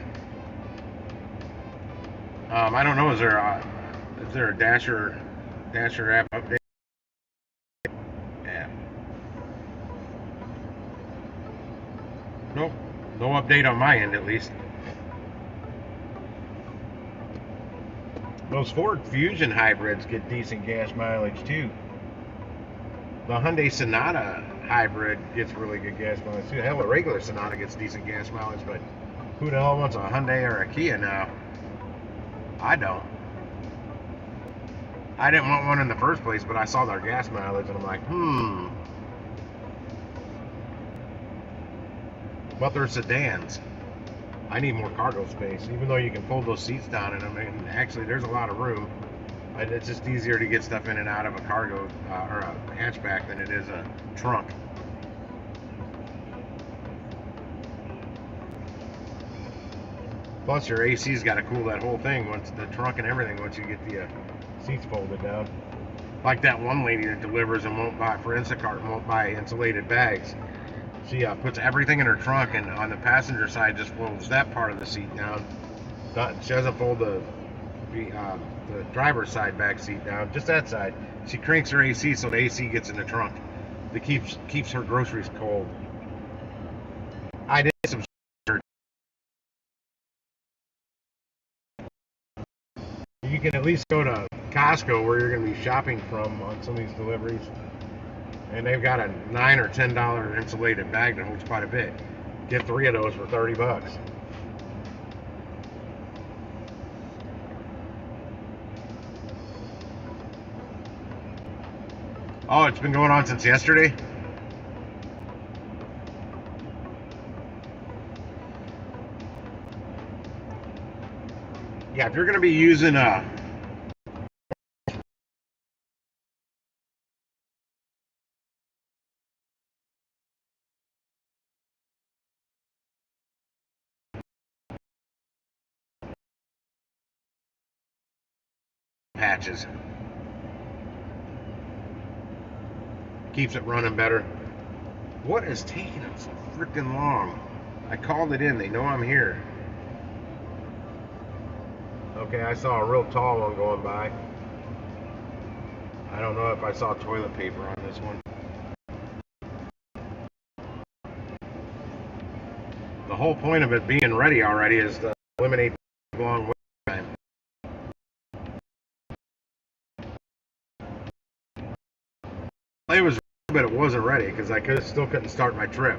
I don't know. Is there a Dasher app update? Yeah. Nope. No update on my end, at least. Those Ford Fusion hybrids get decent gas mileage too. The Hyundai Sonata hybrid gets really good gas mileage too. Hell, a regular Sonata gets decent gas mileage, but who the hell wants a Hyundai or a Kia now? I don't. I didn't want one in the first place, but I saw their gas mileage and I'm like, But they're sedans. I need more cargo space, even though you can fold those seats down in them, and actually there's a lot of room. It's just easier to get stuff in and out of a cargo or a hatchback than it is a trunk. Plus your AC's got to cool that whole thing, once the trunk and everything, once you get the seats folded down. Like that one lady that delivers and won't buy for Instacart and won't buy insulated bags. She puts everything in her trunk, and on the passenger side just folds that part of the seat down. She doesn't fold the driver's side back seat down, just that side. She cranks her AC so the AC gets in the trunk. That keeps her groceries cold. I did some research. You can at least go to Costco, where you're going to be shopping from on some of these deliveries, and they've got a $9 or $10 insulated bag that holds quite a bit. Get 3 of those for $30. Oh, it's been going on since yesterday? Yeah, if you're going to be using patches. Keeps it running better. What is taking them so freaking long? I called it in. They know I'm here. Okay, I saw a real tall one going by. I don't know if I saw toilet paper on this one. The whole point of it being ready already is to eliminate long wait time. It was ready, but it wasn't ready because I still couldn't start my trip.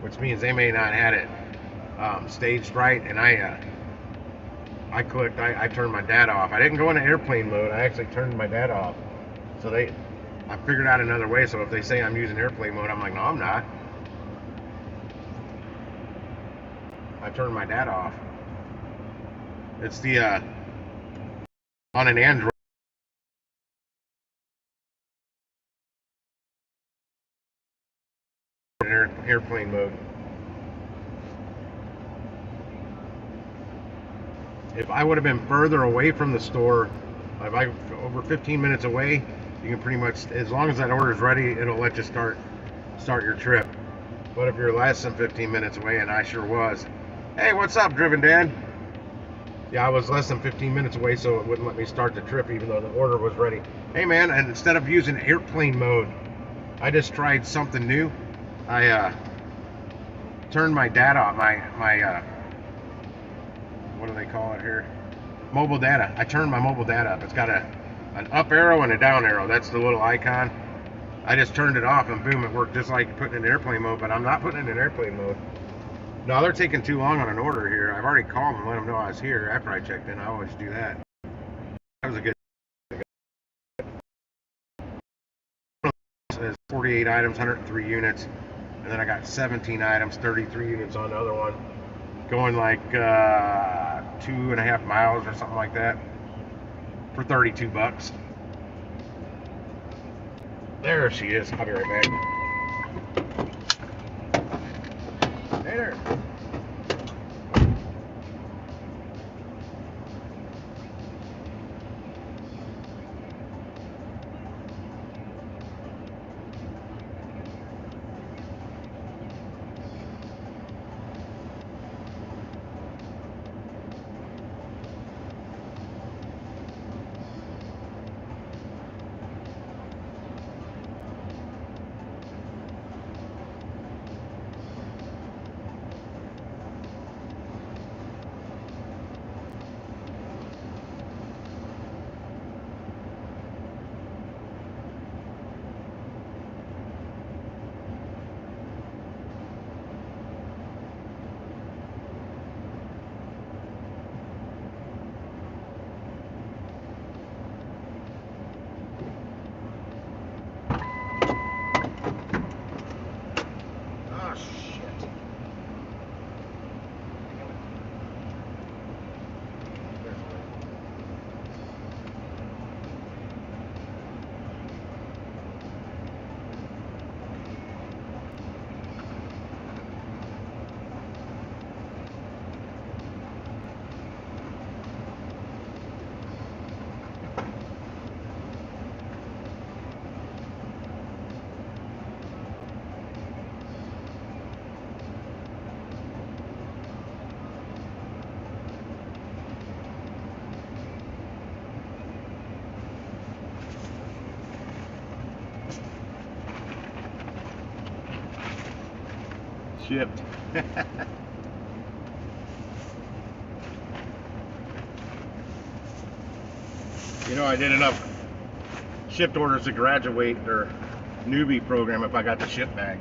Which means they may not had it staged right, and I turned my data off. I didn't go into airplane mode. I actually turned my data off. So I figured out another way. So if they say I'm using airplane mode, I'm like, no, I'm not. I turned my data off. It's the on an Android. Airplane mode. If I would have been further away from the store, if I over 15 minutes away, you can pretty much, as long as that order is ready, it'll let you start your trip. But if you're less than 15 minutes away, and I sure was. Hey, what's up, Driven Dad? Yeah, I was less than 15 minutes away, so it wouldn't let me start the trip even though the order was ready. Hey man, and instead of using airplane mode, I just tried something new. I turned my data off, my what do they call it here? Mobile data. I turned my mobile data up. It's got an up arrow and a down arrow. That's the little icon. I just turned it off and boom, it worked just like putting it in airplane mode, but I'm not putting it in airplane mode. No, they're taking too long on an order here. I've already called and let them know I was here after I checked in. I always do that. That was a good. It has 48 items, 103 units. And then I got 17 items, 33 units on the other one. Going like 2.5 miles or something like that for 32 bucks. There she is. I'll be right back. Hey there. Shipped. You know, I did enough shipped orders to graduate their newbie program if I got the ship bag.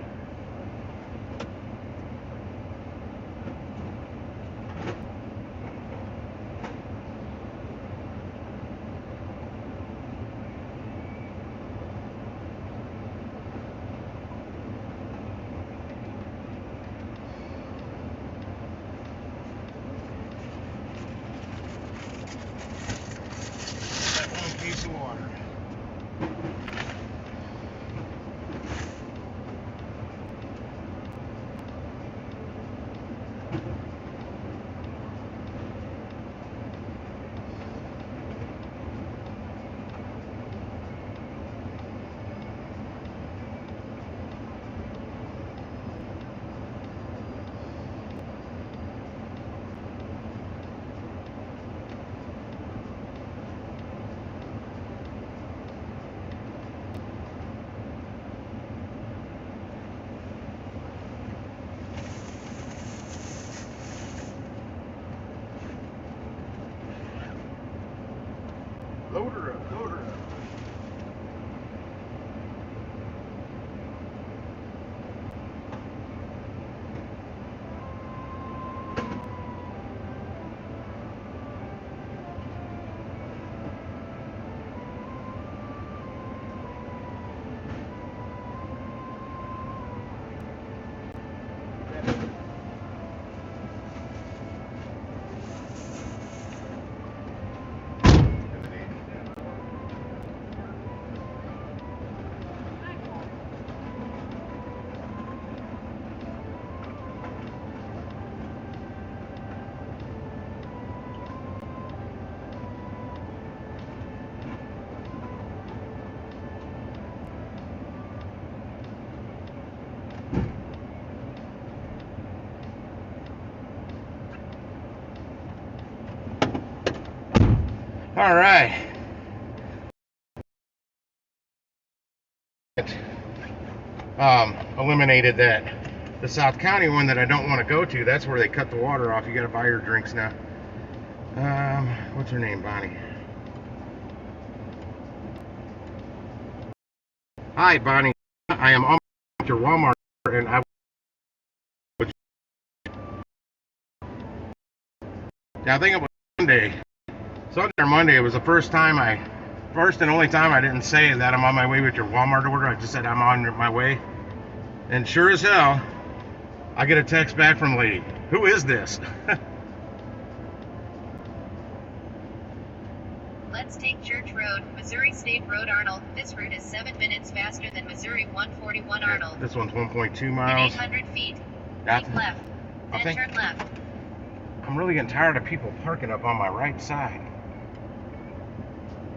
Piece of water. Load her up, load her up. All right. Eliminated that. The South County one that I don't want to go to, that's where they cut the water off. You got to buy your drinks now. What's her name, Bonnie? Hi, Bonnie. I am on your Walmart, and I think it was Sunday. Sunday or Monday, it was the first and only time I didn't say that I'm on my way with your Walmart order. I just said I'm on my way. And sure as hell, I get a text back from a lady. Who is this? Let's take Church Road, Missouri State Road, Arnold. This route is 7 minutes faster than Missouri 141 Arnold. This one's 1.2 In miles. 800 feet. That's, Keep left. Then turn left. I'm really getting tired of people parking up on my right side.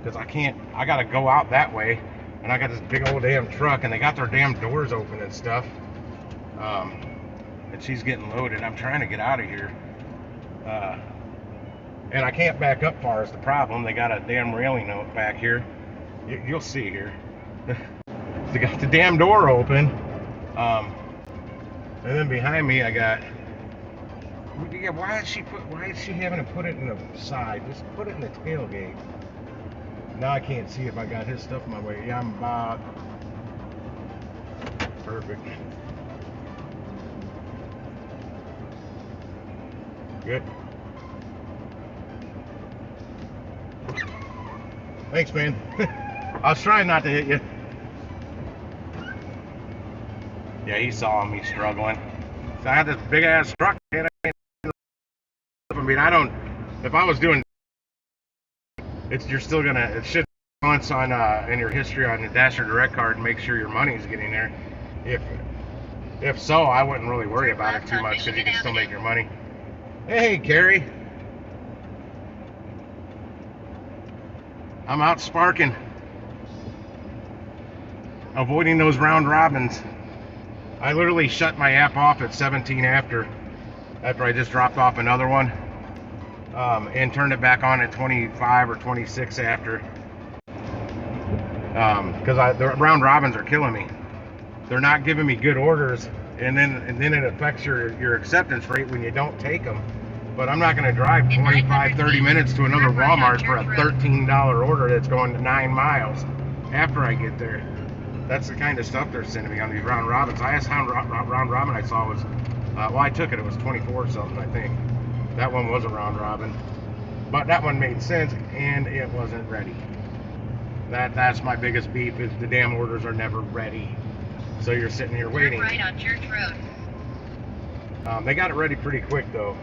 Because I gotta go out that way, and I got this big old damn truck, and they got their damn doors open and stuff. And she's getting loaded. I'm trying to get out of here. And I can't back up far is the problem. They got a damn railing out back here. You'll see here. They got the damn door open. And then behind me I got, yeah, why is she having to put it in the side? Just put it in the tailgate. Now I can't see if I got his stuff in my way. Yeah, I'm about perfect. Good. Thanks, man. I was trying not to hit you. Yeah, he saw me struggling. So I had this big ass truck. I mean, if I was doing, you're still gonna, it should once on in your history on the Dasher Direct card and make sure your money's getting there. If so, I wouldn't really worry about it too much because you can still make your money. Hey, Carrie. I'm out sparking, avoiding those round robins. I literally shut my app off at 17 after I just dropped off another one, and turned it back on at 25 or 26 after, because the round robins are killing me. They're not giving me good orders, and then it affects your acceptance rate when you don't take them. But I'm not going to drive 25, 30 minutes to another Walmart for a $13 order that's going to 9 miles after I get there. That's the kind of stuff they're sending me on these round robins. Highest round robin I saw was, well, I took it. It was 24 something, I think. That one was a round robin. But that one made sense, and it wasn't ready. That's my biggest beef, is the damn orders are never ready. So you're sitting here waiting. Turn right on Church Road. They got it ready pretty quick, though.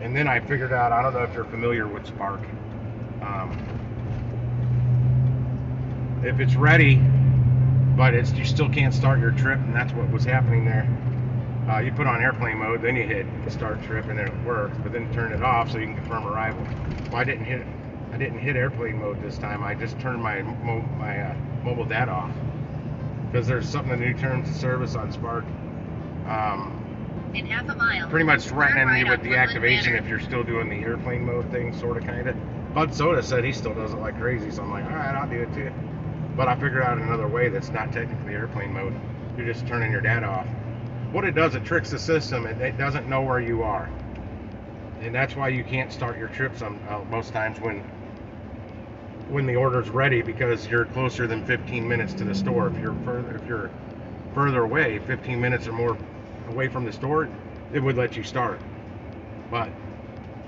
And then I figured out, I don't know if you're familiar with Spark. If it's ready, but you still can't start your trip, and that's what was happening there. You put on airplane mode, then you hit start trip, and then it works. But then turn it off so you can confirm arrival. Well, I didn't hit airplane mode this time. I just turned my mobile data off because there's something in the new terms of service on Spark. In half a mile. Pretty much threatening right you with on deactivation Woodland if you're still doing the airplane mode thing, sort of, kind of. Bud Soda said he still does it like crazy, so I'm like, all right, I'll do it too. But I figured out another way that's not technically airplane mode. You're just turning your data off. What it does, it tricks the system. It doesn't know where you are, and that's why you can't start your trips most times when when the order's ready because you're closer than 15 minutes to the store. If you're further away, 15 minutes or more away from the store, it would let you start. But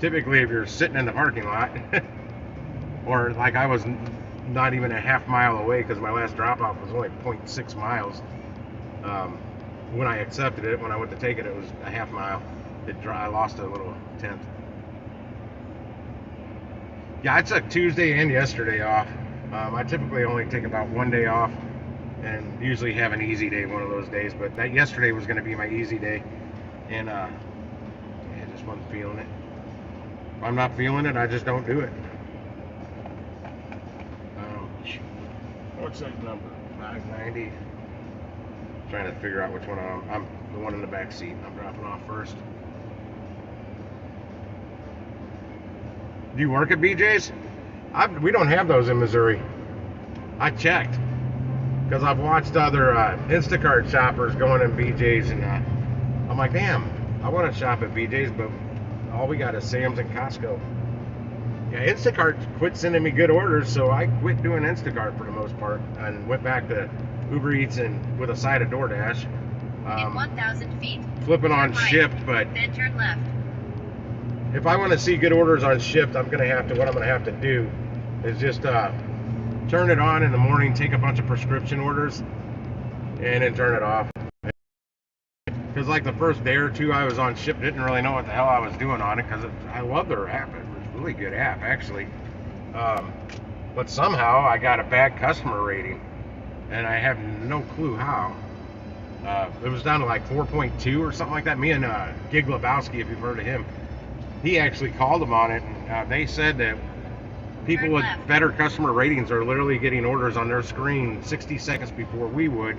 typically, if you're sitting in the parking lot, or like I was not even a half mile away because my last drop off was only 0.6 miles. When I accepted it, when I went to take it, it was a half mile. I lost a little tenth. Yeah, I took Tuesday and yesterday off. I typically only take about one day off and usually have an easy day one of those days, but that yesterday was going to be my easy day, and I just wasn't feeling it. If I'm not feeling it, I just don't do it. What's that number? 590. Trying to figure out which one I'm the one in the back seat. I'm dropping off first. Do you work at BJ's? We don't have those in Missouri. I checked because I've watched other Instacart shoppers going in BJ's, and I'm like, damn, I want to shop at BJ's, but all we got is Sam's and Costco. Yeah, Instacart quit sending me good orders, so I quit doing Instacart for the most part and went back to Uber Eats and with a side of DoorDash. In 1,000 feet. Flipping on turn right, Shipt, but then turn left. if I want to see good orders on Shipt, what I'm going to have to do is just turn it on in the morning, take a bunch of prescription orders, and then turn it off. Because like the first day or two I was on Shipt, didn't really know what the hell I was doing on it because I love their app. It was a really good app, actually. But somehow I got a bad customer rating, and I have no clue how. It was down to like 4.2 or something like that. Me and Gig Lebowski, if you've heard of him, he actually called them on it, and they said that people with better customer ratings are literally getting orders on their screen 60 seconds before we would.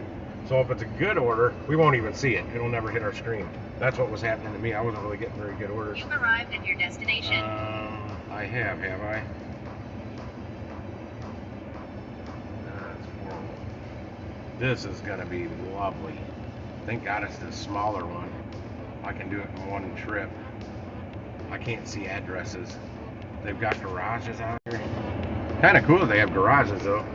So if it's a good order, we won't even see it. It'll never hit our screen. That's what was happening to me. I wasn't really getting very good orders. You've arrived at your destination. I have I? That's horrible. This is going to be lovely. Thank God it's the smaller one. I can do it in one trip. I can't see addresses. They've got garages out here. Kind of cool they have garages though.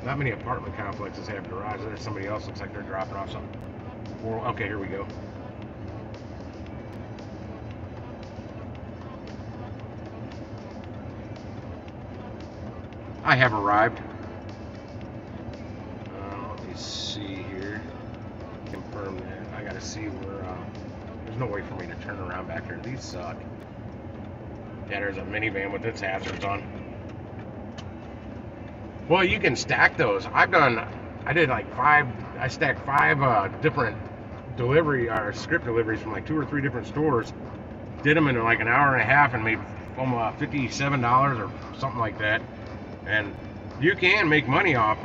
Not many apartment complexes have garages. There's somebody else looks like they're dropping off something. Okay, here we go. I have arrived. Let me see here. Confirm that. I gotta see where. There's no way for me to turn around back here. These suck. Yeah, there's a minivan with its hazards on. Well, you can stack those. I stacked five different script deliveries from like 2 or 3 different stores. Did them in like an hour and a half and made almost $57 or something like that. And you can make money off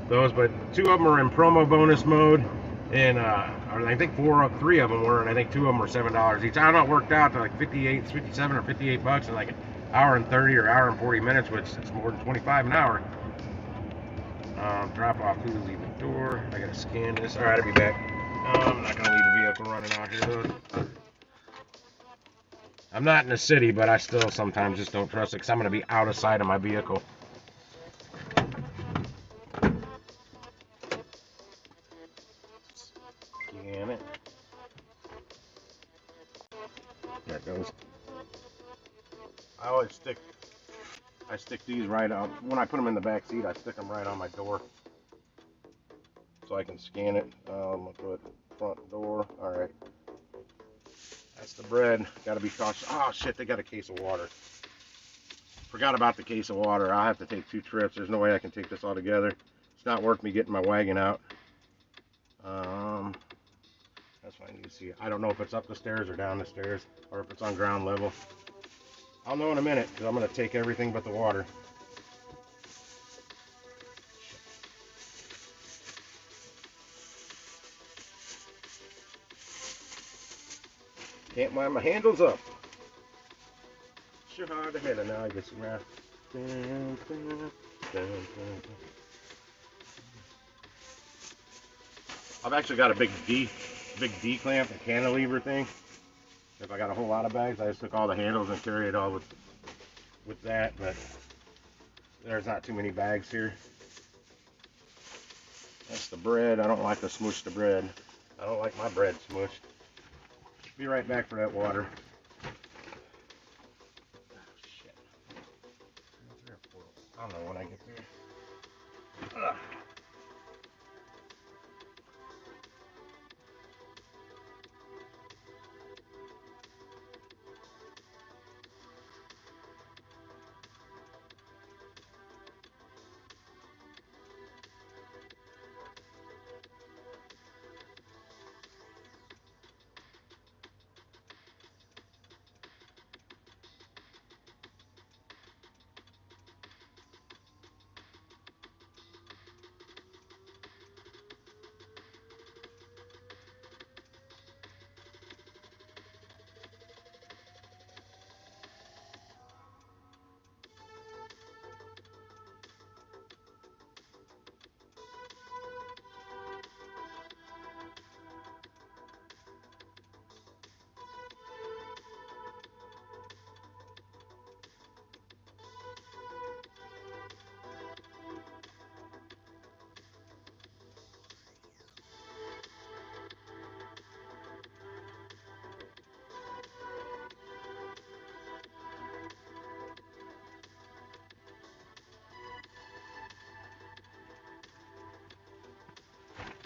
those, but 2 of them are in promo bonus mode, and I think 3 of them were, and I think 2 of them were $7 each. I don't know, it worked out to like 57 or 58 bucks in like an hour and 30 or hour and 40 minutes, which is more than 25 an hour. Drop off food, leave the door. I gotta scan this. All right, I'll be back. I'm not gonna leave the vehicle running out here. I'm not in the city, but I still sometimes just don't trust it because I'm gonna be out of sight of my vehicle. Scan it. There it goes. I stick these right out. When I put them in the back seat, I stick them right on my door so I can scan it. I'll put front door. All right. That's the bread. Got to be cautious. Oh shit, they got a case of water. Forgot about the case of water. I'll have to take 2 trips. There's no way I can take this all together. It's not worth me getting my wagon out. That's what I need to see. I don't know if it's up the stairs or down the stairs, or if it's on ground level. I'll know in a minute, because I'm going to take everything but the water. Can't mind my handles up. Sure hard to hit it now. I guess around. I've actually got a big D clamp, a cantilever thing. If I got a whole lot of bags, I just took all the handles and carry it all with that. But There's not too many bags here. That's the bread. I don't like to smoosh the bread. I don't like my bread smushed. Be right back for that water. Oh, shit. I don't know when I get there. Ugh.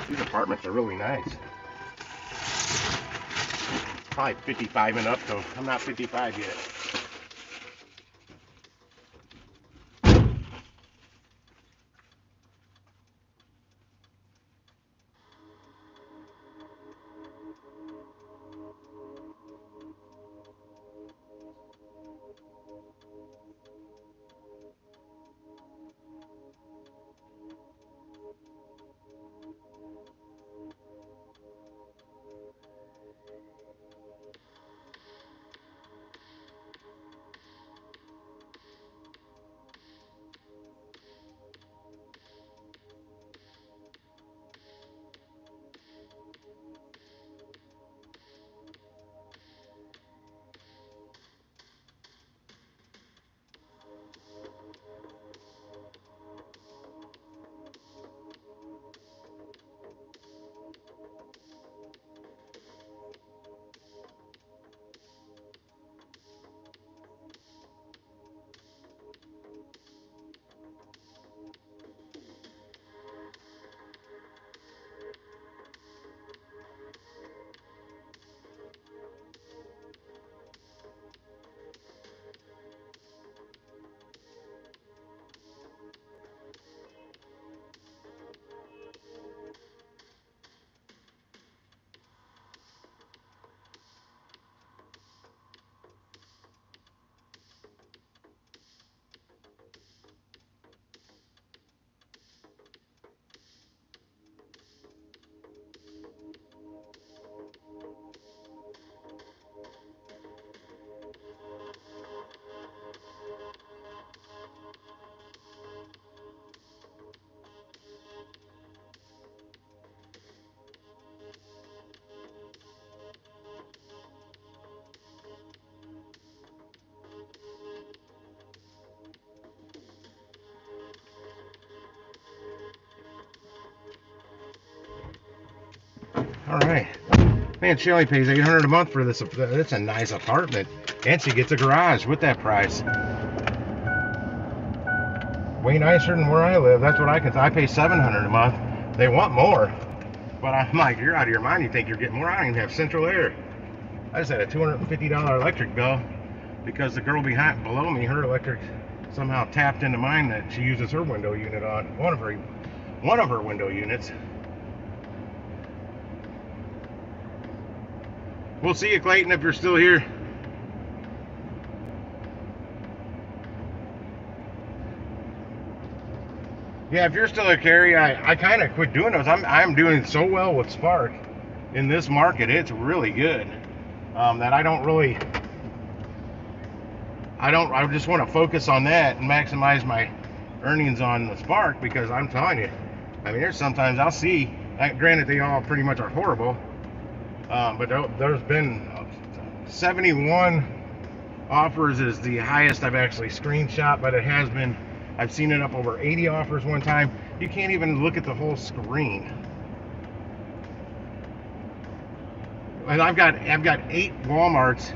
These apartments are really nice. Probably 55 and up, though. I'm not 55 yet. All right. Man, she only pays $800 a month for this. It's a nice apartment. And she gets a garage with that price. Way nicer than where I live. That's what I pay $700 a month. They want more. But I'm like, you're out of your mind. You think you're getting more? I don't even have central air. I just had a $250 electric bill because the girl below me, her electric somehow tapped into mine that she uses her window unit on. One of her window units. We'll see you, Clayton, if you're still here. Yeah, if you're still at Cary, I kind of quit doing those. I'm doing so well with Spark in this market. It's really good that I just want to focus on that and maximize my earnings on the Spark, because I'm telling you, I mean, there's sometimes I'll see, granted they all pretty much are horrible, but there's been 71 offers is the highest I've actually screenshot, but it has been I've seen it up over 80 offers one time. You can't even look at the whole screen. And I've got 8 Walmarts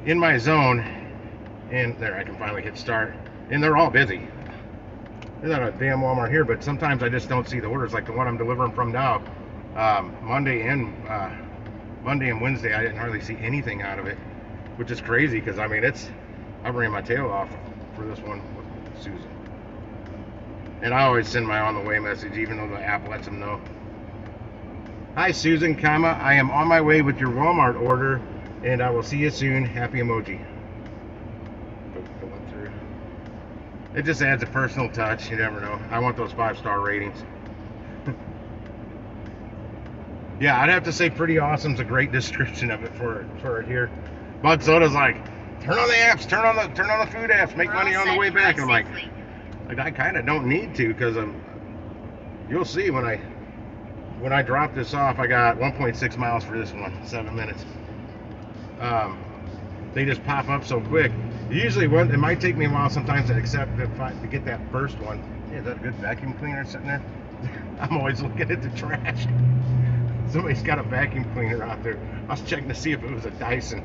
in my zone, and there I can finally hit start, and they're all busy. There's not a damn Walmart here, but sometimes I just don't see the orders, like the one I'm delivering from now. Monday and Wednesday, I didn't hardly see anything out of it, which is crazy because I mean I ran my tail off for this one with Susan, and I always send my on the way message, even though the app lets them know. Hi Susan, I am on my way with your Walmart order, and I will see you soon. Happy emoji. Going through. It just adds a personal touch. You never know. I want those 5-star ratings. Yeah, I'd have to say pretty awesome's a great description of it for it here. Bud Soda's like, turn on the apps, turn on the food apps, make money on the way back. And I'm like I kind of don't need to, because you'll see when I drop this off, I got 1.6 miles for this one, 7 minutes. They just pop up so quick. Usually, it might take me a while sometimes to get that first one. Hey, is that a good vacuum cleaner sitting there? I'm always looking at the trash. Somebody's got a vacuum cleaner out there. I was checking to see if it was a Dyson.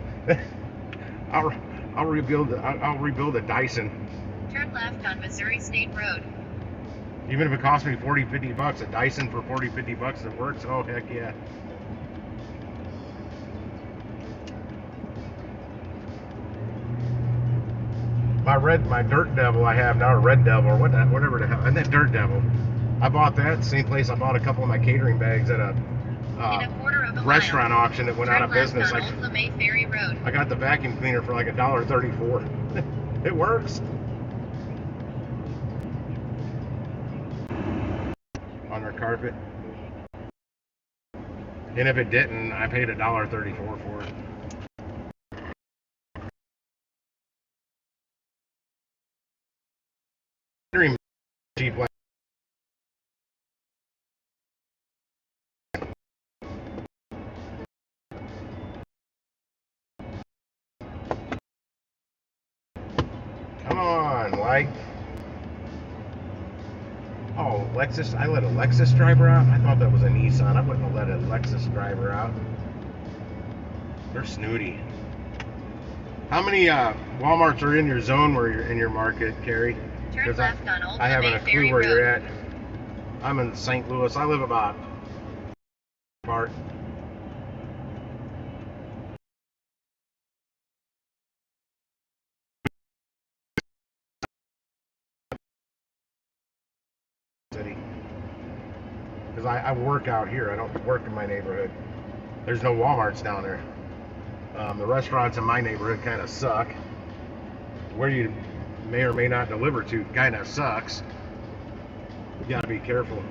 I'll rebuild a Dyson. Turn left on Missouri State Road. Even if it costs me $40-50, a Dyson for $40-50 that works, oh heck yeah. My Dirt Devil I have now, a Red Devil, or whatever the hell, and that Dirt Devil. I bought that same place I bought a couple of my catering bags at a restaurant auction that went out of business. Old LeMay Ferry Road. I got the vacuum cleaner for like $1.34. It works. On their carpet. And if it didn't, I paid $1.34 for it. Cheap. Come on, like. Oh, Lexus. I let a Lexus driver out? I thought that was a Nissan. I wouldn't have let a Lexus driver out. They're snooty. How many Walmarts are in your zone where you're in your market, Carrie? Turn left on Old I haven't a Ferry clue where Road. you're at. I'm in St. Louis. I live about apart. City. Because I work out here. I don't work in my neighborhood. There's no Walmarts down there. The restaurants in my neighborhood kind of suck. Where you may or may not deliver to kind of sucks. You gotta be careful.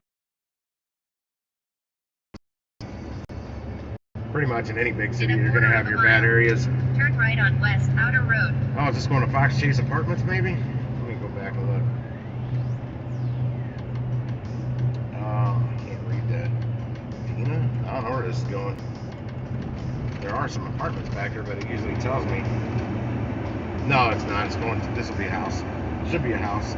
Pretty much in any big city, you're gonna have your bad areas. Turn right on West Outer Road. Oh, is this going to Fox Chase Apartments, maybe? Let me go back and look. I can't read that. Dina? I don't know where this is going. There are some apartments back here, but it usually tells me. No, it's not. It's going to, this will be a house. Should be a house.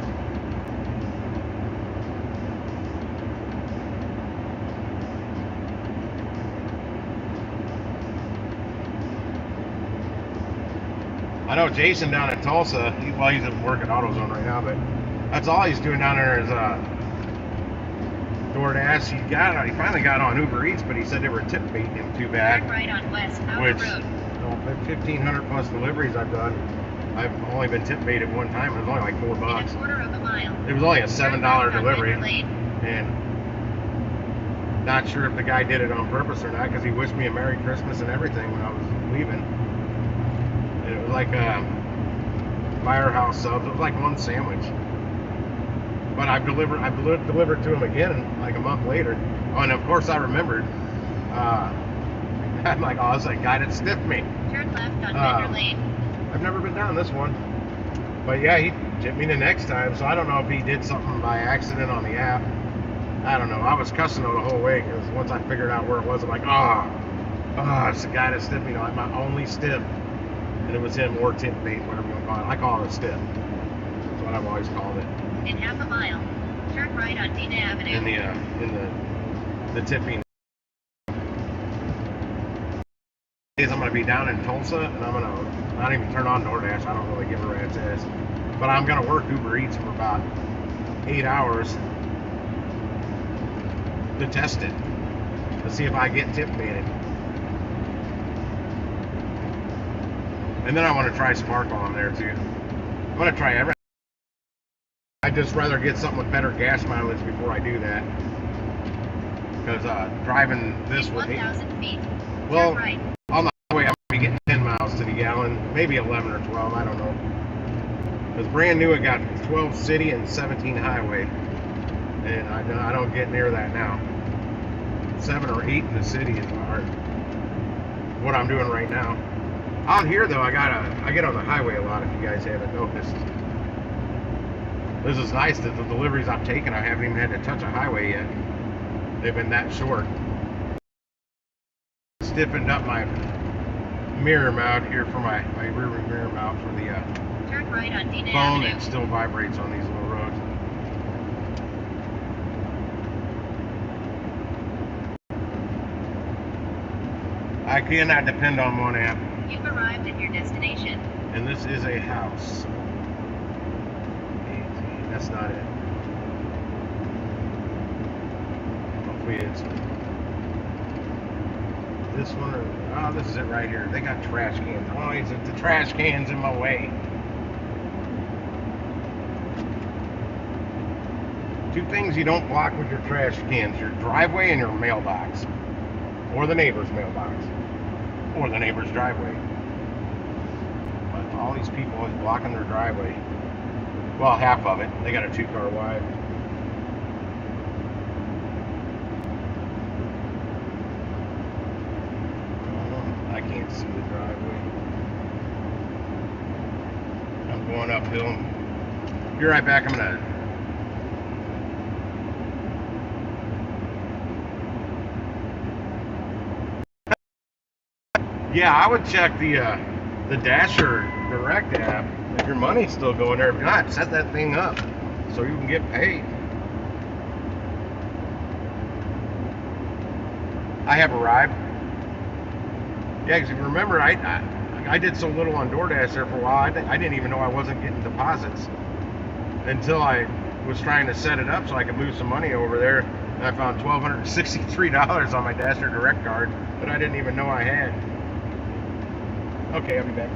I know Jason down at Tulsa, he's at work at AutoZone right now, but that's all he's doing down there is DoorDash. He finally got on Uber Eats, but he said they were tip baiting him too bad. Turn right on West Outer Road. 1,500 plus deliveries I've done, I've only been tip baited one time. It was only like $4. In a quarter of a mile. It was only a $7 delivery, Lane. and not sure if the guy did it on purpose or not, because he wished me a Merry Christmas and everything when I was leaving. And it was like Firehouse subs. It was like one sandwich. But I delivered to him again like a month later. Oh, and of course I remembered. I'm like, oh, it's that guy that stiffed me. Turn left on Bender Lane. I've never been down this one. But yeah, he tipped me the next time, so I don't know if he did something by accident on the app. I don't know. I was cussing him the whole way, because once I figured out where it was, I'm like, it's the guy that stiffed me. Like my only stiff. And it was him, or tip bait, whatever you want to call it. I call it a stiff. That's what I've always called it. In half a mile, turn right on Dina Avenue. In the tipping. I'm gonna be down in Tulsa, and I'm gonna not even turn on DoorDash. I don't really give a rat's ass, but I'm gonna work Uber Eats for about 8 hours to test it, to see if I get tip baited. And then I want to try Sparkle on there too. I'm gonna try everything. I'd just rather get something with better gas mileage before I do that, because driving this In with 1,000 feet, well, turn right. on the highway I'm gonna be getting 10 miles to the gallon, maybe 11 or 12, I don't know. Because brand new, it got 12 city and 17 highway, and I don't get near that now. 7 or 8 in the city is what I'm doing right now. Out here though, I get on the highway a lot. If you guys haven't noticed, this is nice that the deliveries I've taken, I haven't even had to touch a highway yet. They've been that short. Stiffened up my mirror mount here for my rear mirror mount for the Turn right on Dina phone. Avenue. It still vibrates on these little roads. I cannot depend on one app. You've arrived at your destination. And this is a house. That's not it. Hopefully it's this one. Oh, this is it right here. They got trash cans. Oh, it's the trash cans in my way. Two things you don't block with your trash cans: your driveway and your mailbox, or the neighbor's mailbox, or the neighbor's driveway. But all these people is blocking their driveway. Well, half of it. They got a 2-car wide. I can't see the driveway. I'm going uphill. Be right back. I'm gonna. Yeah, I would check the Dasher Direct app. If your money's still going there, if not, set that thing up so you can get paid. I have arrived. Yeah, because if you remember, I did so little on DoorDash there for a while. I didn't even know I wasn't getting deposits until I was trying to set it up so I could move some money over there. And I found $1,263 on my Dasher Direct card that I didn't even know I had. Okay, I'll be back.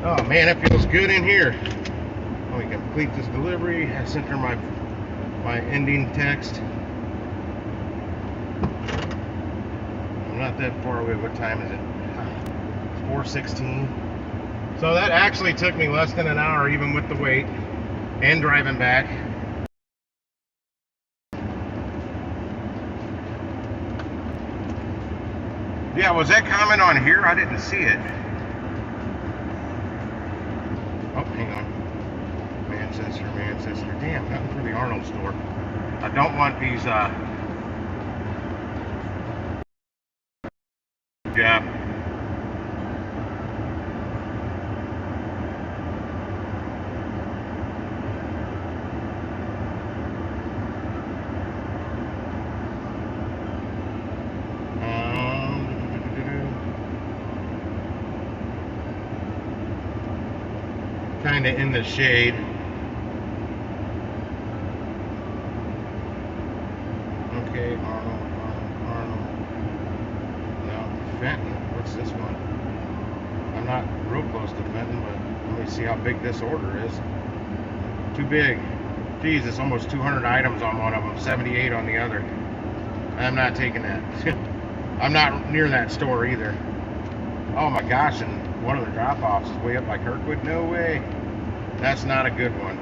Oh man, it feels good in here. Let me complete this delivery. I sent her my ending text. I'm not that far away. What time is it? It's 4:16. So that actually took me less than an hour, even with the wait and driving back. Yeah, was that comment on here? I didn't see it. Oh, hang on. Manchester. Damn, nothing for the Arnold store. I don't want these, yeah. Kind of in the shade. Okay, Arnold. No, Fenton. What's this one? I'm not real close to Fenton, but let me see how big this order is. Too big. Geez, it's almost 200 items on one of them, 78 on the other. I'm not taking that. I'm not near that store either. Oh my gosh, and one of the drop-offs is way up by Kirkwood. No way. That's not a good one.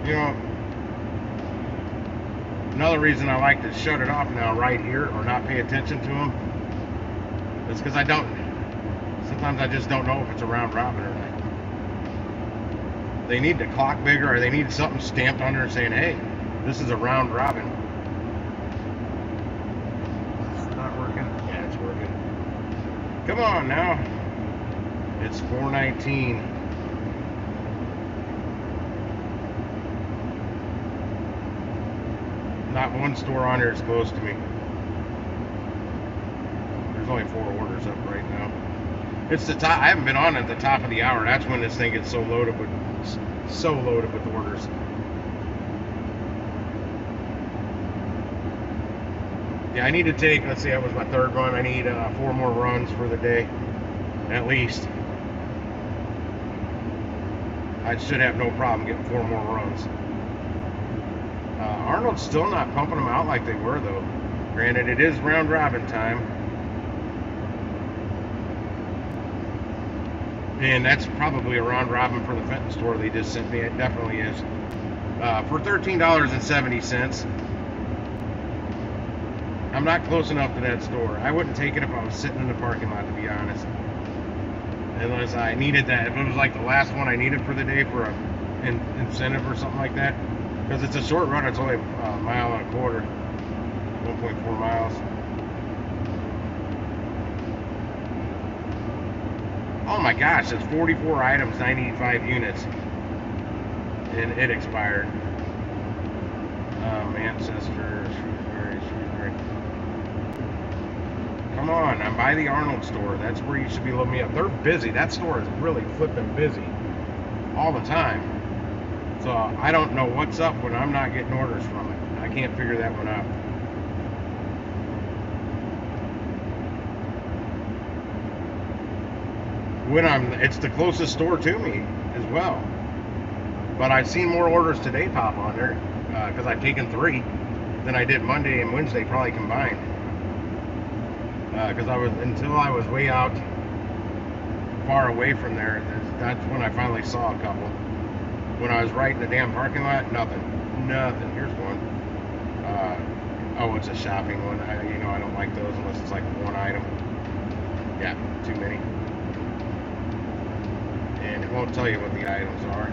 You know, another reason I like to shut it off now right here or not pay attention to them is because sometimes I just don't know if it's a round robin or not. They need the clock bigger, or they need something stamped on there saying, hey, this is a round robin. It's not working. Yeah, it's working. Come on now. It's 4:19. Not one store on here is close to me. There's only 4 orders up right now. It's the top. I haven't been on at the top of the hour. That's when this thing gets so loaded with orders. Yeah, I need to take. Let's see, that was my 3rd run. I need 4 more runs for the day, at least. I should have no problem getting 4 more runs. Arnold's still not pumping them out like they were, though. Granted, it is round robin time. And that's probably a round robin for the Fenton store they just sent me. It definitely is. For $13.70. I'm not close enough to that store. I wouldn't take it if I was sitting in the parking lot, to be honest. Unless I needed that. If it was like the last one I needed for the day for an incentive or something like that. Because it's a short run. It's only a mile and a quarter. 1.4 miles. Oh my gosh, it's 44 items, 95 units. And it expired. Manchester, Shrewsbury. Come on, I'm by the Arnold store. That's where you should be looking me up. They're busy. That store is really flipping busy all the time. So I don't know what's up when I'm not getting orders from it. I can't figure that one out. It's the closest store to me as well. But I've seen more orders today pop on there because I've taken 3 than I did Monday and Wednesday probably combined. Because until I was way out far away from there, that's when I finally saw a couple. When I was right in the damn parking lot, nothing. Here's one. Oh, it's a shopping one. I don't like those unless it's like one item. Yeah, too many. And it won't tell you what the items are.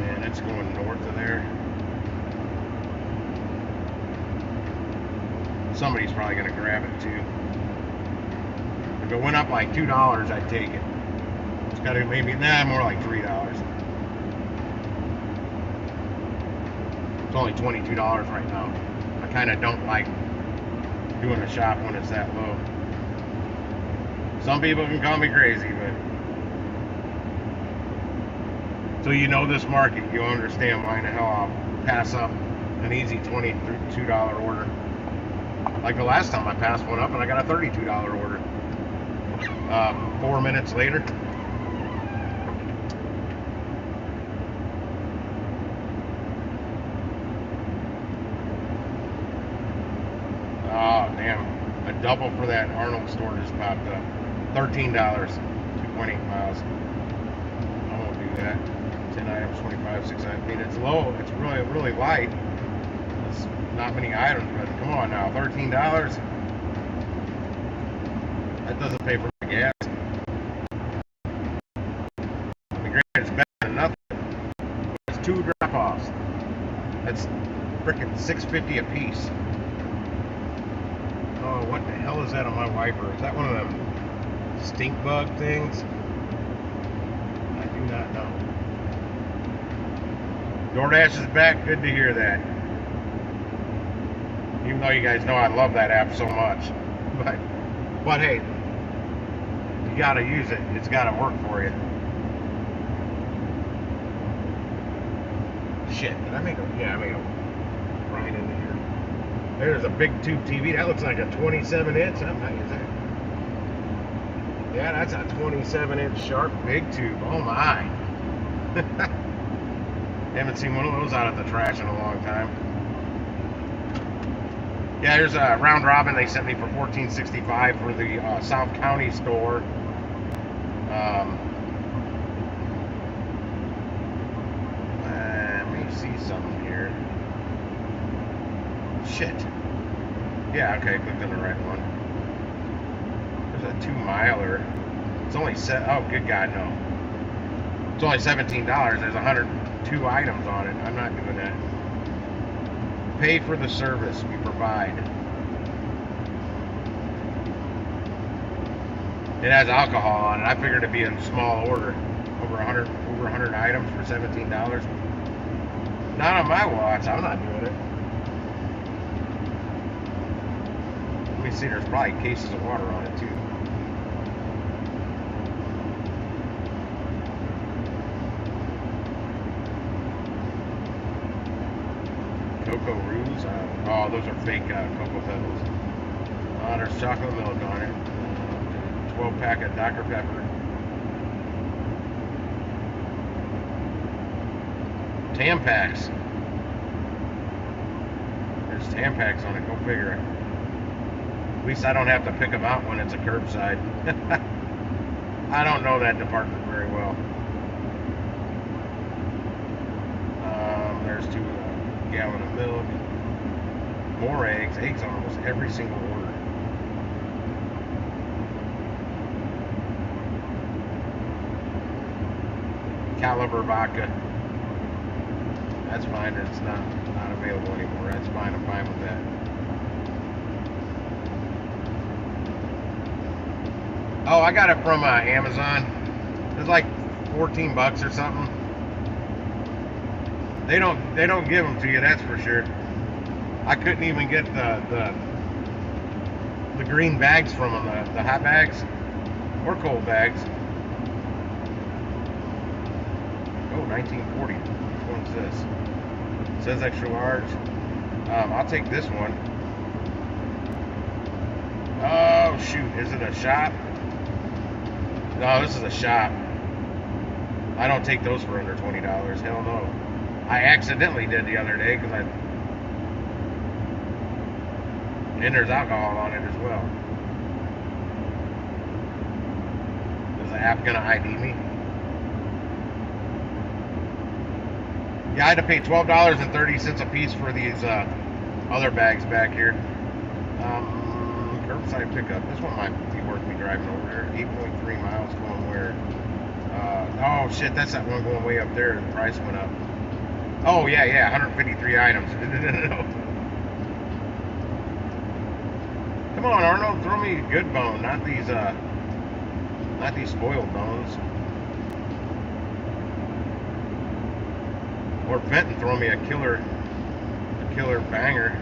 And it's going north of there. Somebody's probably going to grab it too. If it went up like $2, I'd take it. It's got to maybe, more like $3. It's only $22 right now. I kind of don't like doing a shop when it's that low. Some people can call me crazy, but until you know this market, you'll understand why in the hell I'll pass up an easy $22 order. Like the last time I passed one up and I got a $32 order. 4 minutes later. Oh, damn. A double for that Arnold store just popped up. $13, 2.8 miles. I won't do that. 10 items, 25, 6 items. I mean, it's low. It's really, really light. It's not many items, but come on now. $13? That doesn't pay for my gas. I mean, granted, it's better than nothing. It's 2 drop-offs. That's freaking $6.50 a piece. Oh, what the hell is that on my wiper? Is that one of them stink bug things? I do not know. DoorDash is back. Good to hear that. Even though you guys know I love that app so much. But hey, you gotta use it. It's gotta work for you. Shit, did I make a... Yeah, I made a right into here. There's a big tube TV. That looks like a 27 inch. How big is that? Yeah, that's a 27 inch sharp big tube. Oh my. Haven't seen one of those out of the trash in a long time. Yeah, here's a round robin they sent me for $14.65 for the South County store. Let me see something here. Shit. Yeah, okay, I clicked on the right one. There's a 2 miler. It's only oh, good God, no. It's only $17. There's 102 items on it. I'm not doing that. Pay for the service we provide. It has alcohol on it. I figured it'd be a small order. Over 100 items for $17. Not on my watch. I'm not doing it. Let me see. There's probably cases of water on it too. Cocoa Roos. Oh, those are fake Cocoa Pebbles. There's chocolate milk on it. 12 pack of Dr. Pepper. Tampax. There's Tampax on it. Go figure. At least I don't have to pick them out when it's a curbside. I don't know that department very well. There's 2 gallon of milk. More eggs. Eggs on almost every single order. Caliber vodka. That's fine. It's not available anymore. That's fine. I'm fine with that. Oh, I got it from Amazon. It's like 14 bucks or something. They don't give them to you, that's for sure. I couldn't even get the green bags from them, the hot bags or cold bags. Oh, 1940. Which one's this? It says extra large. I'll take this one. Oh shoot, is it a shot? No, this is a shop. I don't take those for under $20. Hell no. I accidentally did the other day because and there's alcohol on it as well. Is the app gonna ID me? Yeah, I had to pay $12.30 a piece for these other bags back here. Curbside pickup. This one might be worth me driving over there. 8.3 miles going where? Oh shit, that's that one going way up there. The price went up. Oh yeah, 153 items. Come on, Arnold, throw me a good bone, not these spoiled bones. Or Fenton throw me a killer banger.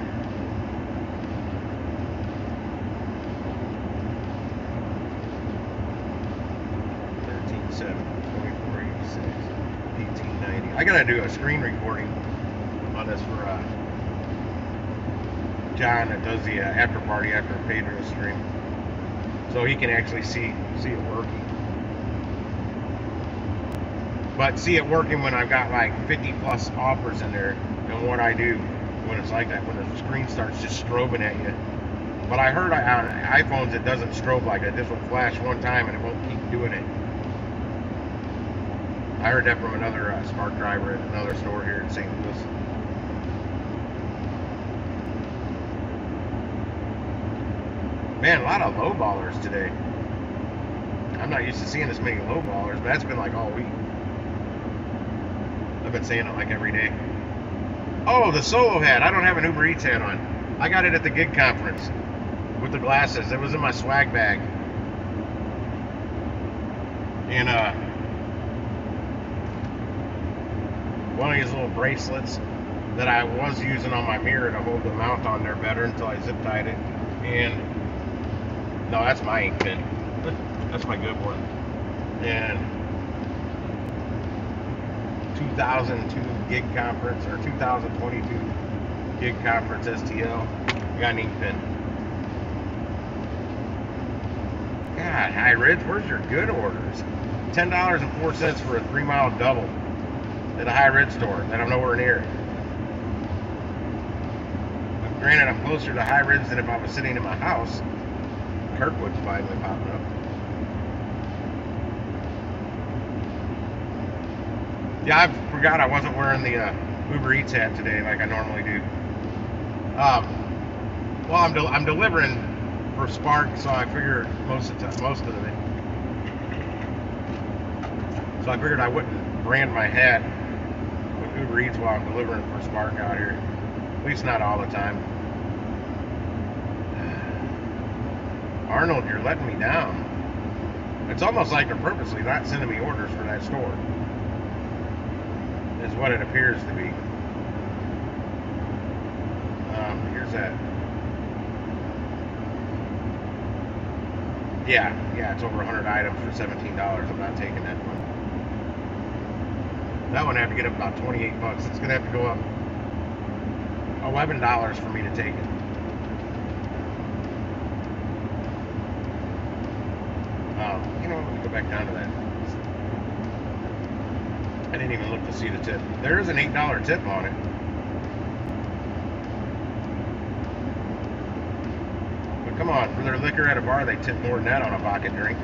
I gotta do a screen recording on this for John that does the after party after Pedro's stream, so he can actually see it working. But see it working when I've got like 50 plus offers in there, and what I do when it's like that, when the screen starts just strobing at you. But I heard on iPhones it doesn't strobe like that. This will flash one time and it won't keep doing it. I heard that from another Spark driver at another store here in St. Louis. Man, a lot of low ballers today. I'm not used to seeing this many low ballers, but that's been like all week. I've been saying it like every day. Oh, the Solo hat. I don't have an Uber Eats hat on. I got it at the gig conference with the glasses. It was in my swag bag. And one of these little bracelets that I was using on my mirror to hold the mount on there better until I zip tied it. And no, that's my ink pen. That's my good one. And 2002 gig conference or 2022 gig conference STL. Got an ink pen. God, High Ridge, where's your good orders? $10.04 for a 3-mile double at a High Ridge store that I'm nowhere near. But granted, I'm closer to High Ridge than if I was sitting in my house. Kirkwood's finally popping up. Yeah, I forgot I wasn't wearing the Uber Eats hat today like I normally do. Well, I'm delivering for Spark, so I figured most of it. So I figured I wouldn't brand my hat with Uber Eats while I'm delivering for Spark out here. At least not all the time. Arnold, you're letting me down. It's almost like they're purposely not sending me orders for that store. Is what it appears to be. Here's that. Yeah, it's over 100 items for $17. I'm not taking that one. That one I have to get up about 28 bucks. It's gonna have to go up $11 for me to take it. You know, let me go back down to that. I didn't even look to see the tip. There is an $8 tip on it. But come on, for their liquor at a bar, they tip more than that on a vodka drink.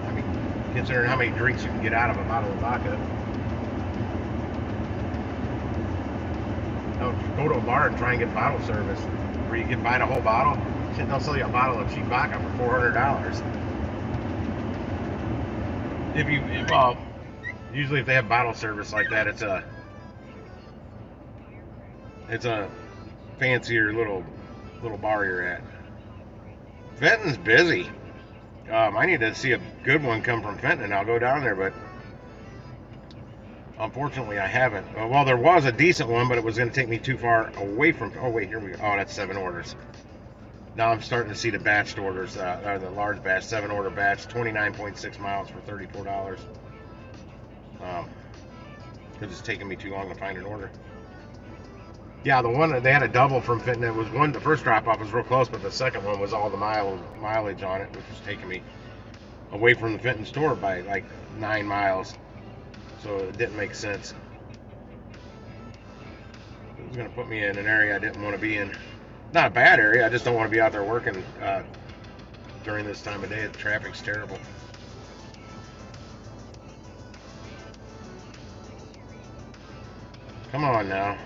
I mean, considering how many drinks you can get out of a bottle of vodka. Don't go to a bar and try and get bottle service where you can buy the whole bottle. Shit, they'll sell you a bottle of cheap vodka for $400. Well, usually if they have bottle service like that, it's a fancier little bar you're at. Fenton's busy. I need to see a good one come from Fenton, and I'll go down there, but unfortunately I haven't. Well, there was a decent one, but it was going to take me too far away from. Oh wait, here we go. Oh, that's 7 orders. Now I'm starting to see the batched orders, or the large batch, 7-order batch, 29.6 miles for $34. Because it's taking me too long to find an order. Yeah, the one that they had a double from Fenton. It was the first drop off was real close, but the second one was all the mileage on it, which was taking me away from the Fenton store by like 9 miles. So it didn't make sense. It was going to put me in an area I didn't want to be in. Not a bad area, I just don't want to be out there working during this time of day. The traffic's terrible. Come on now.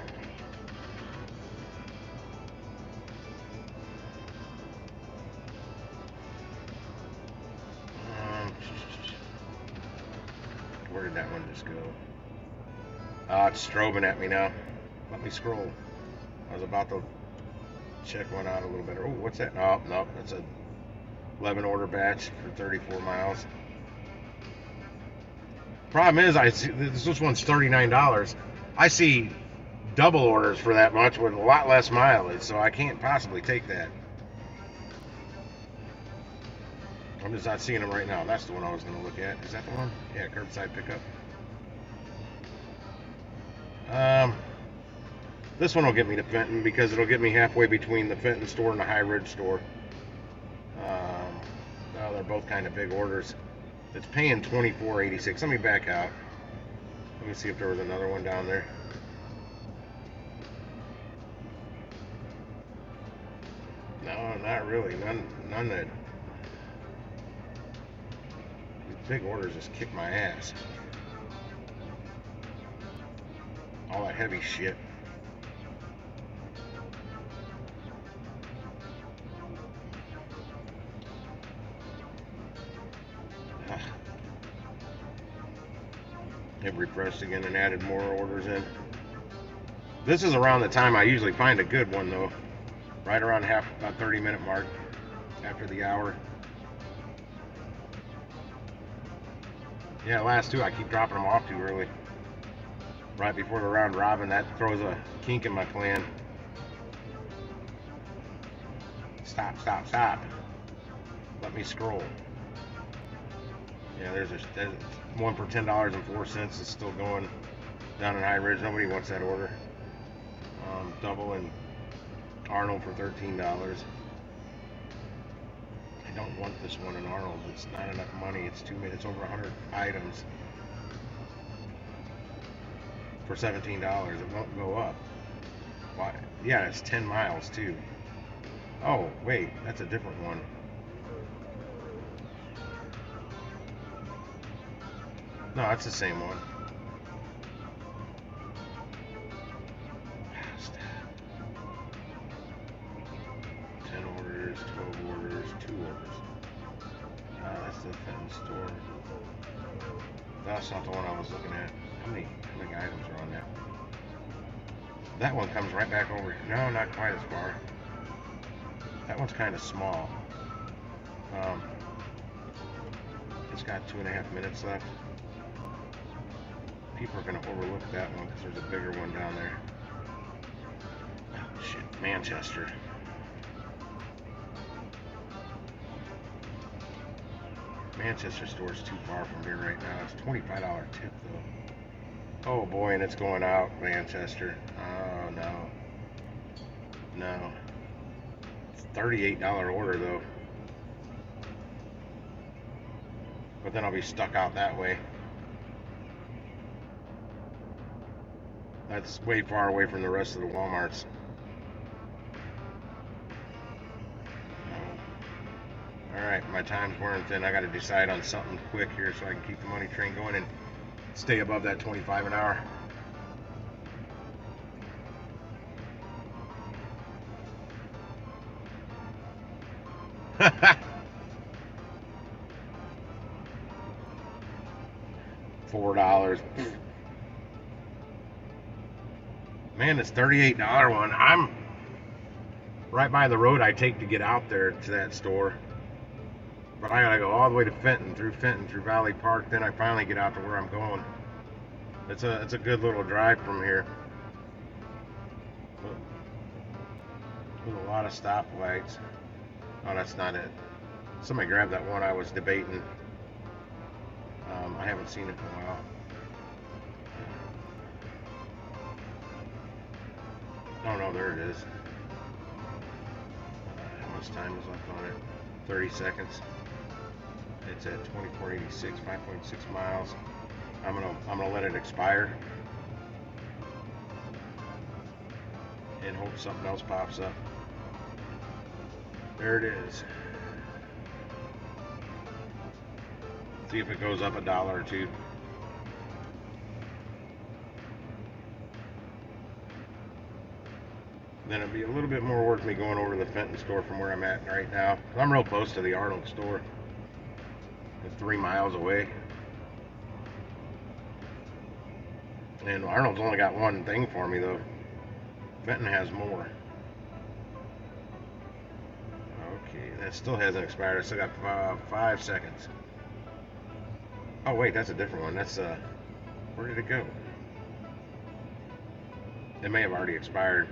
Where did that one just go? It's strobing at me now. Let me scroll. I was about to check one out a little better. Oh, what's that? Oh, no, that's a 11-order batch for 34 miles. Problem is, I see this one's $39. I see double orders for that much with a lot less mileage, so I can't possibly take that. I'm just not seeing them right now. That's the one I was going to look at. Is that the one? Yeah, curbside pickup. This one will get me to Fenton because it'll get me halfway between the Fenton store and the High Ridge store. Well, they're both kind of big orders. It's paying $24.86. Let me back out. Let me see if there was another one down there. No, not really. None that. These big orders just kick my ass. All that heavy shit. It refreshed again and added more orders in. This is around the time I usually find a good one though. Right around about 30-minute mark after the hour. Yeah, last two I keep dropping them off too early. Right before the round robin, that throws a kink in my plan. Stop, stop, stop. Let me scroll. Yeah, there's one for $10.04. It's still going down in High Ridge. Nobody wants that order. Double and Arnold for $13. I don't want this one in Arnold. It's not enough money. It's over 100 items for $17. It won't go up. Why? Yeah, it's 10 miles too. Oh wait, that's a different one. No, it's the same one. 10 orders, 12 orders, 2 orders. That's the Fenton store. That's not the one I was looking at. How many items are on that? That one comes right back over. No, not quite as far. That one's kind of small. It's got 2.5 minutes left. People are going to overlook that one because there's a bigger one down there. Oh, shit, Manchester. Manchester store's too far from here right now. It's a $25 tip though. Oh boy, and it's going out, Manchester. Oh no. No. It's a $38 order though. But then I'll be stuck out that way. That's way far away from the rest of the Walmarts. Alright, my time's wearing thin. I gotta decide on something quick here so I can keep the money train going and stay above that 25 an hour. $4. Man, this $38 one. I'm right by the road I take to get out there to that store. But I gotta go all the way to Fenton, through Valley Park, then I finally get out to where I'm going. It's a good little drive from here. With a lot of stoplights. Oh, that's not it. Somebody grabbed that one I was debating. I haven't seen it in a while. Oh no, there it is. How much time is left on it? 30 seconds. It's at 24.86, 5.6 miles. I'm gonna let it expire and hope something else pops up. There it is. See if it goes up $1 or $2. Then it'd be a little bit more worth me going over to the Fenton store from where I'm at right now. I'm real close to the Arnold store. It's 3 miles away. And Arnold's only got one thing for me though. Fenton has more. Okay, that still hasn't expired. I still got 5 seconds. Oh wait, that's a different one. That's where did it go? It may have already expired.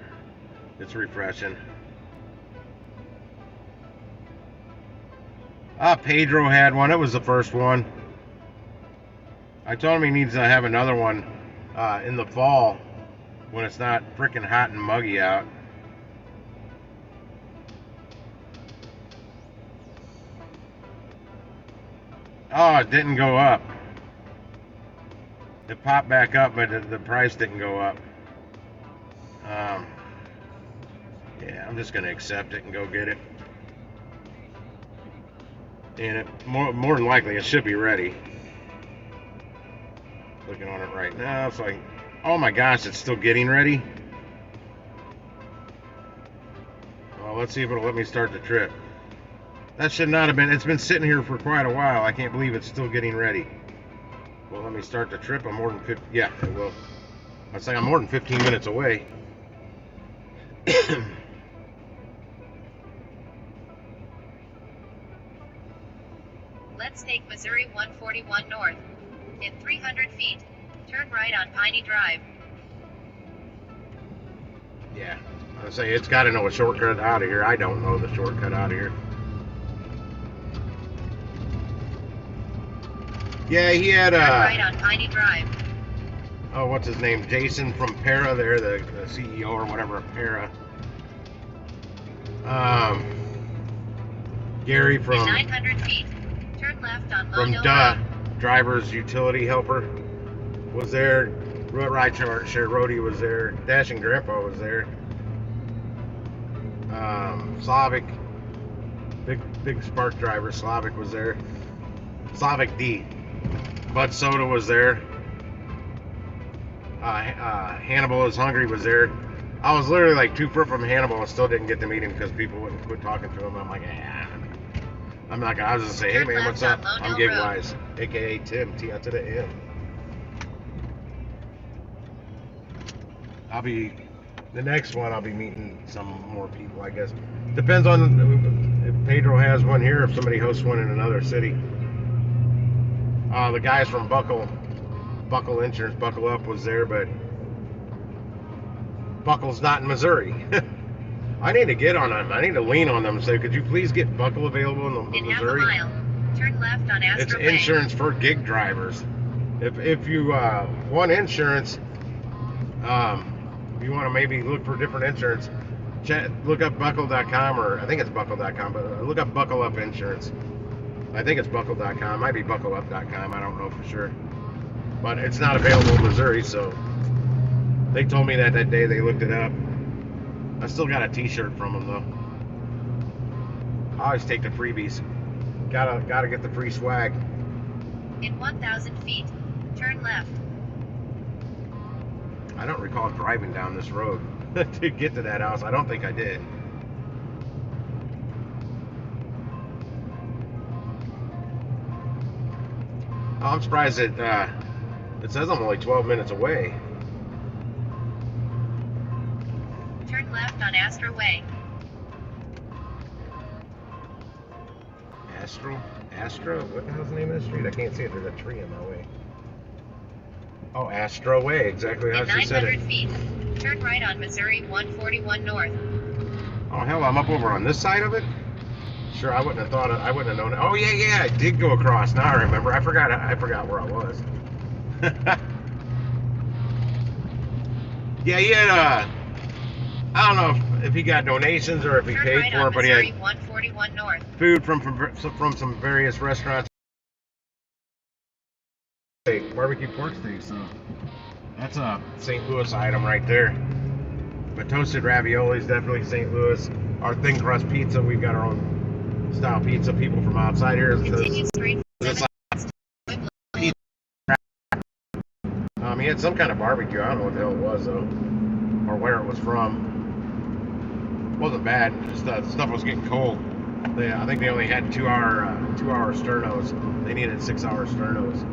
It's refreshing. Pedro had one. It was the first one. I told him he needs to have another one in the fall when it's not freaking hot and muggy out. Oh, it didn't go up. It popped back up, but the price didn't go up. Yeah, I'm just gonna accept it and go get it. And it more than likely it should be ready. Looking on it right now, so oh my gosh, it's still getting ready. Well, let's see if it'll let me start the trip. That should not have been. It's been sitting here for quite a while. I can't believe it's still getting ready. Well, let me start the trip. I'm more than 50. Yeah, it will. I'd say I'm more than 15 minutes away. Let's take Missouri 141 north. In 300 feet, turn right on Piney Drive. Yeah, I'd say it's got to know a shortcut out of here. I don't know the shortcut out of here. Yeah, he had Turn right on Piney Drive. Oh, what's his name? Jason from Para there, the CEO or whatever of Para. Gary from In 900 feet, turn left on from Lone Duh, Road. driver's utility helper, was there. Ride Share Roadie was there. Dashing Grandpa was there. Slavic, big Spark driver. Slavic was there. Slavic D. Bud Soda was there. Hannibal is Hungry was there. I was literally like 2 foot from Hannibal and still didn't get to meet him because people wouldn't quit talking to him. I'm like, I'm not gonna. I was just say, hey man, what's up? I'm Gigwise, aka Tim, T out to the M. The next one I'll be meeting some more people, I guess. Depends on if Pedro has one here, if somebody hosts one in another city. The guys from Buckle Insurance, Buckle Up was there, but Buckle's not in Missouri. I need to get on them. I need to lean on them and say, could you please get Buckle available in Missouri? In half a mile, turn left on Astro It's Way. insurance for gig drivers. If you want insurance, if you want to maybe look for different insurance, look up buckle.com, or I think it's buckle.com, but look up Buckle Up Insurance. I think it's buckle.com, might be buckleup.com, I don't know for sure. But it's not available in Missouri, so they told me that day they looked it up. I still got a t-shirt from them though. I always take the freebies. Gotta get the free swag. In 1,000 feet, turn left. I don't recall driving down this road to get to that house. I don't think I did. I'm surprised it says I'm only 12 minutes away. Turn left on Astro Way. Astro? What the hell's the name of the street? I can't see it. There's a tree in my way. Oh, Astro Way. Exactly how In she said 900 it. feet, turn right on Missouri 141 north. Oh, hell, I'm up over on this side of it? Sure, I wouldn't have thought it. I wouldn't have known it. Oh, yeah, I did go across. Now I remember. I forgot where I was. Yeah, he had, I don't know if he got donations or if he Turn paid right for on it, but he Missouri had 141 north. food from some various restaurants. Barbecue pork steak, so that's a St. Louis item right there. But toasted ravioli is definitely St. Louis. Our thin crust pizza, we've got our own style pizza. People from outside here, Continue straight. it's like he had some kind of barbecue. I don't know what the hell it was though, or where it was from. It wasn't bad. Just the stuff was getting cold. I think they only had 2-hour sternos. They needed 6-hour sternos.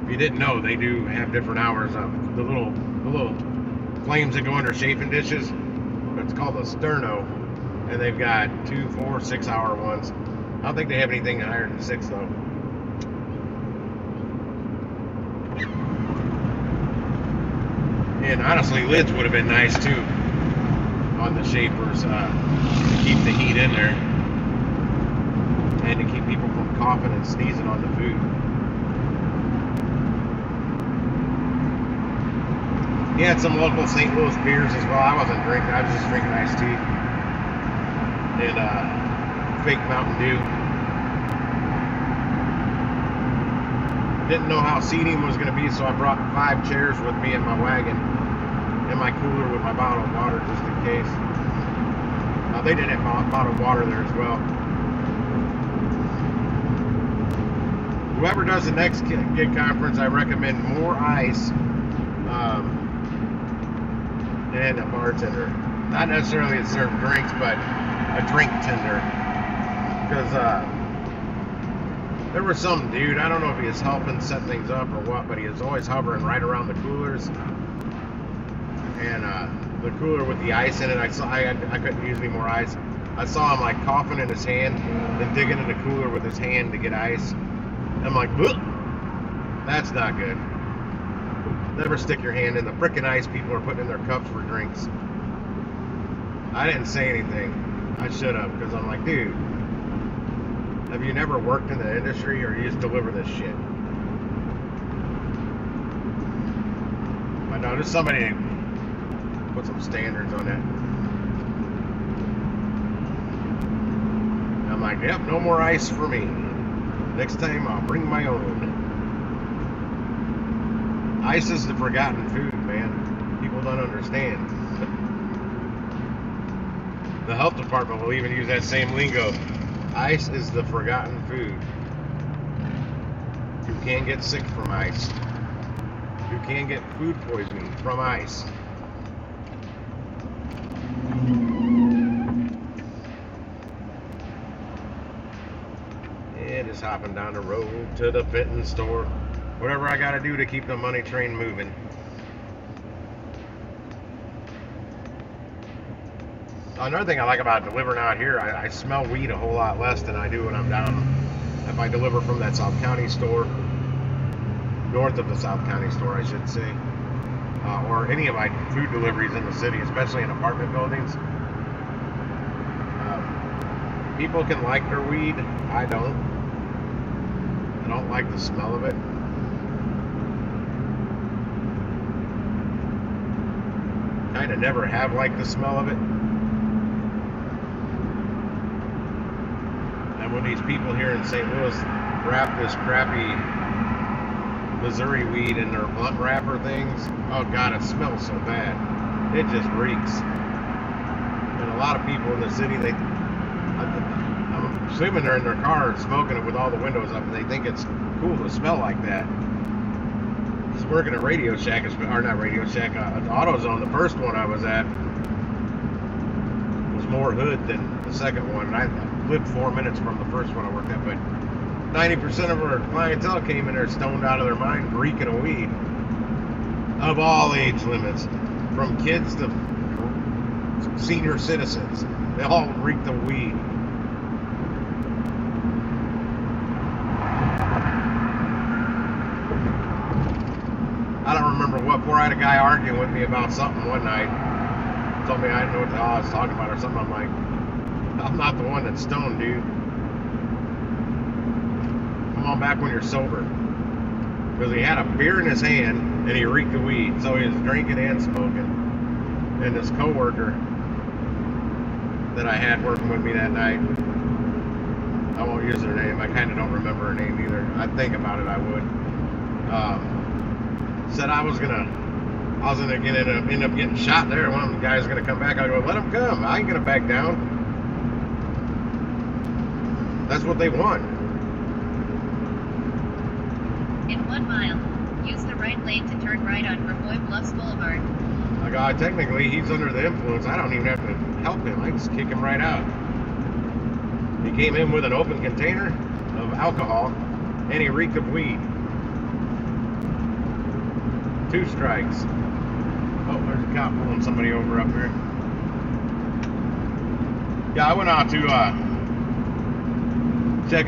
If you didn't know, they do have different hours of the little flames that go under chafing dishes. But it's called a sterno, and they've got 2, 4, 6-hour ones. I don't think they have anything higher than 6 though. And honestly, lids would have been nice too on the shapers to keep the heat in there and to keep people from coughing and sneezing on the food. He had some local St. Louis beers as well. I wasn't drinking. I was just drinking iced tea and fake Mountain Dew. Didn't know how seating was going to be, so I brought 5 chairs with me in my wagon and my cooler with my bottle of water just in case. They did have bottled water there as well. Whoever does the next gig conference, I recommend more ice and a bartender. Not necessarily to serve drinks, but a drink tender. Because there was some dude, I don't know if he was helping set things up or what, but he was always hovering right around the coolers. And the cooler with the ice in it, I couldn't use any more ice. I saw him like coughing in his hand, then digging in the cooler with his hand to get ice. I'm like, bleh, that's not good. Never stick your hand in the frickin' ice people are putting in their cups for drinks. I didn't say anything. I should have, because I'm like, dude, have you never worked in the industry or you just deliver this shit? But no, just somebody put some standards on that. I'm like, yep, no more ice for me. Next time I'll bring my own. Ice is the forgotten food, man. People don't understand. The health department will even use that same lingo. Ice is the forgotten food. You can get sick from ice. You can get food poisoning from ice. And just hopping down the road to the fitting store. Whatever I gotta do to keep the money train moving. Another thing I like about delivering out here, I smell weed a whole lot less than I do when I'm down. If I deliver from that South County store, north of the South County store, I should say, or any of my food deliveries in the city, especially in apartment buildings. People can like their weed. I don't. I don't like the smell of it. Kind of never have liked the smell of it. And when these people here in St. Louis wrap this crappy Missouri weed in their blunt wrapper things, oh God, it smells so bad. It just reeks. And a lot of people in the city, I'm assuming they're in their car smoking it with all the windows up, and they think it's cool to smell like that. Just working at Radio Shack, or not Radio Shack, AutoZone, the first one I was at was more hood than the second one, and I lived 4 minutes from the first one I worked at, but 90% of our clientele came in there stoned out of their mind, reeking of weed, of all age limits, from kids to senior citizens. They all reeked of weed. I don't remember what for. I had a guy arguing with me about something one night. Told me I didn't know what the hell I was talking about or something. I'm like, I'm not the one that's stoned, dude. Come on back when you're sober. Because he had a beer in his hand and he reeked of weed. So he was drinking and smoking. And this coworker that I had working with me that night, I won't use her name. I kind of don't remember her name either. I'd think about it, I would. Said I was gonna end up getting shot there. One of the guys gonna come back. I go, let him come. I ain't gonna back down. That's what they want. In 1 mile, use the right lane to turn right on Gravois Bluffs Boulevard. I go, technically he's under the influence. I don't even have to help him. I just kick him right out. He came in with an open container of alcohol and he reeked of weed. 2 strikes. Oh, there's a cop pulling somebody over up here. Yeah, I went out to check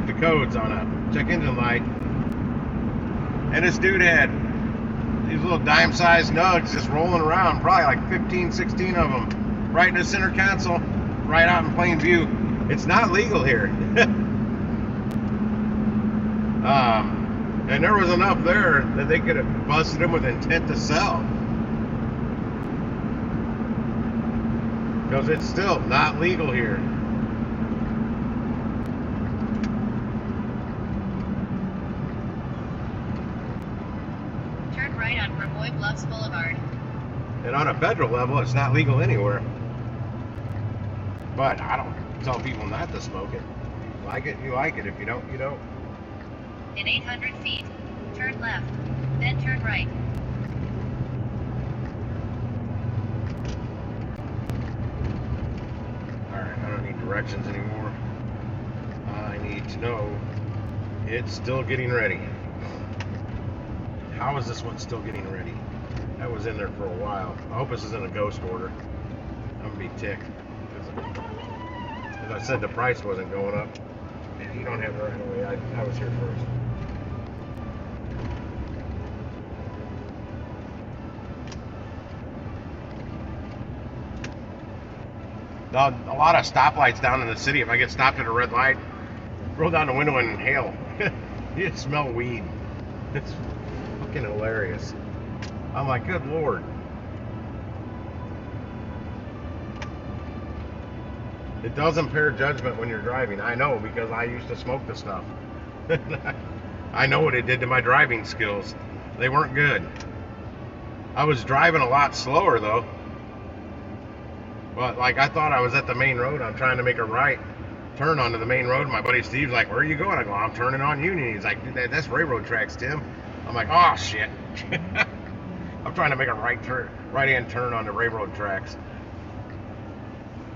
the codes on a check engine light, and this dude had these little dime-sized nugs just rolling around, probably like 15, 16 of them, right in the center console, right out in plain view. It's not legal here. And there was enough there that they could have busted him with intent to sell. Because it's still not legal here. Turn right on Vermoy Bluffs Boulevard. And on a federal level, it's not legal anywhere. But I don't tell people not to smoke it. Like it, you like it. If you don't, you don't. In 800 feet, turn left, then turn right. Alright, I don't need directions anymore. I need to know it's still getting ready. How is this one still getting ready? That was in there for a while. I hope this isn't a ghost order. I'm gonna be ticked. As I said, the price wasn't going up. And you don't have the right of way. I was here first. A lot of stoplights down in the city. If I get stopped at a red light, roll down the window and inhale. You smell weed. It's fucking hilarious. I'm like, good Lord. It does impair judgment when you're driving. I know, because I used to smoke the stuff. I know what it did to my driving skills. They weren't good. I was driving a lot slower though. But like I thought I was at the main road. I'm trying to make a right turn onto the main road. My buddy Steve's like, where are you going? I go, I'm turning on Union. He's like, that's railroad tracks, Tim. I'm like, oh shit. I'm trying to make a right-hand turn on the railroad tracks.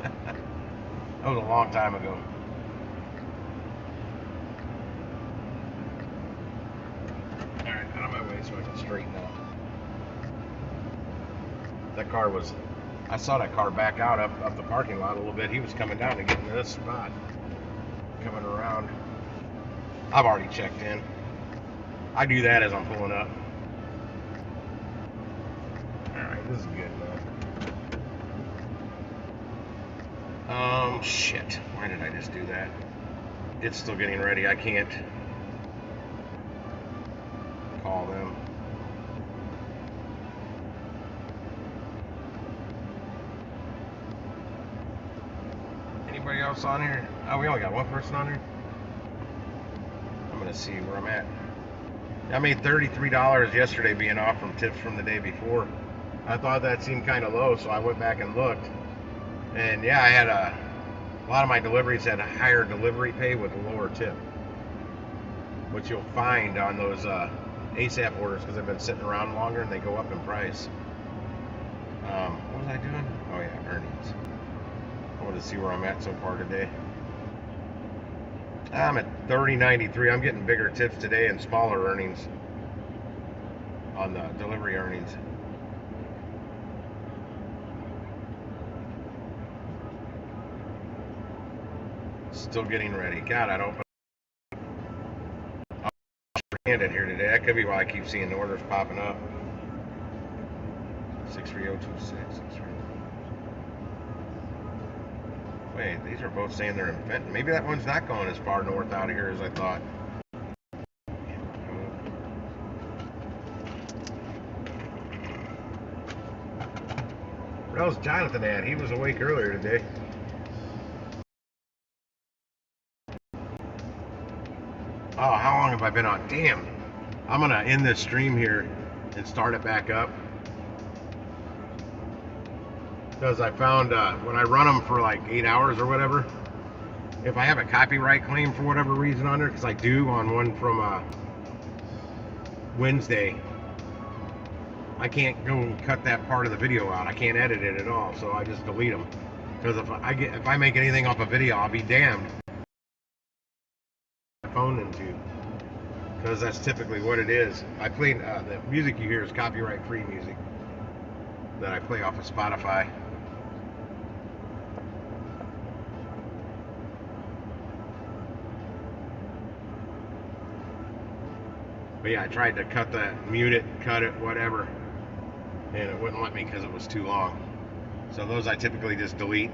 That was a long time ago. Alright, out of my way so I can straighten up. That car was... I saw that car back out up the parking lot a little bit. He was coming down to get into this spot. Coming around. I've already checked in. I do that as I'm pulling up. Alright, this is good enough. Shit. Why did I just do that? It's still getting ready. I can't call them. Anybody else on here? Oh, we only got one person on here. I'm gonna see where I'm at. I made $33 yesterday being off from tips from the day before. I thought that seemed kind of low, so I went back and looked. And yeah, I had a lot of my deliveries had a higher delivery pay with a lower tip, which you'll find on those ASAP orders because they've been sitting around longer and they go up in price. What was I doing? Oh yeah, earnings. I want to see where I'm at so far today. I'm at 30.93. I'm getting bigger tips today and smaller earnings on the delivery earnings. Still getting ready. God, I don't. I'll hand it here today. That could be why I keep seeing the orders popping up. 63026. Wait, these are both saying they're in Fenton. Maybe that one's not going as far north out of here as I thought. Where else Jonathan at? He was awake earlier today. Oh, how long have I been on? Damn. I'm going to end this stream here and start it back up. Because I found when I run them for like 8 hours or whatever, if I have a copyright claim for whatever reason on there, because I do on one from Wednesday, I can't go cut that part of the video out. I can't edit it at all, so I just delete them. Because if I make anything off a video, I'll be damned. Phone into, because that's typically what it is. I play the music you hear is copyright free music that I play off of Spotify. But yeah, I tried to cut that, mute it, cut it, whatever, and it wouldn't let me because it was too long. So those I typically just delete,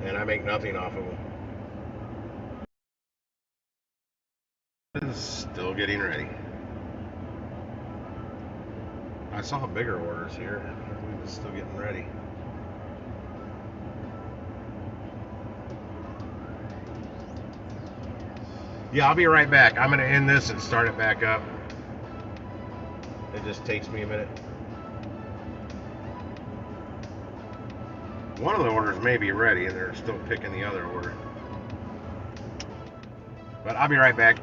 and I make nothing off of them. is still getting ready. I saw bigger orders here. I believe it's still getting ready. Yeah, I'll be right back. I'm going to end this and start it back up. It just takes me a minute. One of the orders may be ready, and they're still picking the other order. But I'll be right back.